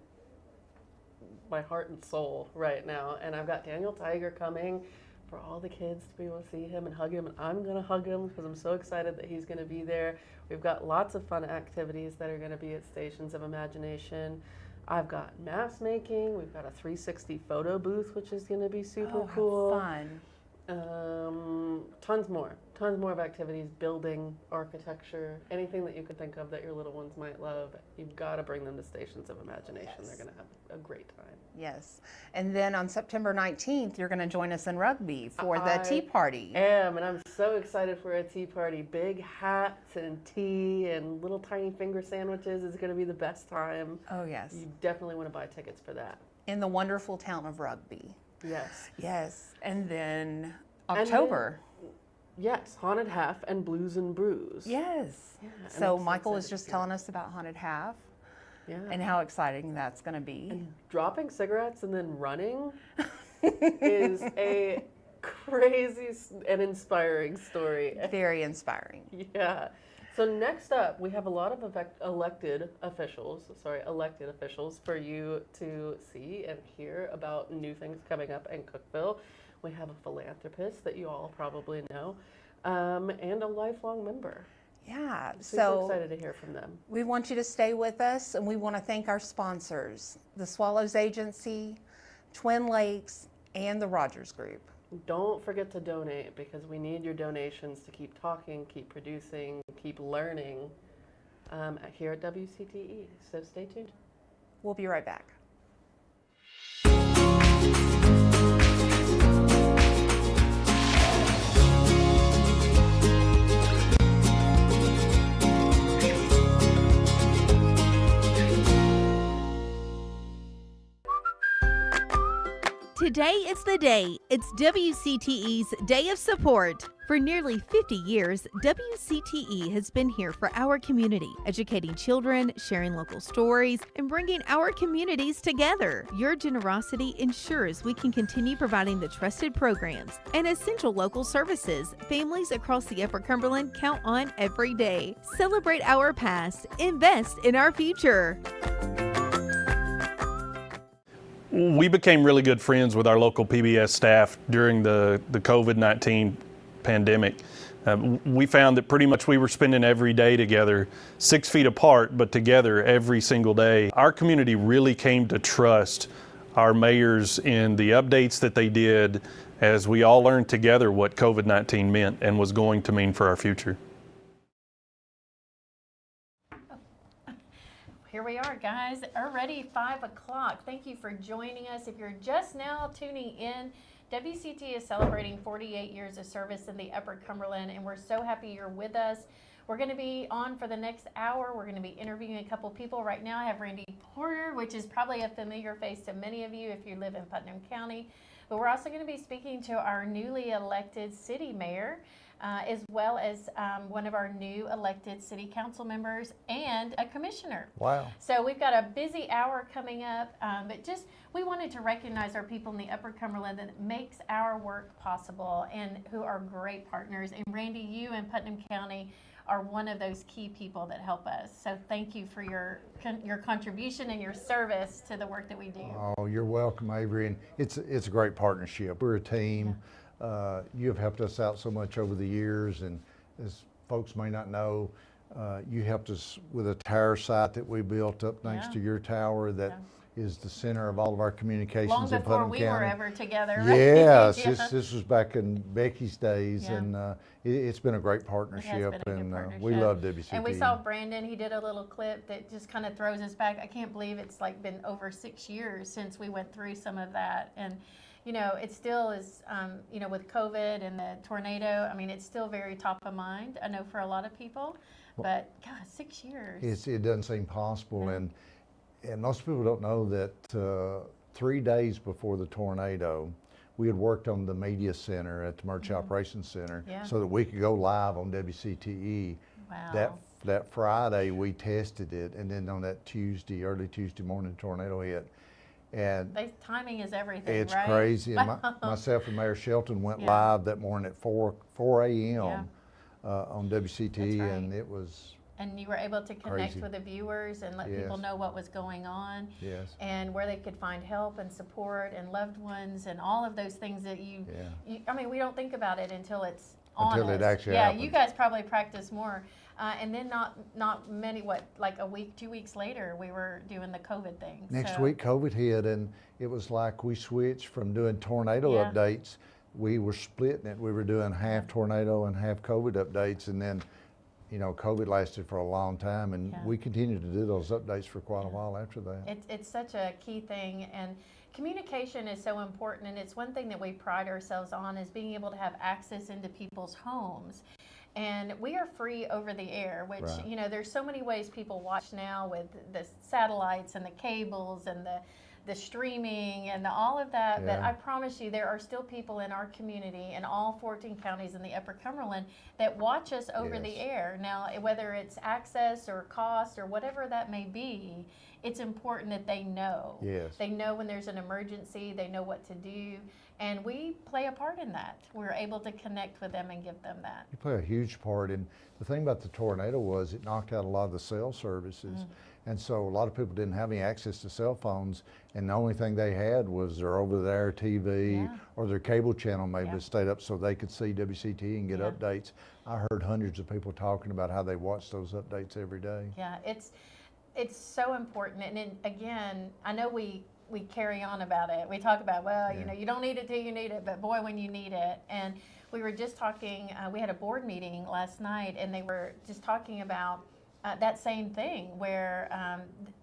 heart and soul right now. And I've got Daniel Tiger coming for all the kids to be able to see him and hug him. And I'm going to hug him because I'm so excited that he's going to be there. We've got lots of fun activities that are going to be at Stations of Imagination. I've got mask making. We've got a 360 photo booth, which is going to be super cool. Fun. Tons more of activities, building, architecture, anything that you could think of that your little ones might love. You've got to bring them to Stations of Imagination. Yes. They're going to have a great time. Yes. And then on September 19th, you're going to join us in Rugby for the tea party. I am, and I'm so excited for a tea party. Big hats and tea and little tiny finger sandwiches is going to be the best time. Oh, yes. You definitely want to buy tickets for that. In the wonderful town of Rugby. Yes. Yes. And then October. Yes, Haunted Half and Blues and Brews. Yes. Yeah, so Michael was just telling us about Haunted Half. and how exciting that's going to be. And dropping cigarettes and then running is a crazy and inspiring story. Very inspiring. Yeah. So next up, we have a lot of elected officials for you to see and hear about new things coming up in Cookeville. We have a philanthropist that you all probably know, and a lifelong member. Yeah, Super excited to hear from them. We want you to stay with us, and we want to thank our sponsors, the Swallows Agency, Twin Lakes, and the Rogers Group. Don't forget to donate, because we need your donations to keep talking, keep producing, keep learning here at WCTE. So stay tuned. We'll be right back. Today is the day. It's WCTE's Day of Support. For nearly 50 years, WCTE has been here for our community, educating children, sharing local stories, and bringing our communities together. Your generosity ensures we can continue providing the trusted programs and essential local services families across the Upper Cumberland count on every day. Celebrate our past, invest in our future. We became really good friends with our local PBS staff during the COVID-19 pandemic. We found that pretty much we were spending every day together, 6 feet apart, but together every single day. Our community really came to trust our mayors in the updates that they did as we all learned together what COVID-19 meant and was going to mean for our future. Here we are, guys, already 5 o'clock. Thank you for joining us. If you're just now tuning in, WCT is celebrating 48 years of service in the Upper Cumberland, and we're so happy you're with us. We're going to be on for the next hour. We're going to be interviewing a couple people. Right now I have Randy Porter, which is probably a familiar face to many of you if you live in Putnam County. But we're also going to be speaking to our newly elected city mayor, as well as one of our new elected city council members and a commissioner. Wow. So we've got a busy hour coming up, but just we wanted to recognize our people in the Upper Cumberland that makes our work possible and who are great partners. And Randy, you and Putnam County are one of those key people that help us. So thank you for your contribution and your service to the work that we do. Oh, you're welcome, Avery. And it's a great partnership. We're a team. You have helped us out so much over the years, and as folks may not know, you helped us with a tower site that we built up next to your tower that is the center of all of our communications in Putnam County. Long before we were ever together, right? Yes, this was back in Becky's days, and it's been a great partnership, we love WCT. And we saw Brandon, he did a little clip that just kind of throws us back. I can't believe it's like been over 6 years since we went through some of that. And you know, it still is, you know, with COVID and the tornado, I mean, it's still very top of mind, I know, for a lot of people, but God, 6 years. It doesn't seem possible, and most people don't know that 3 days before the tornado, we had worked on the media center at the Emergency Operations Center so that we could go live on WCTE. Wow. That Friday we tested it, and then on that early Tuesday morning, the tornado hit. And timing is everything, it's right? crazy. And myself and Mayor Shelton went live that morning at 4 a.m. On WCTE, and it was And you were able to connect crazy with the viewers and let people know what was going on, and where they could find help and support and loved ones and all of those things that you I mean, we don't think about it until it's on us. It actually happens. You guys probably practice more. And then not many, like a week, 2 weeks later, we were doing the COVID thing. Next week, COVID hit, and it was like we switched from doing tornado updates. We were splitting it. We were doing half tornado and half COVID updates, and then, you know, COVID lasted for a long time, and we continued to do those updates for quite a while after that. It's such a key thing, and communication is so important, and it's one thing that we pride ourselves on is being able to have access into people's homes. And we are free over the air, which, you know, there's so many ways people watch now with the satellites and the cables and the streaming and all of that, but Yeah. I promise you there are still people in our community in all 14 counties in the Upper Cumberland that watch us over the air. Now, whether it's access or cost or whatever that may be, it's important that they know. Yes. They know when there's an emergency, they know what to do, and we play a part in that. We're able to connect with them and give them that. You play a huge part. And the thing about the tornado was it knocked out a lot of the cell services. And so a lot of people didn't have any access to cell phones, and the only thing they had was their over-the-air TV or their cable channel maybe that stayed up so they could see WCTE and get updates. I heard hundreds of people talking about how they watch those updates every day. Yeah, it's so important. And then, again, I know we carry on about it. We talk about, well, you know, you don't need it till you need it, but boy, when you need it. And we were just talking, we had a board meeting last night, and they were just talking about that same thing where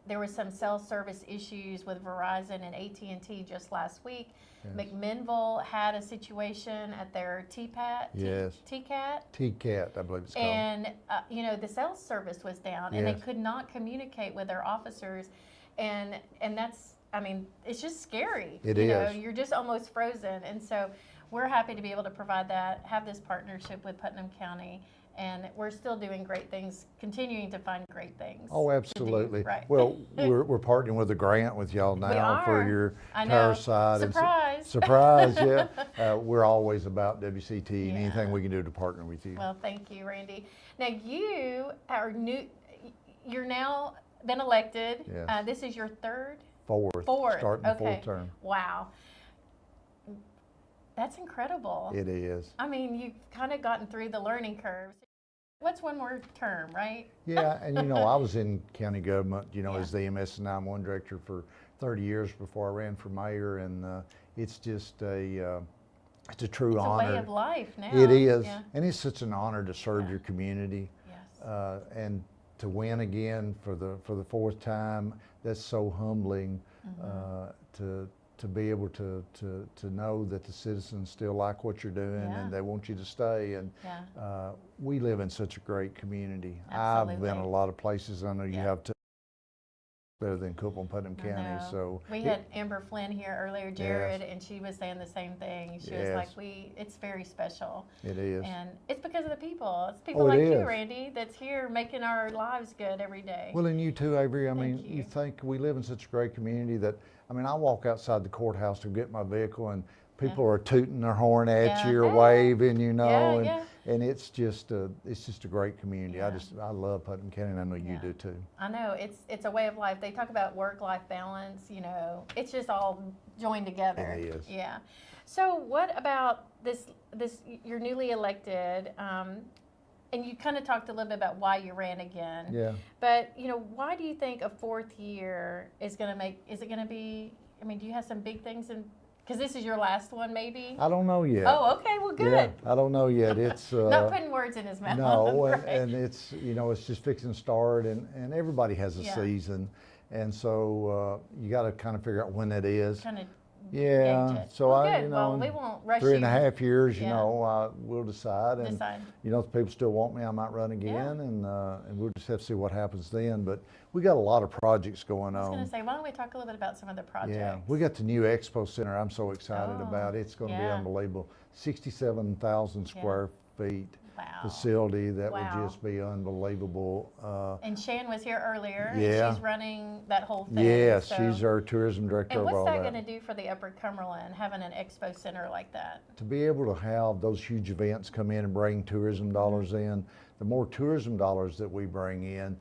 there was some cell service issues with Verizon and AT&T just last week. Yes. McMinnville had a situation at their TCAT, TCAT, I believe it's called. and you know, the cell service was down, and they could not communicate with their officers, and that's, I mean, it's just scary. It you know, is. you're just almost frozen, and so we're happy to be able to provide that, have this partnership with Putnam County. And we're still doing great things, continuing to find great things. Oh, absolutely. Right. Well, we're partnering with a grant with y'all now for your I know. tower side. Surprise. Surprise, yeah. We're always about WCT and anything we can do to partner with you. Well, thank you, Randy. Now you are new. You're now been elected. Yes. This is your third. Fourth. Starting the fourth term. Wow. That's incredible. It is. I mean, you've kind of gotten through the learning curves. What's one more term, right? Yeah, and you know, I was in county government, you know, as the EMS and 911 director for 30 years before I ran for mayor, and it's just it's a true honor. It's a way of life now. It is, and it's such an honor to serve your community, and to win again for the fourth time. That's so humbling to be able to know that the citizens still like what you're doing and they want you to stay. And we live in such a great community. Absolutely. I've been a lot of places. I know you have too. Better than Copeland and Putnam County. So we had Amber Flynn here earlier, Jared, and she was saying the same thing. She was like, it's very special. It is. And it's because of the people. It's people like you, Randy, that's here making our lives good every day. Well, and you too, Avery. I mean, you think we live in such a great community that, I mean, I walk outside the courthouse to get my vehicle and people are tooting their horn at you or waving, you know, and it's just a great community. I love Putnam County, and I know you do too. I know it's a way of life. They talk about work-life balance. You know, it's just all joined together. It is. Yeah. So what about this? You're newly elected, and you kind of talked a little bit about why you ran again. Yeah. But you know, why do you think a fourth year is going to make? Is it going to be? I mean, do you have some big things in? Because this is your last one, maybe? I don't know yet. Oh, okay, well, good. Yeah, I don't know yet. It's not putting words in his mouth. No, right. and it's, you know, it's just fixing to start, and everybody has a season, and so you got to kind of figure out when that is. Kind of. So well, you know, we won't rush 3.5 years, you know, we'll decide, and decide. you know, if people still want me, I might run again, and we'll just have to see what happens then. But we got a lot of projects going on. I was going to say, why don't we talk a little bit about some of the projects? Yeah, we got the new expo center. I'm so excited about it. It's going to be unbelievable. 67,000 square feet. Facility that would just be unbelievable. And Shan was here earlier. Yeah. And she's running that whole thing. Yes, so. she's our tourism director. And what's of all that going to do for the Upper Cumberland, having an expo center like that? To be able to have those huge events come in and bring tourism dollars in, the more tourism dollars that we bring in,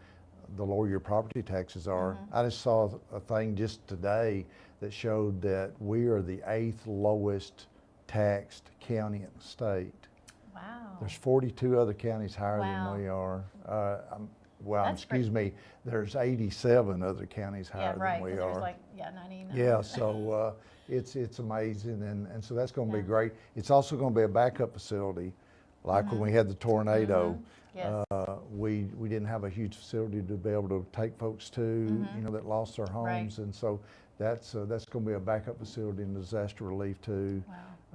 the lower your property taxes are. I just saw a thing just today that showed that we are the 8th lowest taxed county in the state. Wow. There's 42 other counties higher than we are. Excuse me, there's 87 other counties higher than we are. There's like, 99. Yeah, so it's amazing, and so that's going to be great. It's also going to be a backup facility, like when we had the tornado. We didn't have a huge facility to be able to take folks to, you know, that lost their homes, and so that's going to be a backup facility and disaster relief too.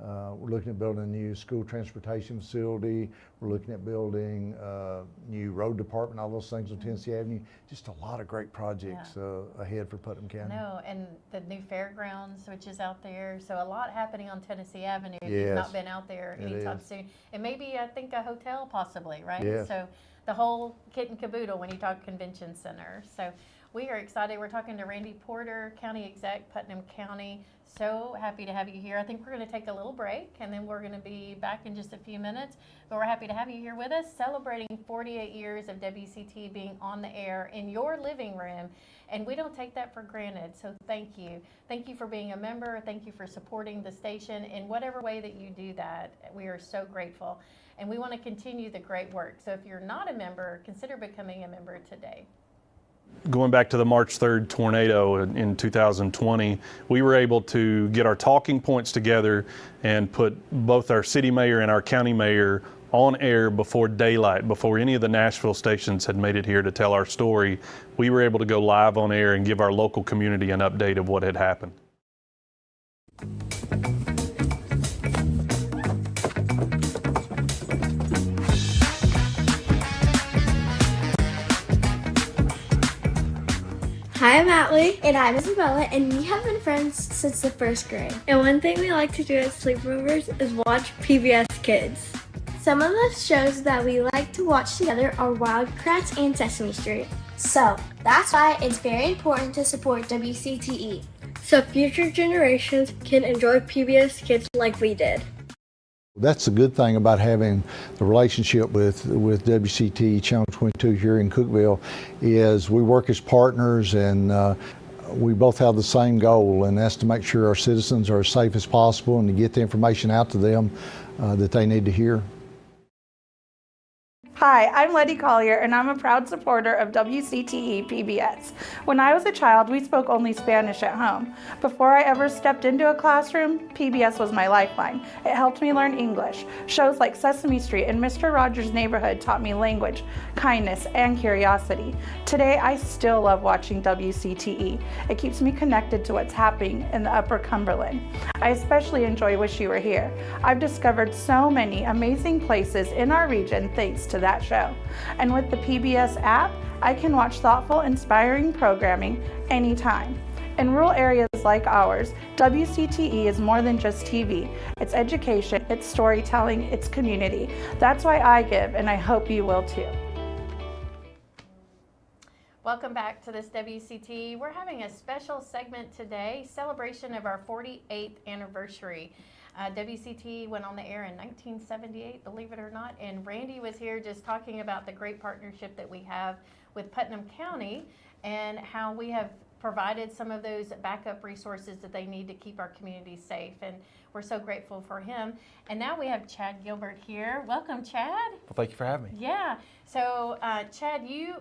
We're looking at building a new school transportation facility. We're looking at building a new road department, all those things on Tennessee Avenue. Just a lot of great projects ahead for Putnam County. No, and the new fairgrounds, which is out there. So a lot happening on Tennessee Avenue if Yes. you've not been out there It anytime is. soon. And maybe, I think, a hotel possibly, right? Yes. So the whole kit and caboodle when you talk convention center. So we are excited. We're talking to Randy Porter, County Exec, Putnam County. So happy to have you here. I think we're going to take a little break, and then we're going to be back in just a few minutes. But we're happy to have you here with us, celebrating 48 years of WCT being on the air in your living room. And we don't take that for granted. So thank you. Thank you for being a member. Thank you for supporting the station in whatever way that you do that. We are so grateful. And we want to continue the great work. So if you're not a member, consider becoming a member today. Going back to the March 3rd tornado in 2020, we were able to get our talking points together and put both our city mayor and our county mayor on air before daylight, before any of the Nashville stations had made it here to tell our story. We were able to go live on air and give our local community an update of what had happened. Hi, I'm Atlee. And I'm Isabella, and we have been friends since the first grade. And one thing we like to do at sleepovers is watch PBS Kids. Some of the shows that we like to watch together are Wild Kratts and Sesame Street. So, that's why it's very important to support WCTE, so future generations can enjoy PBS Kids like we did. That's the good thing about having the relationship with WCT Channel 22 here in Cookeville, is we work as partners, and we both have the same goal, and that's to make sure our citizens are as safe as possible and to get the information out to them that they need to hear. Hi, I'm Letty Collier, and I'm a proud supporter of WCTE PBS. When I was a child, we spoke only Spanish at home. Before I ever stepped into a classroom, PBS was my lifeline. It helped me learn English. Shows like Sesame Street and Mr. Rogers' Neighborhood taught me language, kindness, and curiosity. Today, I still love watching WCTE. It keeps me connected to what's happening in the Upper Cumberland. I especially enjoy Wish You Were Here. I've discovered so many amazing places in our region thanks to that show. And with the PBS app, I can watch thoughtful, inspiring programming anytime. In rural areas like ours, WCTE is more than just TV. It's education, it's storytelling, it's community. That's why I give, and I hope you will too. Welcome back to this WCT. We're having a special segment today, celebration of our 48th anniversary. WCT went on the air in 1978, believe it or not, and Randy was here just talking about the great partnership that we have with Putnam County and how we have provided some of those backup resources that they need to keep our community safe, and we're so grateful for him. And now we have Chad Gilbert here. Welcome, Chad. Well, thank you for having me. Yeah. So, Chad, you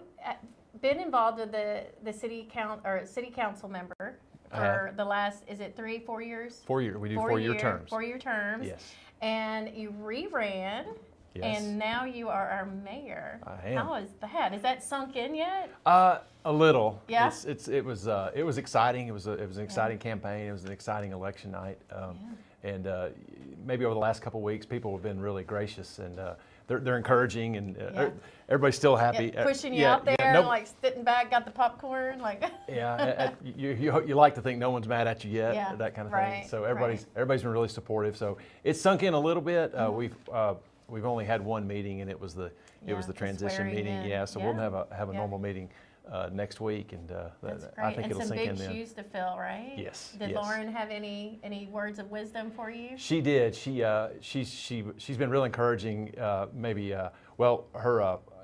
been involved with the city council member for the last, is it 3-4 years? 4 years. We do 4-year terms. 4-year terms. Yes. And you re-ran. Yes. And now you are our mayor. I am. How is that? Is that sunk in yet? A little. Yeah. It was exciting. It was an exciting campaign. It was an exciting election night. And maybe over the last couple of weeks, people have been really gracious, and they're encouraging, and everybody's still happy. Yeah, pushing you out there, like sitting back, got the popcorn, like. Yeah, you like to think no one's mad at you yet, that kind of right, thing. So everybody's been really supportive. So it's sunk in a little bit. We've only had one meeting, and it was the transition meeting. Yeah, so we'll have a normal meeting next week, and I think it'll sink in then. And some big shoes to fill, right? Yes. Did Lauren have any words of wisdom for you? She did. She's been real encouraging. Her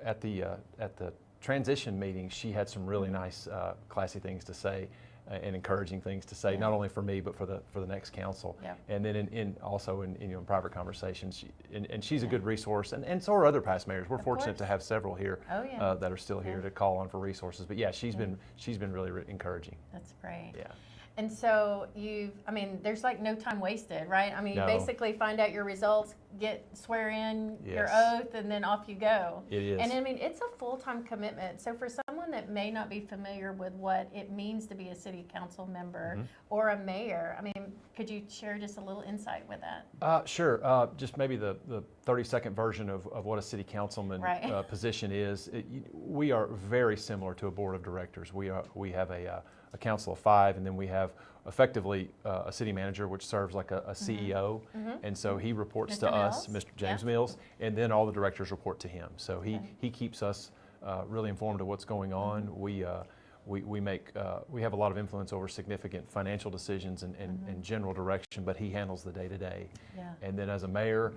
at the transition meeting, she had some really nice, classy things to say. And encouraging things to say, not only for me but for the next council. Yeah. And then in private conversations, and she's a good resource, and so are other past mayors. We're fortunate to have several here that are still here to call on for resources. But yeah, she's been really encouraging. That's great. Yeah. And so there's like no time wasted, right? I mean, No. you basically find out your results, swear in your Yes. oath, and then off you go. It is. And I mean, it's a full-time commitment. So for someone that may not be familiar with what it means to be a city council member or a mayor, I mean, could you share just a little insight with that? Sure. Just maybe the 30-second version of what a city councilman Right. position is. We are very similar to a board of directors. We have a council of 5, and then we have effectively a city manager, which serves like a CEO, and so he reports to us, Mr. James Mills, and then all the directors report to him. So he keeps us really informed of what's going on. We have a lot of influence over significant financial decisions and general direction, but he handles the day-to-day. And then as a mayor,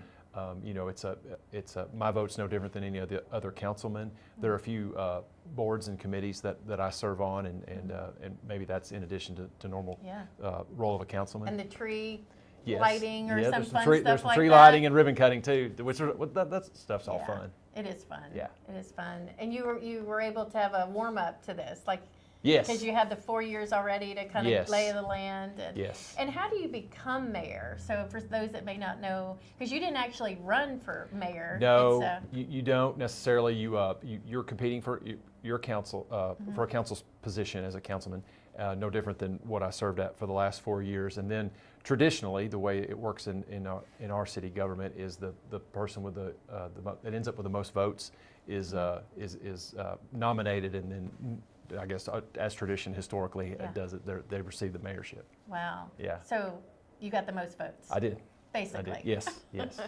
my vote's no different than any of the other councilmen. There are a few boards and committees that I serve on, and maybe that's in addition to normal role of a councilman. And the tree Yes. lighting or some there's fun tree, stuff there's some like tree that. lighting and ribbon cutting too, which that stuff's all fun. It is fun. Yeah. It is fun. And you were able to have a warm up to this, like Yes. because you had the 4 years already to kind of Yes. lay the land. And, Yes. And how do you become mayor? So for those that may not know, because you didn't actually run for mayor. No, It's, you don't necessarily. You're competing for your council for a council's position as a councilman. No different than what I served at for the last 4 years. And then traditionally, the way it works in our city government is the person with that ends up with the most votes is nominated, and then I guess as tradition historically it does it, they receive the mayorship. Wow. Yeah. So you got the most votes. I did. Basically. I did. Yes. Yes.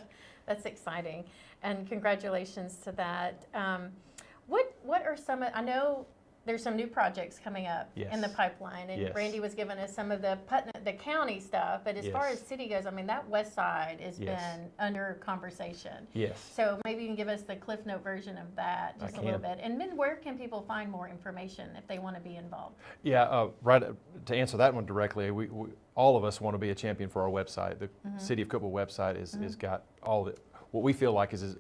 That's exciting, and congratulations to that. What are some? I know there's some new projects coming up in the pipeline, and Randy was giving us some of the county stuff. But as far as city goes, I mean, that west side has been under conversation. Yes. So maybe you can give us the Cliff Note version of that just a little bit. And then where can people find more information if they want to be involved? Yeah, right. To answer that one directly, we all of us want to be a champion for our website. The City of Cookeville website is got all the what we feel like is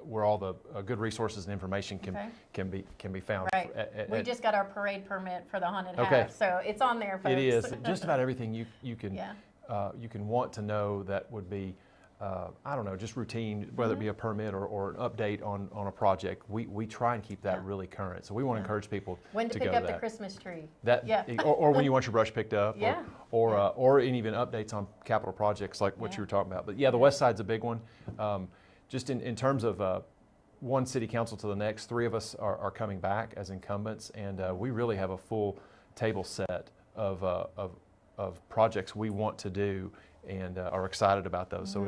where all the good resources and information can be found. Right. We just got our parade permit for the haunted Okay. house, so it's on there, folks. It is just about everything you can want to know that would be I don't know, just routine, whether it be a permit or an update on a project. We try and keep that really current. So we want to encourage people when to go pick to up the that. Christmas tree. Or when you want your brush picked up, Yeah. or even updates on capital projects like what you were talking about. But yeah, the west side's a big one. Just in terms of one city council to the next, 3 of us are coming back as incumbents, and we really have a full table set of projects we want to do, and are excited about those. So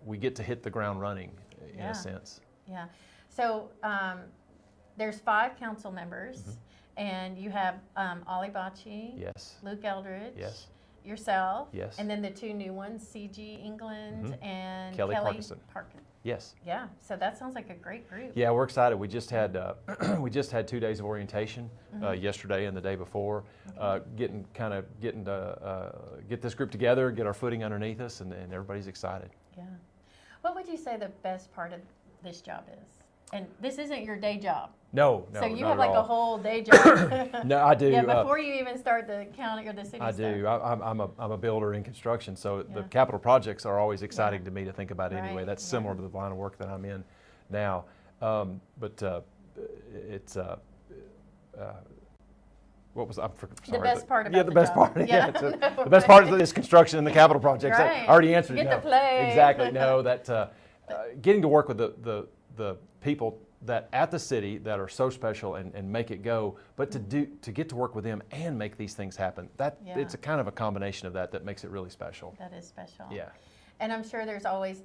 we get to hit the ground running in a sense. Yeah. So there's 5 council members, and you have Ollie Bocci, Yes. Luke Eldridge, Yes. yourself, Yes. and then the 2 new ones, C.G. England and Kelly Kelly Parkinson. Yes. Yeah. So that sounds like a great group. Yeah, we're excited. We just had 2 days of orientation yesterday and the day before, get this group together, get our footing underneath us, and everybody's excited. Yeah. What would you say the best part of this job is? And this isn't your day job. No, So you not have at like all. a whole day job. No, I do. Yeah, before you even start the county or the city I stuff. do. I'm a builder in construction, so the capital projects are always exciting to me to think about anyway. Right, That's similar to the line of work that I'm in now. But it's what was sorry. The best part about the best job. part. Yeah. The best part is construction and the capital projects. Right. I already answered. Get no. to play. Exactly. No, that getting to work with the people that at the city that are so special and make it go, but to get to work with them and make these things happen. It's a kind of a combination of that makes it really special. That is special. Yeah. And I'm sure there's always,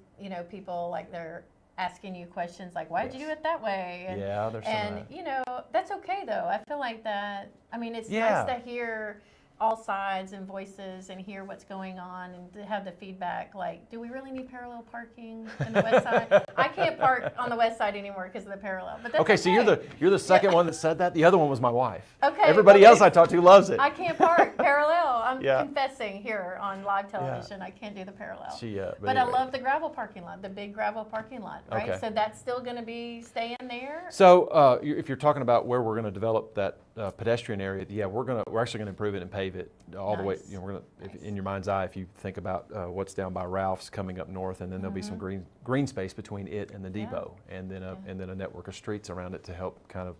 people like they're asking you questions like, why did you do it that way? And, Yeah, there's some of and that's okay though. I feel like that, it's Yeah. nice to hear all sides and voices and hear what's going on and to have the feedback like, do we really need parallel parking in the west side? I can't park on the west side anymore because of the parallel. But that's Okay, so you're the second one that said that. The other one was my wife. Okay. Everybody else I talked to loves it. I can't park parallel. I'm Yeah. confessing here on live television. I can't do the parallel. But I anyway. love the gravel parking lot, the big gravel parking lot, right? Okay. So that's still going to be staying there? So if you're talking about where we're going to develop that pedestrian area, yeah, we're actually gonna improve it and pave it all the way. Nice. You know, we're gonna, if, in your mind's eye, if you think about what's down by Ralph's coming up north, and then there'll be some green space between it and the depot, and then a network of streets around it to help kind of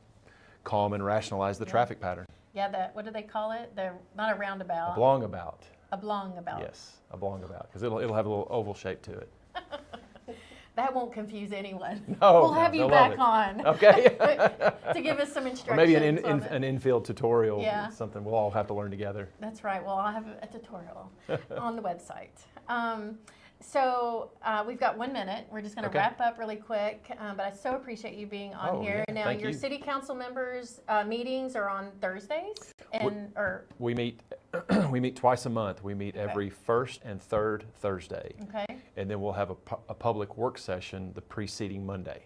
calm and rationalize the traffic pattern. Yeah, what do they call it? They're not a roundabout. A blongabout. A blongabout. Yes, a blongabout, because it'll have a little oval shape to it. That won't confuse anyone. No, we'll have you back on. Okay. To give us some instructions. Or maybe an infield tutorial. Yeah. Something we'll all have to learn together. That's right. Well, I'll have a tutorial on the website. So we've got 1 minute. We're just going to wrap up really quick. But I so appreciate you being on here. Yeah, now, thank your you. city council members' meetings are on Thursdays, We meet twice a month. We meet every first and third Thursday. Okay. And then we'll have a public work session the preceding Monday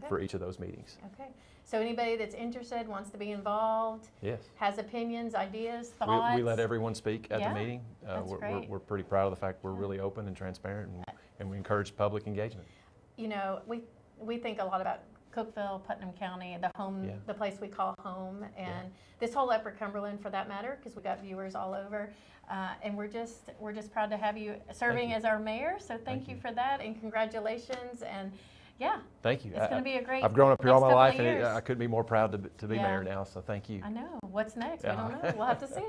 for each of those meetings. Okay. So anybody that's interested, wants to be involved, Yes. has opinions, ideas, thoughts. We let everyone speak at the meeting. That's great. We're pretty proud of the fact we're really open and transparent, and we encourage public engagement. You know, we think a lot about Cookeville, Putnam County, the place we call home, and this whole Upper Cumberland for that matter, because we got viewers all over. And we're just proud to have you serving as our mayor. So thank you for that, and congratulations. And yeah, thank you. It's going to be a great. I've grown up here all my life, and years. I couldn't be more proud to be mayor now. So thank you. I know. What's next? We don't know. We'll have to see.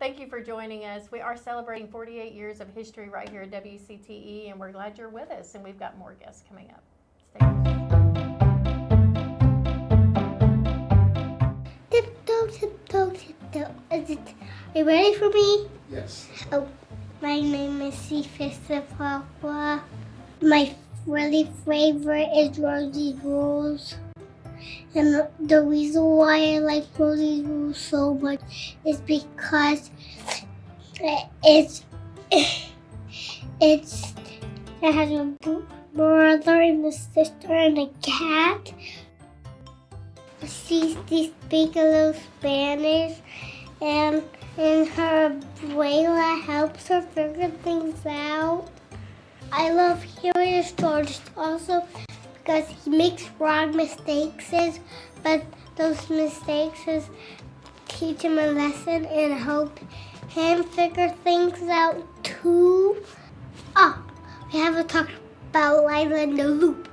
Thank you for joining us. We are celebrating 48 years of history right here at WCTE, and we're glad you're with us. And we've got more guests coming up. Stay with us. Tiptoe, tiptoe, tiptoe. Are you ready for me? Yes. Oh, my name is Sifisifakwa. My really favorite is Rosie's Rules. And the reason why I like Rosie's Rules so much is because it has a brother and a sister and a cat. She speaks a little Spanish, and her abuela helps her figure things out. I love hearing stories also because he makes wrong mistakes, but those mistakes teach him a lesson and help him figure things out too. Oh, we haven't talked about Lila and the Loop.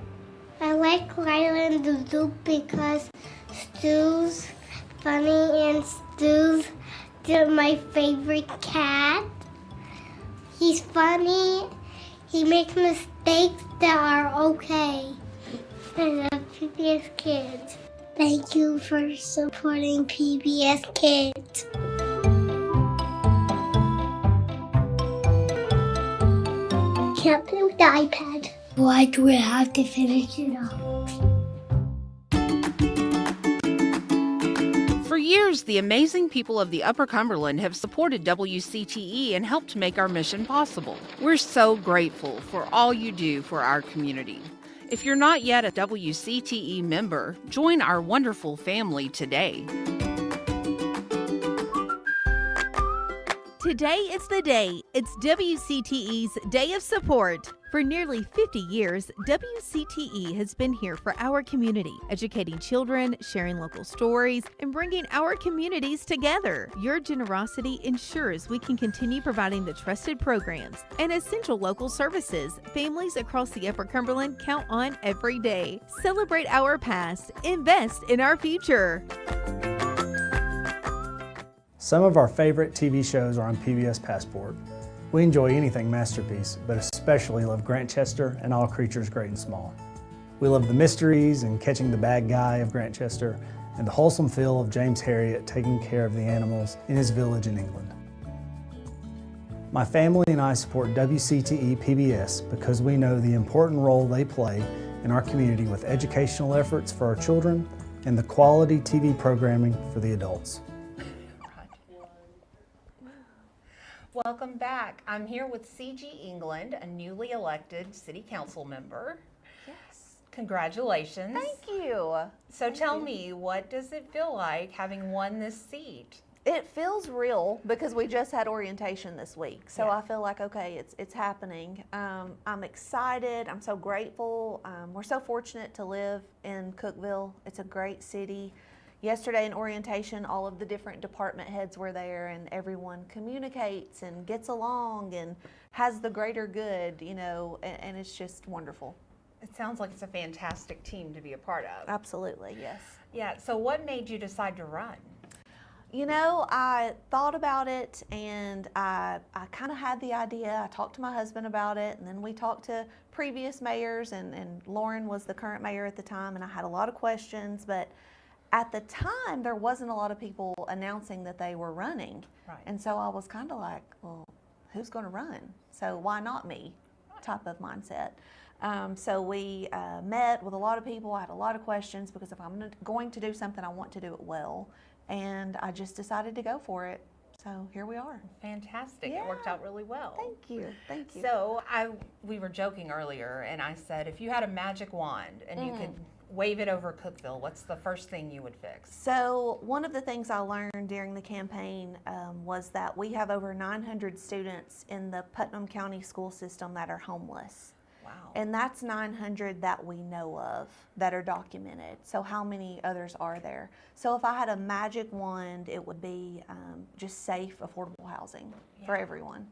I like Lila and the Loop because Stu's funny and Stu's my favorite cat. He's funny. He makes mistakes that are okay. I love PBS Kids. Thank you for supporting PBS Kids. Can't play with the iPad. Why do we have to finish it off? For years, the amazing people of the Upper Cumberland have supported WCTE and helped make our mission possible. We're so grateful for all you do for our community. If you're not yet a WCTE member, join our wonderful family today. Today is the day. It's WCTE's Day of Support. For nearly 50 years, WCTE has been here for our community, educating children, sharing local stories, and bringing our communities together. Your generosity ensures we can continue providing the trusted programs and essential local services families across the Upper Cumberland count on every day. Celebrate our past, invest in our future. Some of our favorite TV shows are on PBS Passport. We enjoy anything Masterpiece, but especially love Grantchester and All Creatures Great and Small. We love the mysteries and catching the bad guy of Grantchester and the wholesome feel of James Herriot taking care of the animals in his village in England. My family and I support WCTE PBS because we know the important role they play in our community with educational efforts for our children and the quality TV programming for the adults. Welcome back. I'm here with C.G. England, a newly elected city council member. Yes. Congratulations. Thank you. So tell me, what does it feel like having won this seat? It feels real because we just had orientation this week. So I feel like, okay, it's happening. I'm excited. I'm so grateful. We're so fortunate to live in Cookeville. It's a great city. yesterday in orientation, all of the different department heads were there, and everyone communicates and gets along and has the greater good, you know, and it's just wonderful. It sounds like it's a fantastic team to be a part of. Absolutely, yes. Yeah, so what made you decide to run? You know, I thought about it, and I kind of had the idea. I talked to my husband about it, and then we talked to previous mayors, and Lauren was the current mayor at the time, and I had a lot of questions, but at the time, there wasn't a lot of people announcing that they were running. Right. And so I was kind of like, well, who's going to run? So why not me type of mindset. So we met with a lot of people. I had a lot of questions because if I'm going to do something, I want to do it well. And I just decided to go for it. So here we are. Fantastic. Yeah. It worked out really well. Thank you. Thank you. So we were joking earlier, and I said, if you had a magic wand and you could wave it over Cookeville, what's the first thing you would fix? So one of the things I learned during the campaign was that we have over 900 students in the Putnam County school system that are homeless. Wow. And that's 900 that we know of that are documented. So how many others are there? So if I had a magic wand, it would be just safe, affordable housing for everyone.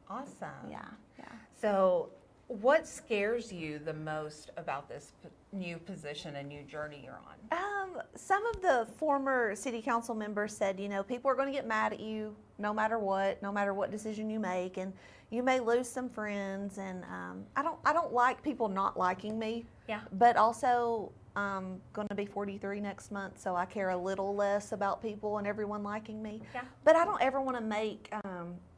Awesome. Yeah, yeah. So what scares you the most about this new position and new journey you're on? Some of the former city council members said, you know, people are going to get mad at you no matter what decision you make, and you may lose some friends. And I don't like people not liking me. Yeah. But also, I'm going to be 43 next month, so I care a little less about people and everyone liking me. Yeah. But I don't ever want to make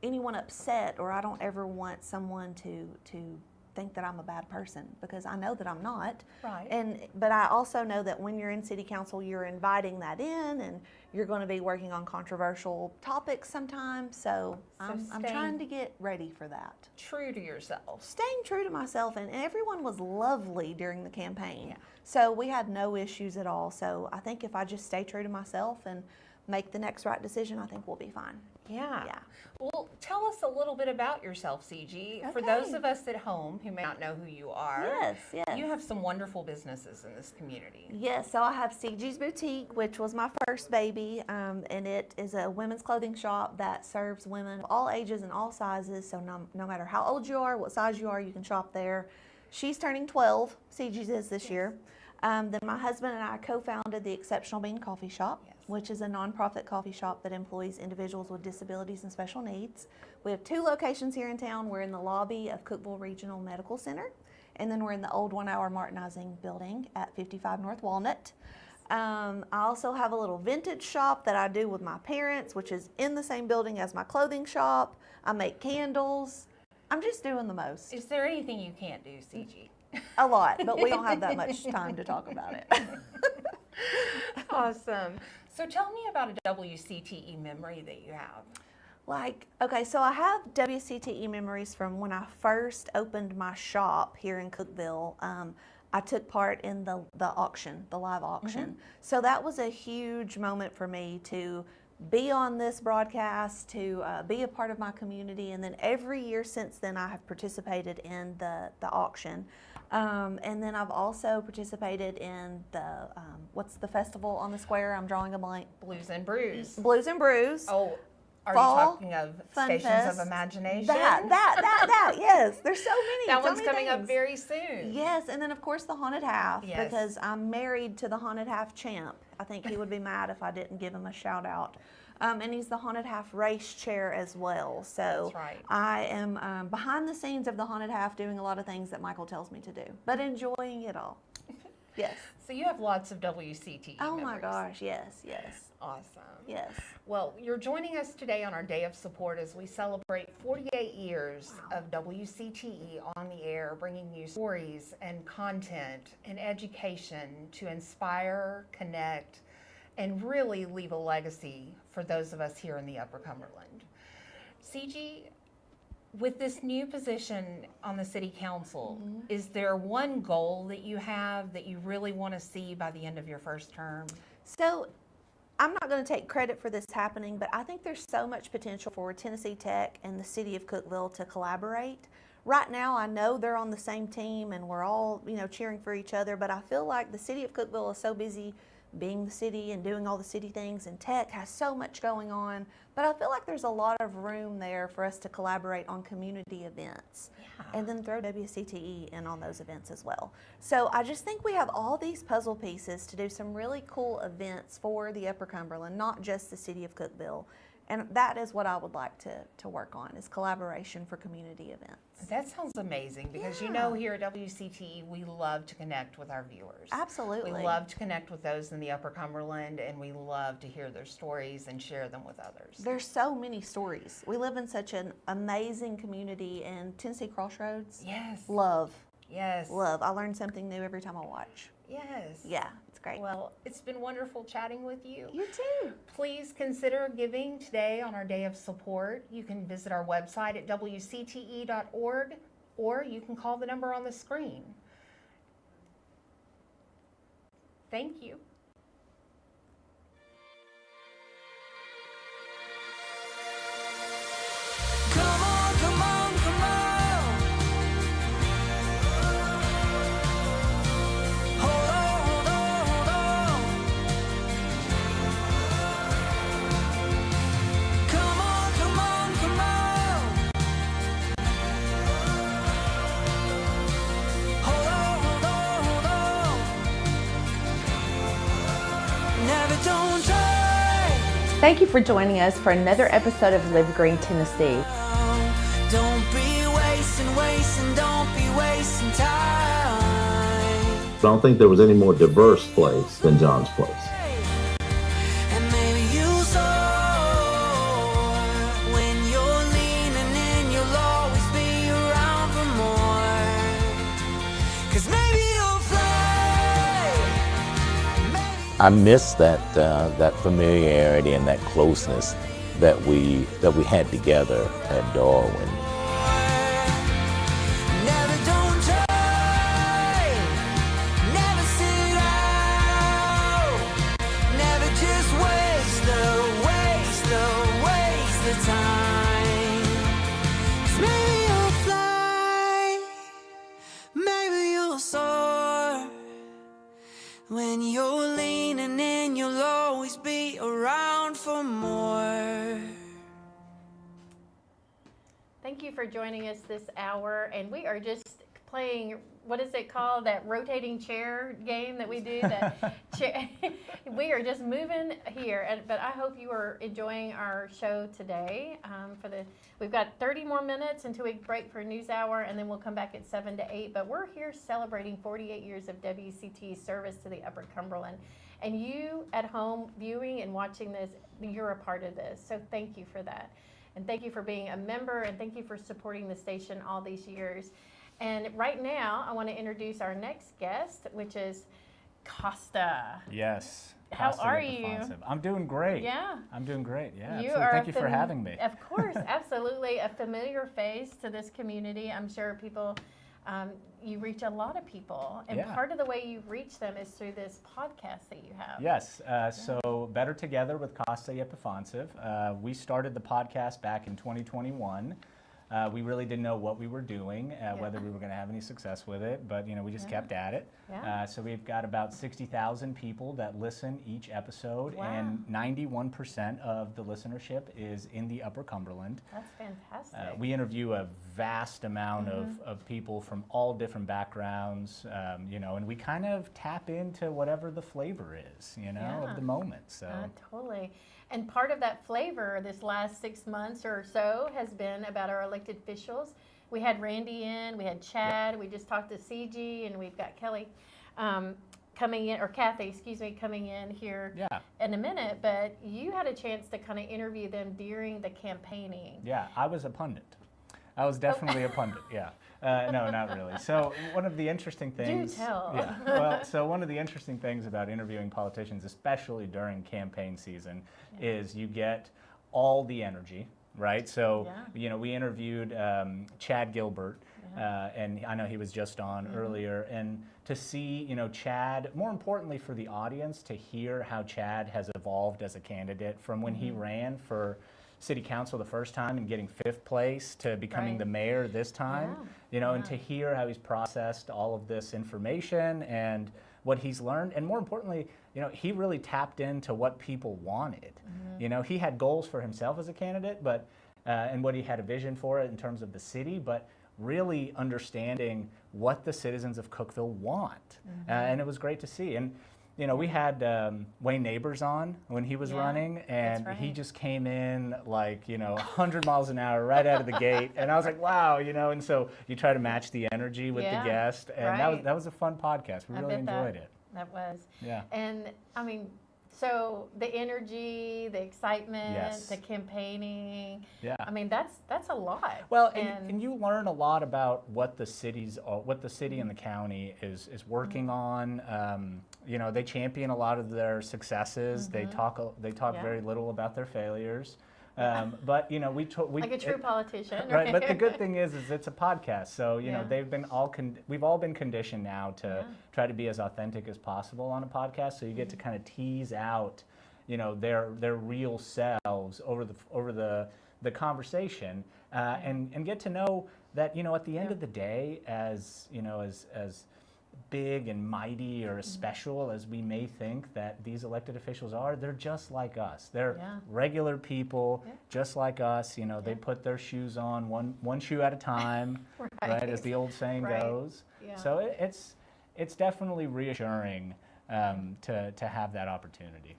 anyone upset, or I don't ever want someone to think that I'm a bad person, because I know that I'm not. Right. But I also know that when you're in city council, you're inviting that in, and you're going to be working on controversial topics sometimes. So I'm trying to get ready for that. True to yourself. Staying true to myself, and everyone was lovely during the campaign. Yeah. So we had no issues at all. So I think if I just stay true to myself and make the next right decision, I think we'll be fine. Yeah. Yeah. Well, tell us a little bit about yourself, CG. For those of us at home who may not know who you are, yes. You have some wonderful businesses in this community. Yes, so I have CG's Boutique, which was my first baby, and it is a women's clothing shop that serves women of all ages and all sizes. So no matter how old you are, what size you are, you can shop there. She's turning 12, CG's is this year. Then my husband and I co-founded the Exceptional Bean Coffee Shop, which is a nonprofit coffee shop that employs individuals with disabilities and special needs. We have 2 locations here in town. We're in the lobby of Cookeville Regional Medical Center, and then we're in the old 1 Hour Martinizing building at 55 North Walnut. I also have a little vintage shop that I do with my parents, which is in the same building as my clothing shop. I make candles. I'm just doing the most. Is there anything you can't do, CG? A lot, but we don't have that much time to talk about it. Awesome. So tell me about a WCTE memory that you have. Okay, so I have WCTE memories from when I first opened my shop here in Cookeville. I took part in the auction, the live auction. So that was a huge moment for me to be on this broadcast, to be a part of my community, and then every year since then I have participated in the auction. And then I've also participated in the, what's the festival on the square? I'm drawing a blank. Blues and Brews. Blues and Brews. Oh, are Fall you talking of Fun Stations Fest. of Imagination? That, yes. There's so many. That so one's many coming up things. very soon. Yes, and then of course the Haunted Half, Yes. because I'm married to the Haunted Half champ. I think he would be mad if I didn't give him a shout out. And he's the Haunted Half race chair as well. So That's right. I am behind the scenes of the Haunted Half doing a lot of things that Michael tells me to do, but enjoying it all. Yes. So you have lots of WCTE Oh my memories. gosh, yes. Awesome. Yes. Well, you're joining us today on our Day of Support as we celebrate 48 years of WCTE on the air, bringing you stories and content and education to inspire, connect, and really leave a legacy for those of us here in the Upper Cumberland. CG, with this new position on the City Council, is there one goal that you have that you really want to see by the end of your first term? So I'm not going to take credit for this happening, but I think there's so much potential for Tennessee Tech and the city of Cookeville to collaborate. Right now, I know they're on the same team and we're all, cheering for each other, but I feel like the city of Cookeville is so busy being the city and doing all the city things, and tech has so much going on, but I feel like there's a lot of room there for us to collaborate on community events and then throw WCTE in on those events as well. So I just think we have all these puzzle pieces to do some really cool events for the Upper Cumberland, not just the city of Cookeville. And that is what I would like to work on, is collaboration for community events. That sounds amazing, because you know, here at WCTE we love to connect with our viewers. Absolutely. We love to connect with those in the Upper Cumberland, and we love to hear their stories and share them with others. There's so many stories. We live in such an amazing community, and Tennessee Crossroads. Yes. Love. Yes. Love. I learn something new every time I watch. Yes. Yeah, it's great. Well, it's been wonderful chatting with you. You too. Please consider giving today on our Day of Support. You can visit our website at wcte.org, or you can call the number on the screen. Thank you. Thank you for joining us for another episode of Live Green Tennessee. Don't be wasting, don't be wasting time. I don't think there was any more diverse place than John's place. And maybe you soar when you're leaning in, you'll always be around for more. 'Cause maybe you'll fly. I miss that familiarity and that closeness that we had together at Darwin. When you're leaning in, you'll always be around for more. Thank you for joining us this hour, and we are just playing, what is it called, that rotating chair game that we do? That we are just moving here, but I hope you are enjoying our show today. We've got 30 more minutes until we break for news hour, and then we'll come back at 7 to 8. But we're here celebrating 48 years of WCT service to the Upper Cumberland. And you at home viewing and watching this, you're a part of this. So thank you for that. And thank you for being a member, and thank you for supporting the station all these years. And right now, I want to introduce our next guest, which is Costa. Yes. How Costa are you? Yepifansev. I'm doing great. Yeah. I'm doing great. Yeah. You Absolutely. are Thank you for having me. Of course, absolutely. A familiar face to this community. I'm sure people, you reach a lot of people. And Yeah. part of the way you reach them is through this podcast that you have. Yes. So Better Together with Costa Yepifansev. We started the podcast back in 2021. We really didn't know what we were doing, whether we were going to have any success with it, but we just kept at it. Yeah. So we've got about 60,000 people that listen each episode, Wow. and 91% of the listenership is in the Upper Cumberland. That's fantastic. We interview a vast amount of people from all different backgrounds, and we kind of tap into whatever the flavor is, of the moment. So Totally. And part of that flavor this last 6 months or so has been about our elected officials. We had Randy in, we had Chad, we just talked to CG, and we've got Kelly coming in, or Kathy, excuse me, coming in here in a minute. But you had a chance to kind of interview them during the campaigning. yeah, I was a pundit. I was definitely a pundit, yeah. No, not really. So one of the interesting things... Do tell. Yeah. Well, so one of the interesting things about interviewing politicians, especially during campaign season, is you get all the energy, right? So, we interviewed Chad Gilbert, and I know he was just on earlier, and to see, Chad, more importantly for the audience, to hear how Chad has evolved as a candidate from when he ran for city council the first time and getting 5th place to becoming the mayor this time, and to hear how he's processed all of this information and what he's learned, and more importantly, he really tapped into what people wanted. He had goals for himself as a candidate, but and what he had a vision for it in terms of the city, but really understanding what the citizens of Cookeville want. And it was great to see. And we had Wayne Neighbors on when he was running, and he just came in like, 100 miles an hour right out of the gate. And I was like, wow, and so you try to match the energy with the guest. And that was a fun podcast. We really enjoyed it. That was. Yeah. And I mean, so the energy, the excitement, the campaigning. Yeah. I mean, that's a lot. Well, and you learn a lot about what the city and the county is working on. They champion a lot of their successes. They talk very little about their failures. But we like a true politician, right? But the good thing is it's a podcast, so we've all been conditioned now to try to be as authentic as possible on a podcast. So you get to kind of tease out, their real selves over the conversation, and get to know that at the end of the day, as big and mighty or as special as we may think that these elected officials are, they're just like us. They're regular people, just like us. They put their shoes on one shoe at a time, right, as the old saying goes. Yeah. So it's definitely reassuring to have that opportunity.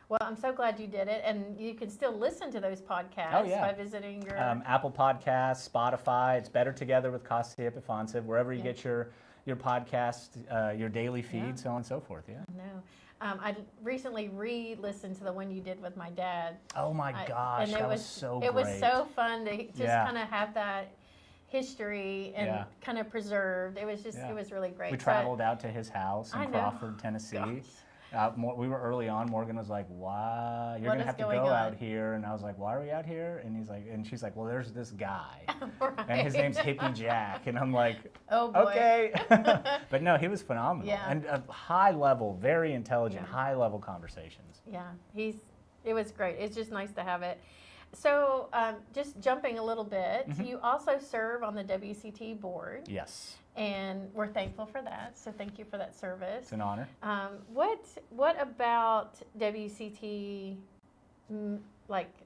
Well, I'm so glad you did it, and you can still listen to those podcasts by visiting your Apple Podcasts, Spotify. It's Better Together with Costi Epifancev, wherever you get your podcast, your daily feed, so on and so forth. Yeah. No. I recently re-listened to the one you did with my dad. Oh my gosh, and that was so great. It was so fun to just kind of have that history and kind of preserved. It was just, it was really great. We traveled out to his house in Crawford, Tennessee. We were early on. Morgan was like, "Why you're gonna have to go out here?" And I was like, "Why are we out here?" And she's like, "Well, there's this guy, and his name's Hippie Jack." And I'm like, "Oh boy." Okay. But no, he was phenomenal, and high level, very intelligent, high level conversations. Yeah, it was great. It's just nice to have it. So, just jumping a little bit, you also serve on the WCT board. Yes. And we're thankful for that. So thank you for that service. It's an honor. What about WCT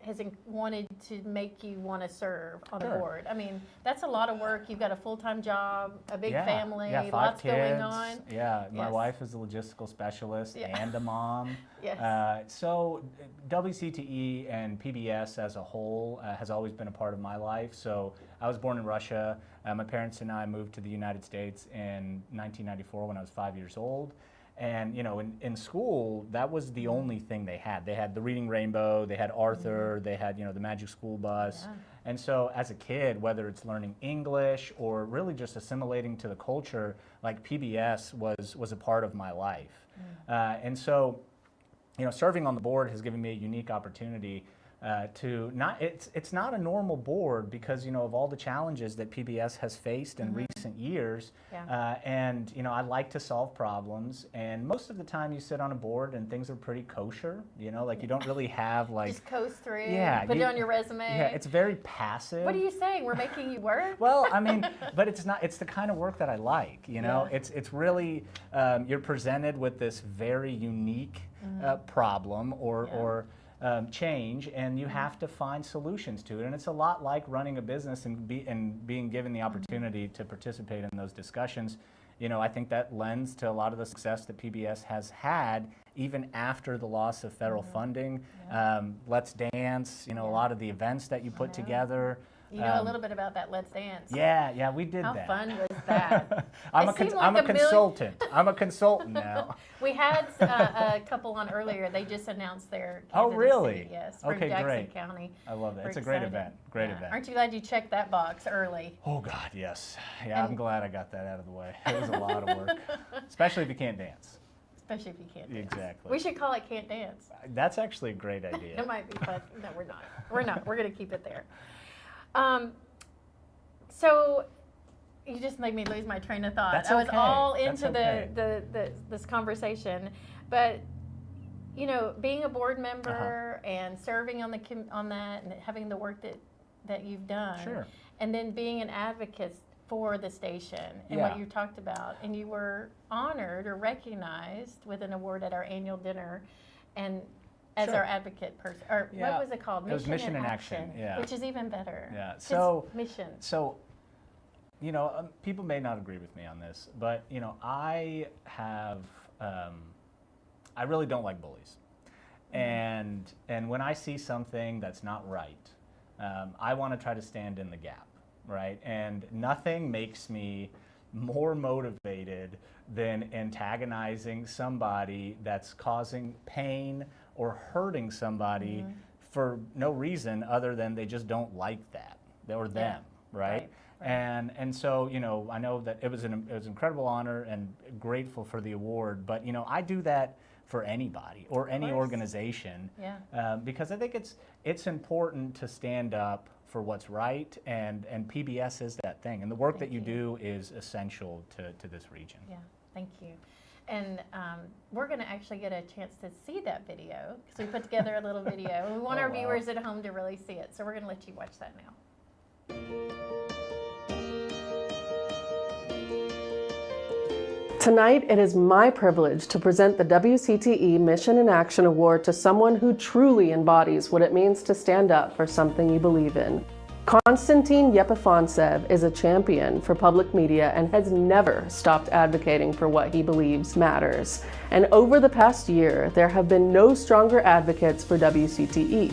has wanted to make you want to serve on the board? I mean, that's a lot of work. You've got a full-time job, a big family, 5 lots kids. going on. Yeah, my wife is a logistical specialist and a mom. Yes. So WCTE and PBS as a whole has always been a part of my life. So I was born in Russia. My parents and I moved to the United States in 1994 when I was 5 years old. And in school, that was the only thing they had. They had the Reading Rainbow, they had Arthur, they had the Magic School Bus. And so as a kid, whether it's learning English or really just assimilating to the culture, like PBS was a part of my life. And so serving on the board has given me a unique opportunity it's not a normal board because of all the challenges that PBS has faced in recent years, and I like to solve problems, and most of the time you sit on a board and things are pretty kosher, like you don't really have just coast through, put it on your resume. Yeah, it's very passive. What are you saying? We're making you work? Well, I mean, but it's not. It's the kind of work that I like. It's really you're presented with this very unique problem or change, and you have to find solutions to it. And it's a lot like running a business and being given the opportunity to participate in those discussions. I think that lends to a lot of the success that PBS has had even after the loss of federal funding. Let's Dance, a lot of the events that you put together. You know a little bit about that Let's Dance. Yeah, we did that. How fun was that? I'm a consultant. I'm a consultant now. We had a couple on earlier. They just announced their candidacy. Oh, really? Yes, from Jackson County. I love that. We're it's a great excited. event. Great event. Aren't you glad you checked that box early? Oh, God, yes. Yeah, I'm glad I got that out of the way. It was a lot of work, especially if you can't dance. Especially if you can't dance. Exactly. We should call it Can't Dance. That's actually a great idea. It might be, but no, we're not. We're going to keep it there. So you just made me lose my train of thought. That's I was okay. all into That's this conversation, but being a board member and serving on that and having the work that you've done, Sure. and then being an advocate for the station and what you talked about. And you were honored or recognized with an award at our annual dinner, and as our advocate person, or what was it called? It was Mission in Action, which is even better. Yeah. So mission. So, you know, people may not agree with me on this, but you know, I have, I really don't like bullies, and when I see something that's not right, I want to try to stand in the gap, right? And nothing makes me more motivated than antagonizing somebody that's causing pain or hurting somebody for no reason other than they just don't like that or them, right? And so, you know, I know that it was an incredible honor and grateful for the award, but you know, I do that for anybody or any organization, because I think it's important to stand up for what's right, and PBS is that thing, and the work that you do is essential to this region. Yeah, thank you. And we're going to actually get a chance to see that video, because we put together a little video. We want our viewers at home to really see it, so we're going to let you watch that now. Tonight, it is my privilege to present the WCTE Mission in Action Award to someone who truly embodies what it means to stand up for something you believe in. Konstantin Yepafontsev is a champion for public media and has never stopped advocating for what he believes matters. And over the past year, there have been no stronger advocates for WCTE.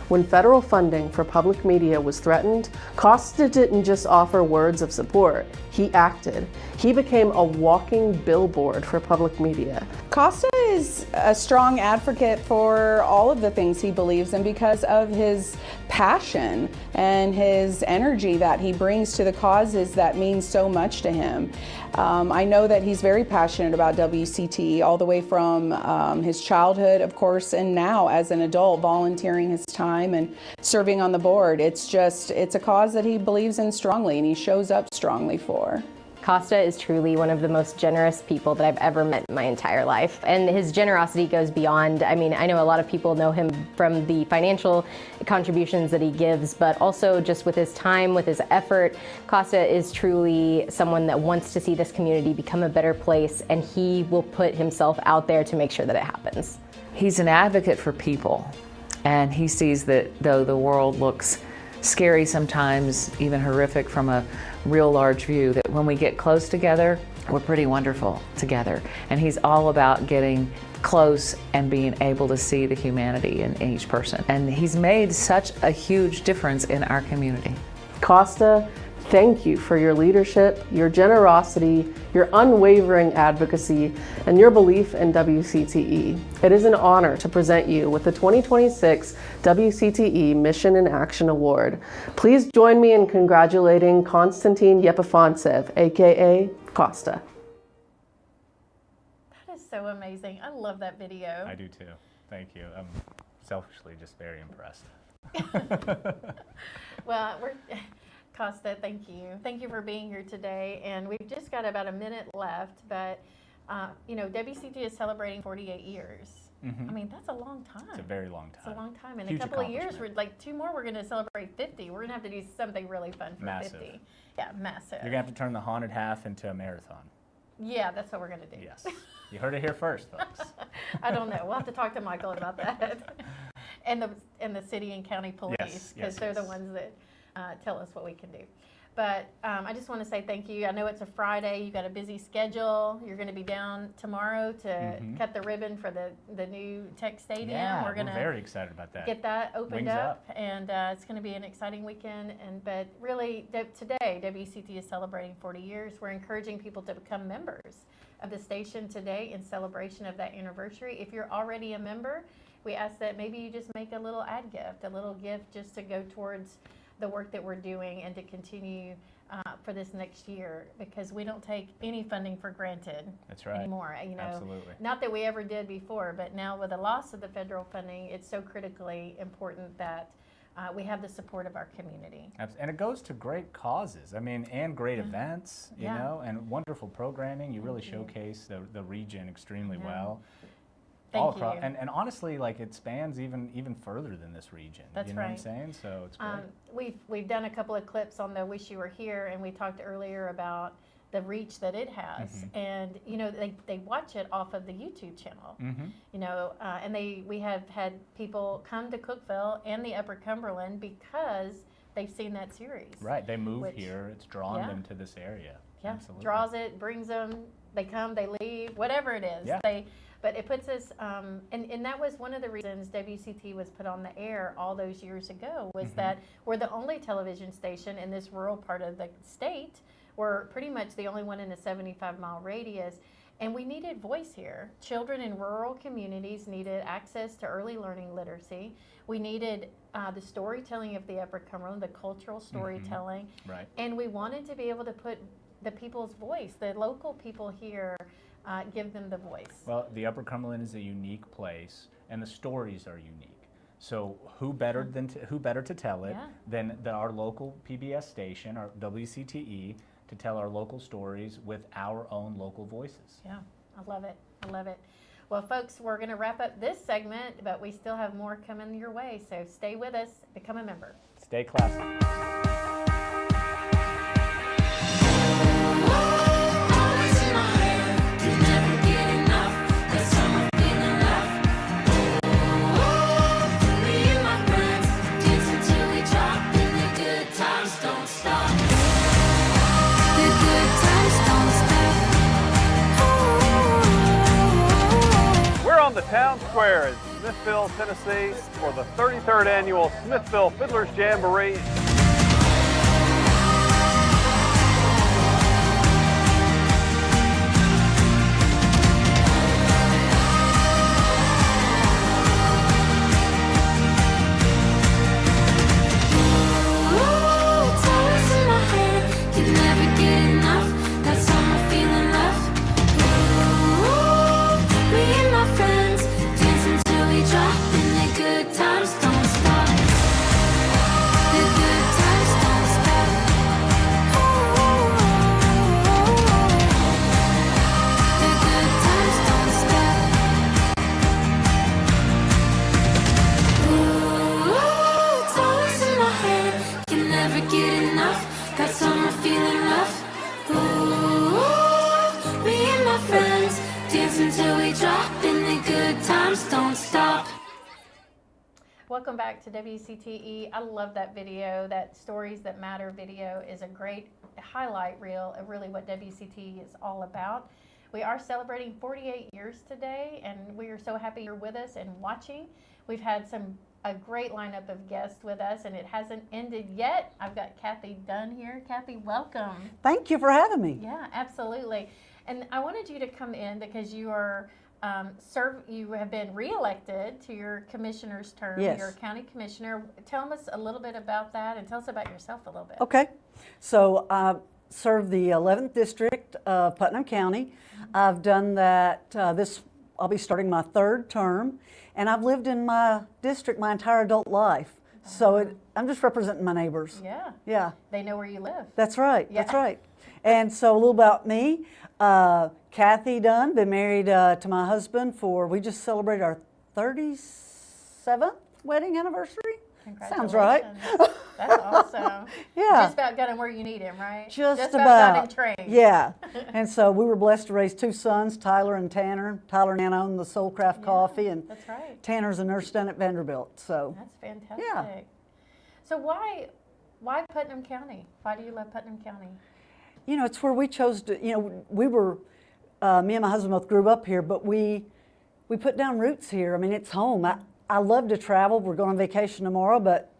When federal funding for public media was threatened, Kosta didn't just offer words of support, he acted. He became a walking billboard for public media. Kosta is a strong advocate for all of the things he believes in because of his passion and his energy that he brings to the causes that mean so much to him. I know that he's very passionate about WCTE all the way from his childhood, of course, and now as an adult, volunteering his time and serving on the board. It's a cause that he believes in strongly and he shows up strongly for. Kosta is truly one of the most generous people that I've ever met in my entire life. And his generosity goes beyond, I mean, I know a lot of people know him from the financial contributions that he gives, but also just with his time, with his effort. Kosta is truly someone that wants to see this community become a better place, and he will put himself out there to make sure that it happens. He's an advocate for people, and he sees that though the world looks scary sometimes, even horrific from a real large view, that when we get close together, we're pretty wonderful together. And he's all about getting close and being able to see the humanity in each person. And he's made such a huge difference in our community. Kosta, thank you for your leadership, your generosity, your unwavering advocacy, and your belief in WCTE. It is an honor to present you with the 2026 WCTE Mission in Action Award. Please join me in congratulating Konstantin Yepafontsev, aka Kosta. That is so amazing. I love that video. I do too. Thank you. I'm selfishly just very impressed. Well, Kosta, thank you. Thank you for being here today. And we've just got about a minute left, but you know, WCTE is celebrating 48 years. I mean, that's a long time. It's a very long time. It's a long time. In Huge a couple of years, we're like 2 more, we're going to celebrate 50. We're going to have to do something really fun for Massive. 50. Yeah, massive. You're going to have to turn the haunted half into a marathon. Yeah, that's what we're going to do. Yes. You heard it here first, folks. I don't know. We'll have to talk to Michael about that. and the city and county police, because they're the ones that tell us what we can do. But I just want to say thank you. I know it's a Friday. You've got a busy schedule. You're going to be down tomorrow to cut the ribbon for the new Tech Stadium. Yeah, we're very excited about that. Get that opened Wings up. And it's going to be an exciting weekend. But really, today, WCTE is celebrating 40 years. We're encouraging people to become members of the station today in celebration of that anniversary. If you're already a member, we ask that maybe you just make a little ad gift, a little gift just to go towards the work that we're doing and to continue for this next year, because we don't take any funding for granted. That's right. Anymore. You know, absolutely. Not that we ever did before, but now with the loss of the federal funding, it's so critically important that we have the support of our community. And it goes to great causes. I mean, and great events, you know, and wonderful programming. You really showcase the region extremely well. all Thank across, you. and honestly, like it spans even further than this region. That's you know right. what I'm saying? So it's great. We've done a couple of clips on the Wish You Were Here, and we talked earlier about the reach that it has, and you know they watch it off of the YouTube channel. You know, and we have had people come to Cookeville and the Upper Cumberland because they've seen that series. Right, they move here. It's drawn them to this area. Yeah, Absolutely. draws it, brings them. They come, they leave, whatever it is. Yeah. But it puts us, and that was one of the reasons WCT was put on the air all those years ago, was that we're the only television station in this rural part of the state. We're pretty much the only one in a 75-mile radius, and we needed voice here. Children in rural communities needed access to early learning literacy. We needed the storytelling of the Upper Cumberland, the cultural storytelling, Right. and we wanted to be able to put the people's voice, the local people here, give them the voice. Well, the Upper Cumberland is a unique place, and the stories are unique. So who better to tell it than our local PBS station, our WCTE, to tell our local stories with our own local voices? Yeah, I love it. I love it. Well, folks, we're going to wrap up this segment, but we still have more coming your way. So stay with us. Become a member. Stay classy. We're on the town square in Smithville, Tennessee for the 33rd annual Smithville Fiddlers Jamboree. Welcome back to WCTE. I love that video. That Stories That Matter video is a great highlight reel of really what WCTE is all about. We are celebrating 48 years today, and we are so happy you're with us and watching. We've had a great lineup of guests with us, and it hasn't ended yet. I've got Kathy Dunn here. Kathy, welcome. Thank you for having me. Yeah, absolutely. And I wanted you to come in because you are you have been reelected to your commissioner's term. Yes. You're a county commissioner. Tell us a little bit about that, and tell us about yourself a little bit. Okay. So I serve the 11th District of Putnam County. I've done that, I'll be starting my 3rd term, and I've lived in my district my entire adult life. So I'm just representing my neighbors. Yeah. Yeah. They know where you live. That's right. Yeah. That's right. And so a little about me. Kathy Dunn, been married to my husband we just celebrated our 37th wedding anniversary. Sounds right. That's awesome. Yeah. Just about got him where you need him, right? Just about got him trained. Yeah. And so we were blessed to raise 2 sons, Tyler and Tanner. Tyler and Anna own the Soulcraft Coffee, and that's right. Tanner's a nurse down at Vanderbilt. So That's fantastic. Yeah. So why Putnam County? Why do you love Putnam County? You know, it's where we chose to, we were, me and my husband both grew up here, but we put down roots here. I mean, it's home. I love to travel. We're going on vacation tomorrow, but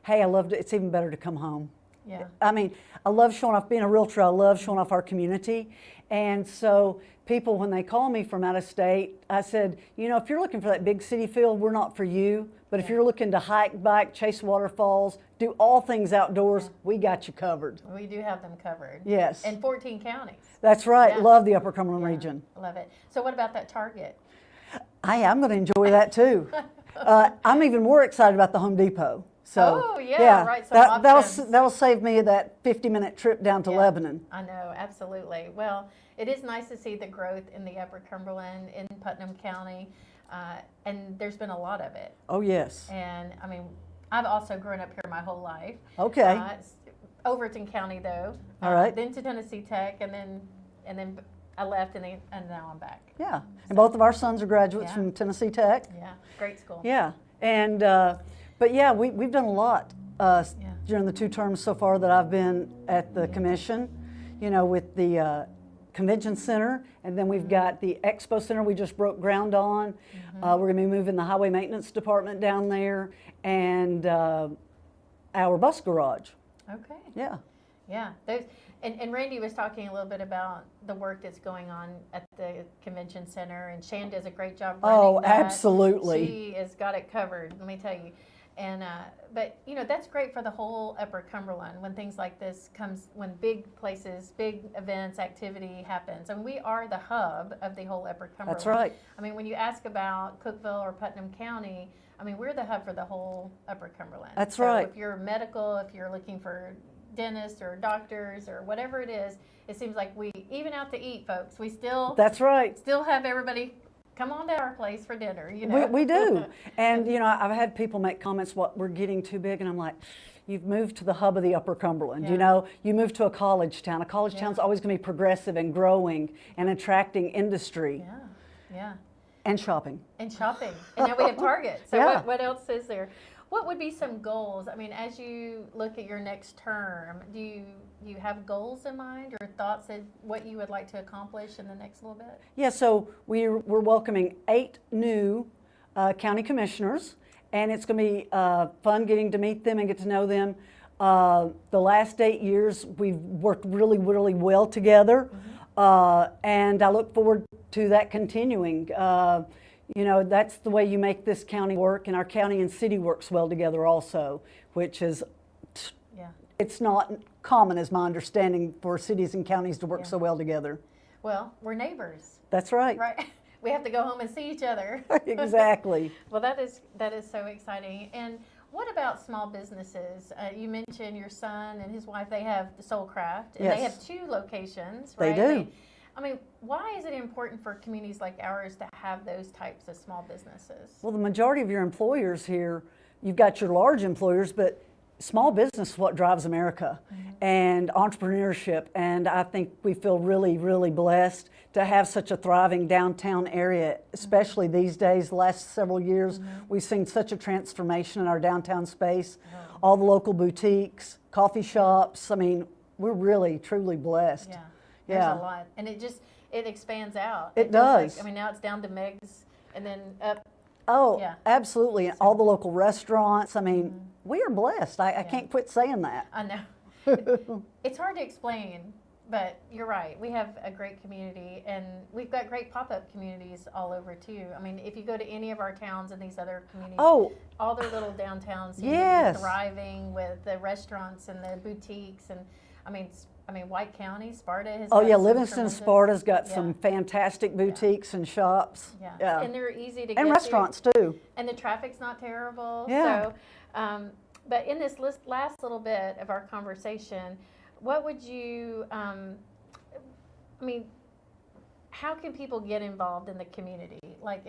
hey, it's even better to come home. Yeah. I mean, I love showing off, being a realtor, I love showing off our community. And so people, when they call me from out of state, I said, if you're looking for that big city feel, we're not for you. But if you're looking to hike, bike, chase waterfalls, do all things outdoors, we got you covered. We do have them covered. Yes. In 14 counties. That's right. Yeah. Love the Upper Cumberland region. Love it. So what about that Target? I'm going to enjoy that too. I'm even more excited about the Home Depot. So, right. That'll save me that 50-minute trip down to Lebanon. I know, absolutely. Well, it is nice to see the growth in the Upper Cumberland, in Putnam County. and there's been a lot of it. Oh, yes. And I mean, I've also grown up here my whole life. Okay. Overton County, though. All right. Then to Tennessee Tech, and then I left, and now I'm back. Yeah. And both of our sons are graduates from Tennessee Tech. Yeah. Great school. Yeah. And but yeah, we've done a lot during the 2 terms so far that I've been at the commission. You know, with the convention center, and then we've got the expo center we just broke ground on. We're going to be moving the highway maintenance department down there, and our bus garage. Okay. Yeah. Yeah. And Randy was talking a little bit about the work that's going on at the convention center, and Shan does a great job running that. Absolutely. She has got it covered, let me tell you. And but you know, that's great for the whole Upper Cumberland when things like this comes, when big places, big events, activity happens. And we are the hub of the whole Upper Cumberland. That's right. I mean, when you ask about Cookeville or Putnam County, I mean, we're the hub for the whole Upper Cumberland. That's so right. If you're medical, if you're looking for dentists or doctors or whatever it is, it seems like we, even out to eat, folks, we still That's right. Still have everybody come on to our place for dinner. You know, we do. And you know, I've had people make comments, "What, we're getting too big," and I'm like, you've moved to the hub of the Upper Cumberland. You know, you moved to a college town. A college town's always going to be progressive and growing and attracting industry. Yeah. And shopping. And shopping. And now we have Target. So Yeah. what else is there? What would be some goals? I mean, as you look at your next term, do you have goals in mind or thoughts of what you would like to accomplish in the next little bit? Yeah, so we're welcoming 8 new county commissioners, and it's going to be fun getting to meet them and get to know them. The last 8 years, we've worked really, really well together, and I look forward to that continuing. You know, that's the way you make this county work, and our county and city works well together also, which is, it's not common, as my understanding, for cities and counties to work so well together. Well, we're neighbors. That's right. Right. We have to go home and see each other. Exactly. Well, that is so exciting. And what about small businesses? You mentioned your son and his wife, they have Soulcraft, and they have 2 locations, right? They do. I mean, why is it important for communities like ours to have those types of small businesses? Well, the majority of your employers here, you've got your large employers, but small business is what drives America and entrepreneurship. And I think we feel really, really blessed to have such a thriving downtown area, especially these days. The last several years, we've seen such a transformation in our downtown space. All the local boutiques, coffee shops. I mean, we're really, truly blessed. There's a lot, and it expands out. It does. I mean, now it's down to Meg's, and then up. Oh, absolutely. And all the local restaurants. I mean, we are blessed. I can't quit saying that. I know. It's hard to explain, but you're right. We have a great community, and we've got great pop-up communities all over too. I mean, if you go to any of our towns and these other communities, all their little downtowns seem to be thriving with the restaurants and the boutiques, and I mean, White County, Sparta has. Oh yeah, Livingston, Sparta's got some fantastic boutiques and shops. Yeah, and they're easy to get and restaurants too. And the traffic's not terrible. Yeah. So, but in this last little bit of our conversation, what would you? I mean, how can people get involved in the community? Like,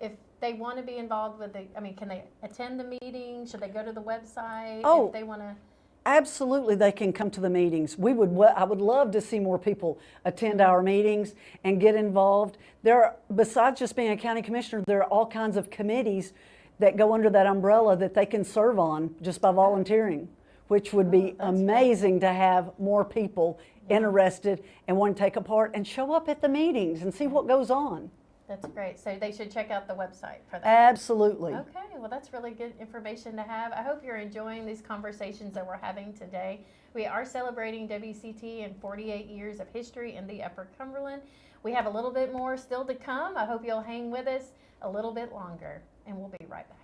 if they want to be involved with the, I mean, can they attend the meeting? Should they go to the website? If they want to. Absolutely, they can come to the meetings. I would love to see more people attend our meetings and get involved. Besides just being a county commissioner, there are all kinds of committees that go under that umbrella that they can serve on just by volunteering, which would be amazing to have more people interested and want to take a part and show up at the meetings and see what goes on. That's great. So they should check out the website for that. Absolutely. Okay, well that's really good information to have. I hope you're enjoying these conversations that we're having today. We are celebrating WCT and 48 years of history in the Upper Cumberland. We have a little bit more still to come. I hope you'll hang with us a little bit longer, and we'll be right back.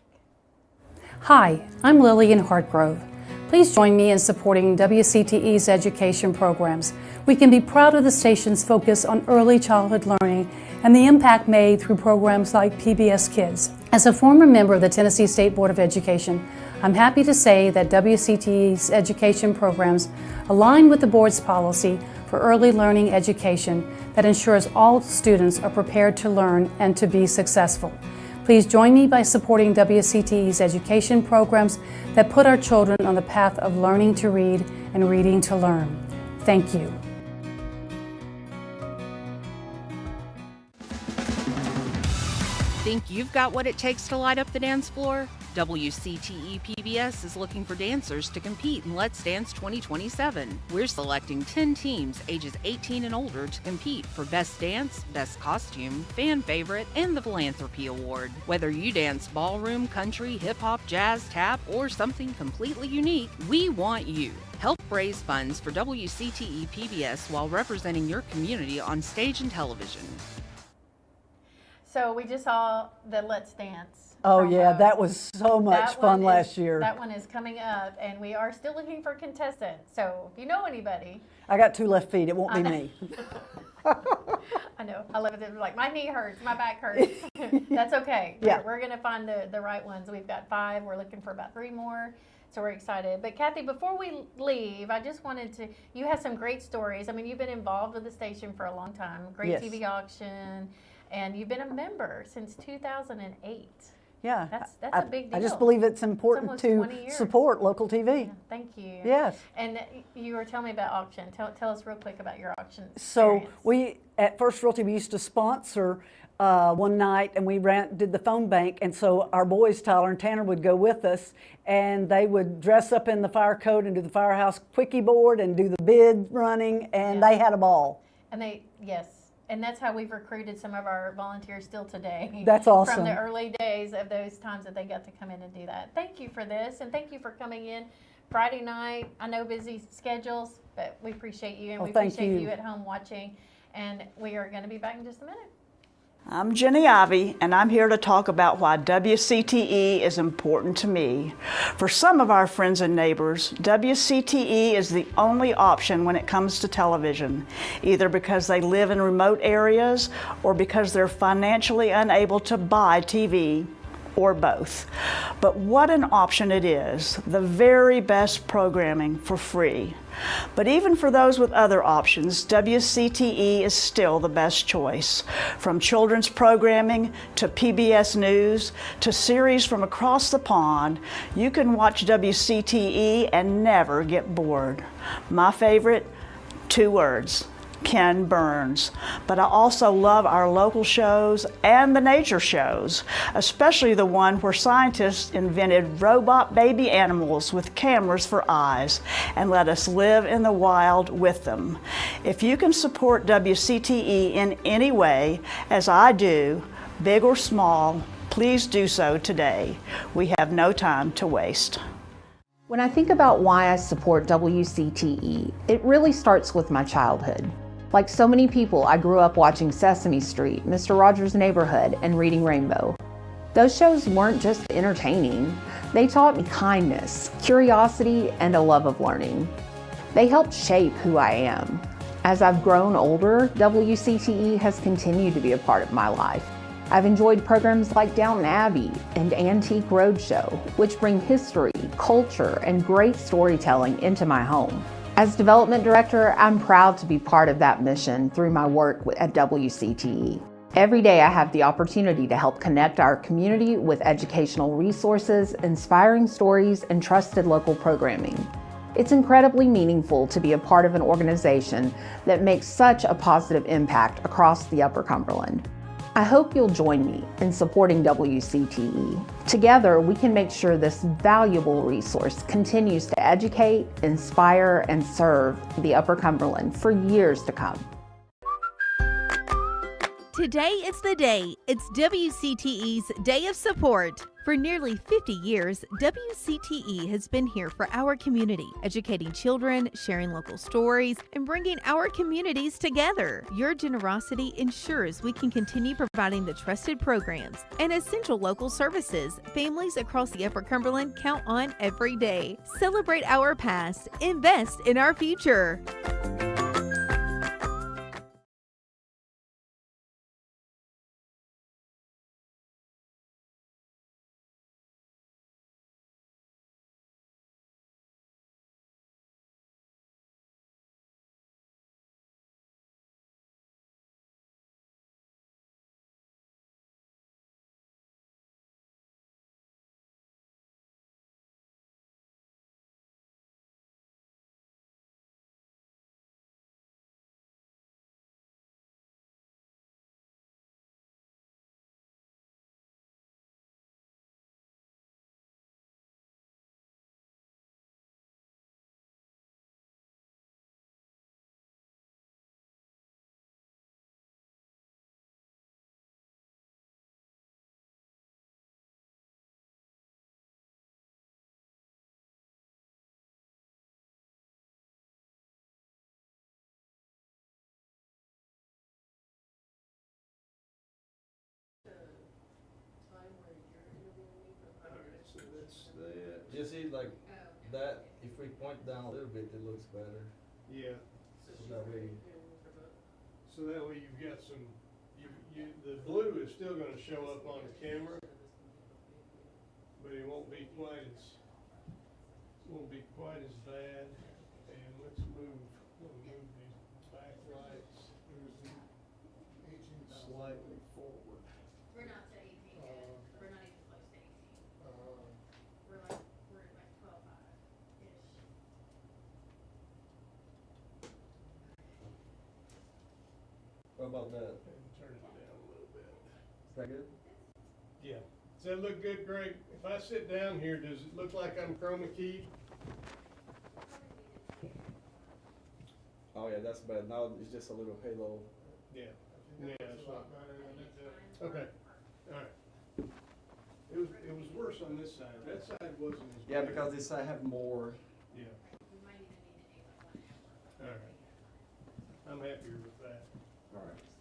Hi, I'm Lillian Hartgrove. Please join me in supporting WCTE's education programs. We can be proud of the station's focus on early childhood learning and the impact made through programs like PBS Kids. As a former member of the Tennessee State Board of Education, I'm happy to say that WCTE's education programs align with the board's policy for early learning education that ensures all students are prepared to learn and to be successful. Please join me by supporting WCTE's education programs that put our children on the path of learning to read and reading to learn. Thank you. Think you've got what it takes to light up the dance floor? WCTE PBS is looking for dancers to compete in Let's Dance 2027. We're selecting 10 teams ages 18 and older to compete for Best Dance, Best Costume, Fan Favorite, and the Philanthropy Award. Whether you dance ballroom, country, hip-hop, jazz, tap, or something completely unique, we want you. Help raise funds for WCTE PBS while representing your community on stage and television. So we just saw the Let's Dance. Oh yeah, that was so much fun last year. That one is coming up, and we are still looking for contestants. So if you know anybody. I got 2 left feet, it won't be me. I know, I love it. Like, my knee hurts, my back hurts. That's okay. Yeah. We're going to find the right ones. We've got 5, we're looking for about 3 more. So we're excited. But Kathy, before we leave, I just wanted to, you have some great stories. I mean, you've been involved with the station for a long time. Great Yes. TV auction. And you've been a member since 2008. Yeah, That's a big deal. I just believe it's important almost to 20 years. support local TV. Yeah, thank you. Yes. And you were telling me about auction. Tell us real quick about your auction So experience. we, at First Realty, we used to sponsor one night, and we did the phone bank, and so our boys, Tyler and Tanner, would go with us, and they would dress up in the fire code and do the firehouse quickie board and do the bid running, and they had a ball. And yes. And that's how we've recruited some of our volunteers still today. That's awesome. From the early days of those times that they got to come in and do that. Thank you for this, and thank you for coming in Friday night. I know busy schedules, but we appreciate you, and Well, we thank appreciate you. you at home watching. And we are going to be back in just a minute. I'm Jenny Ivey, and I'm here to talk about why WCTE is important to me. For some of our friends and neighbors, WCTE is the only option when it comes to television, either because they live in remote areas or because they're financially unable to buy TV, or both. But what an option it is, the very best programming for free. But even for those with other options, WCTE is still the best choice. From children's programming to PBS News to series from across the pond, you can watch WCTE and never get bored. My favorite, 2 words. Ken Burns. But I also love our local shows and the nature shows, especially the one where scientists invented robot baby animals with cameras for eyes and let us live in the wild with them. If you can support WCTE in any way, as I do, big or small, please do so today. We have no time to waste. When I think about why I support WCTE, it really starts with my childhood. Like so many people, I grew up watching Sesame Street, Mr. Rogers' Neighborhood, and Reading Rainbow. Those shows weren't just entertaining. They taught me kindness, curiosity, and a love of learning. They helped shape who I am. As I've grown older, WCTE has continued to be a part of my life. I've enjoyed programs like Downton Abbey and Antique Roadshow, which bring history, culture, and great storytelling into my home. As development director, I'm proud to be part of that mission through my work at WCTE. Every day I have the opportunity to help connect our community with educational resources, inspiring stories, and trusted local programming. It's incredibly meaningful to be a part of an organization that makes such a positive impact across the Upper Cumberland. I hope you'll join me in supporting WCTE. Together, we can make sure this valuable resource continues to educate, inspire, and serve the Upper Cumberland for years to come. Today is the day. It's WCTE's Day of Support. For nearly 50 years, WCTE has been here for our community, educating children, sharing local stories, and bringing our communities together. Your generosity ensures we can continue providing the trusted programs and essential local services families across the Upper Cumberland count on every day. Celebrate our past, invest in our future. you see, like that, if we point down a little bit, it looks better. Yeah. So that way, So that way you've got some, the blue is still gonna show up on the camera, but it won't be quite as bad. And let's move these back lights slightly forward. We're not to 18 yet. We're not even close to 18. We're at like 12.5-ish. what about that? And turn it down a little bit. Is that good? Yeah. Does that look good, Greg? If I sit down here, does it look like I'm chroma keyed? Oh yeah, that's bad. Now it's just a little halo. Yeah. Yeah, it's not better than it. Okay. All right. It was worse on this side. That side wasn't as bad. Yeah, because this I have more. Yeah. All right. I'm happier with that. All right.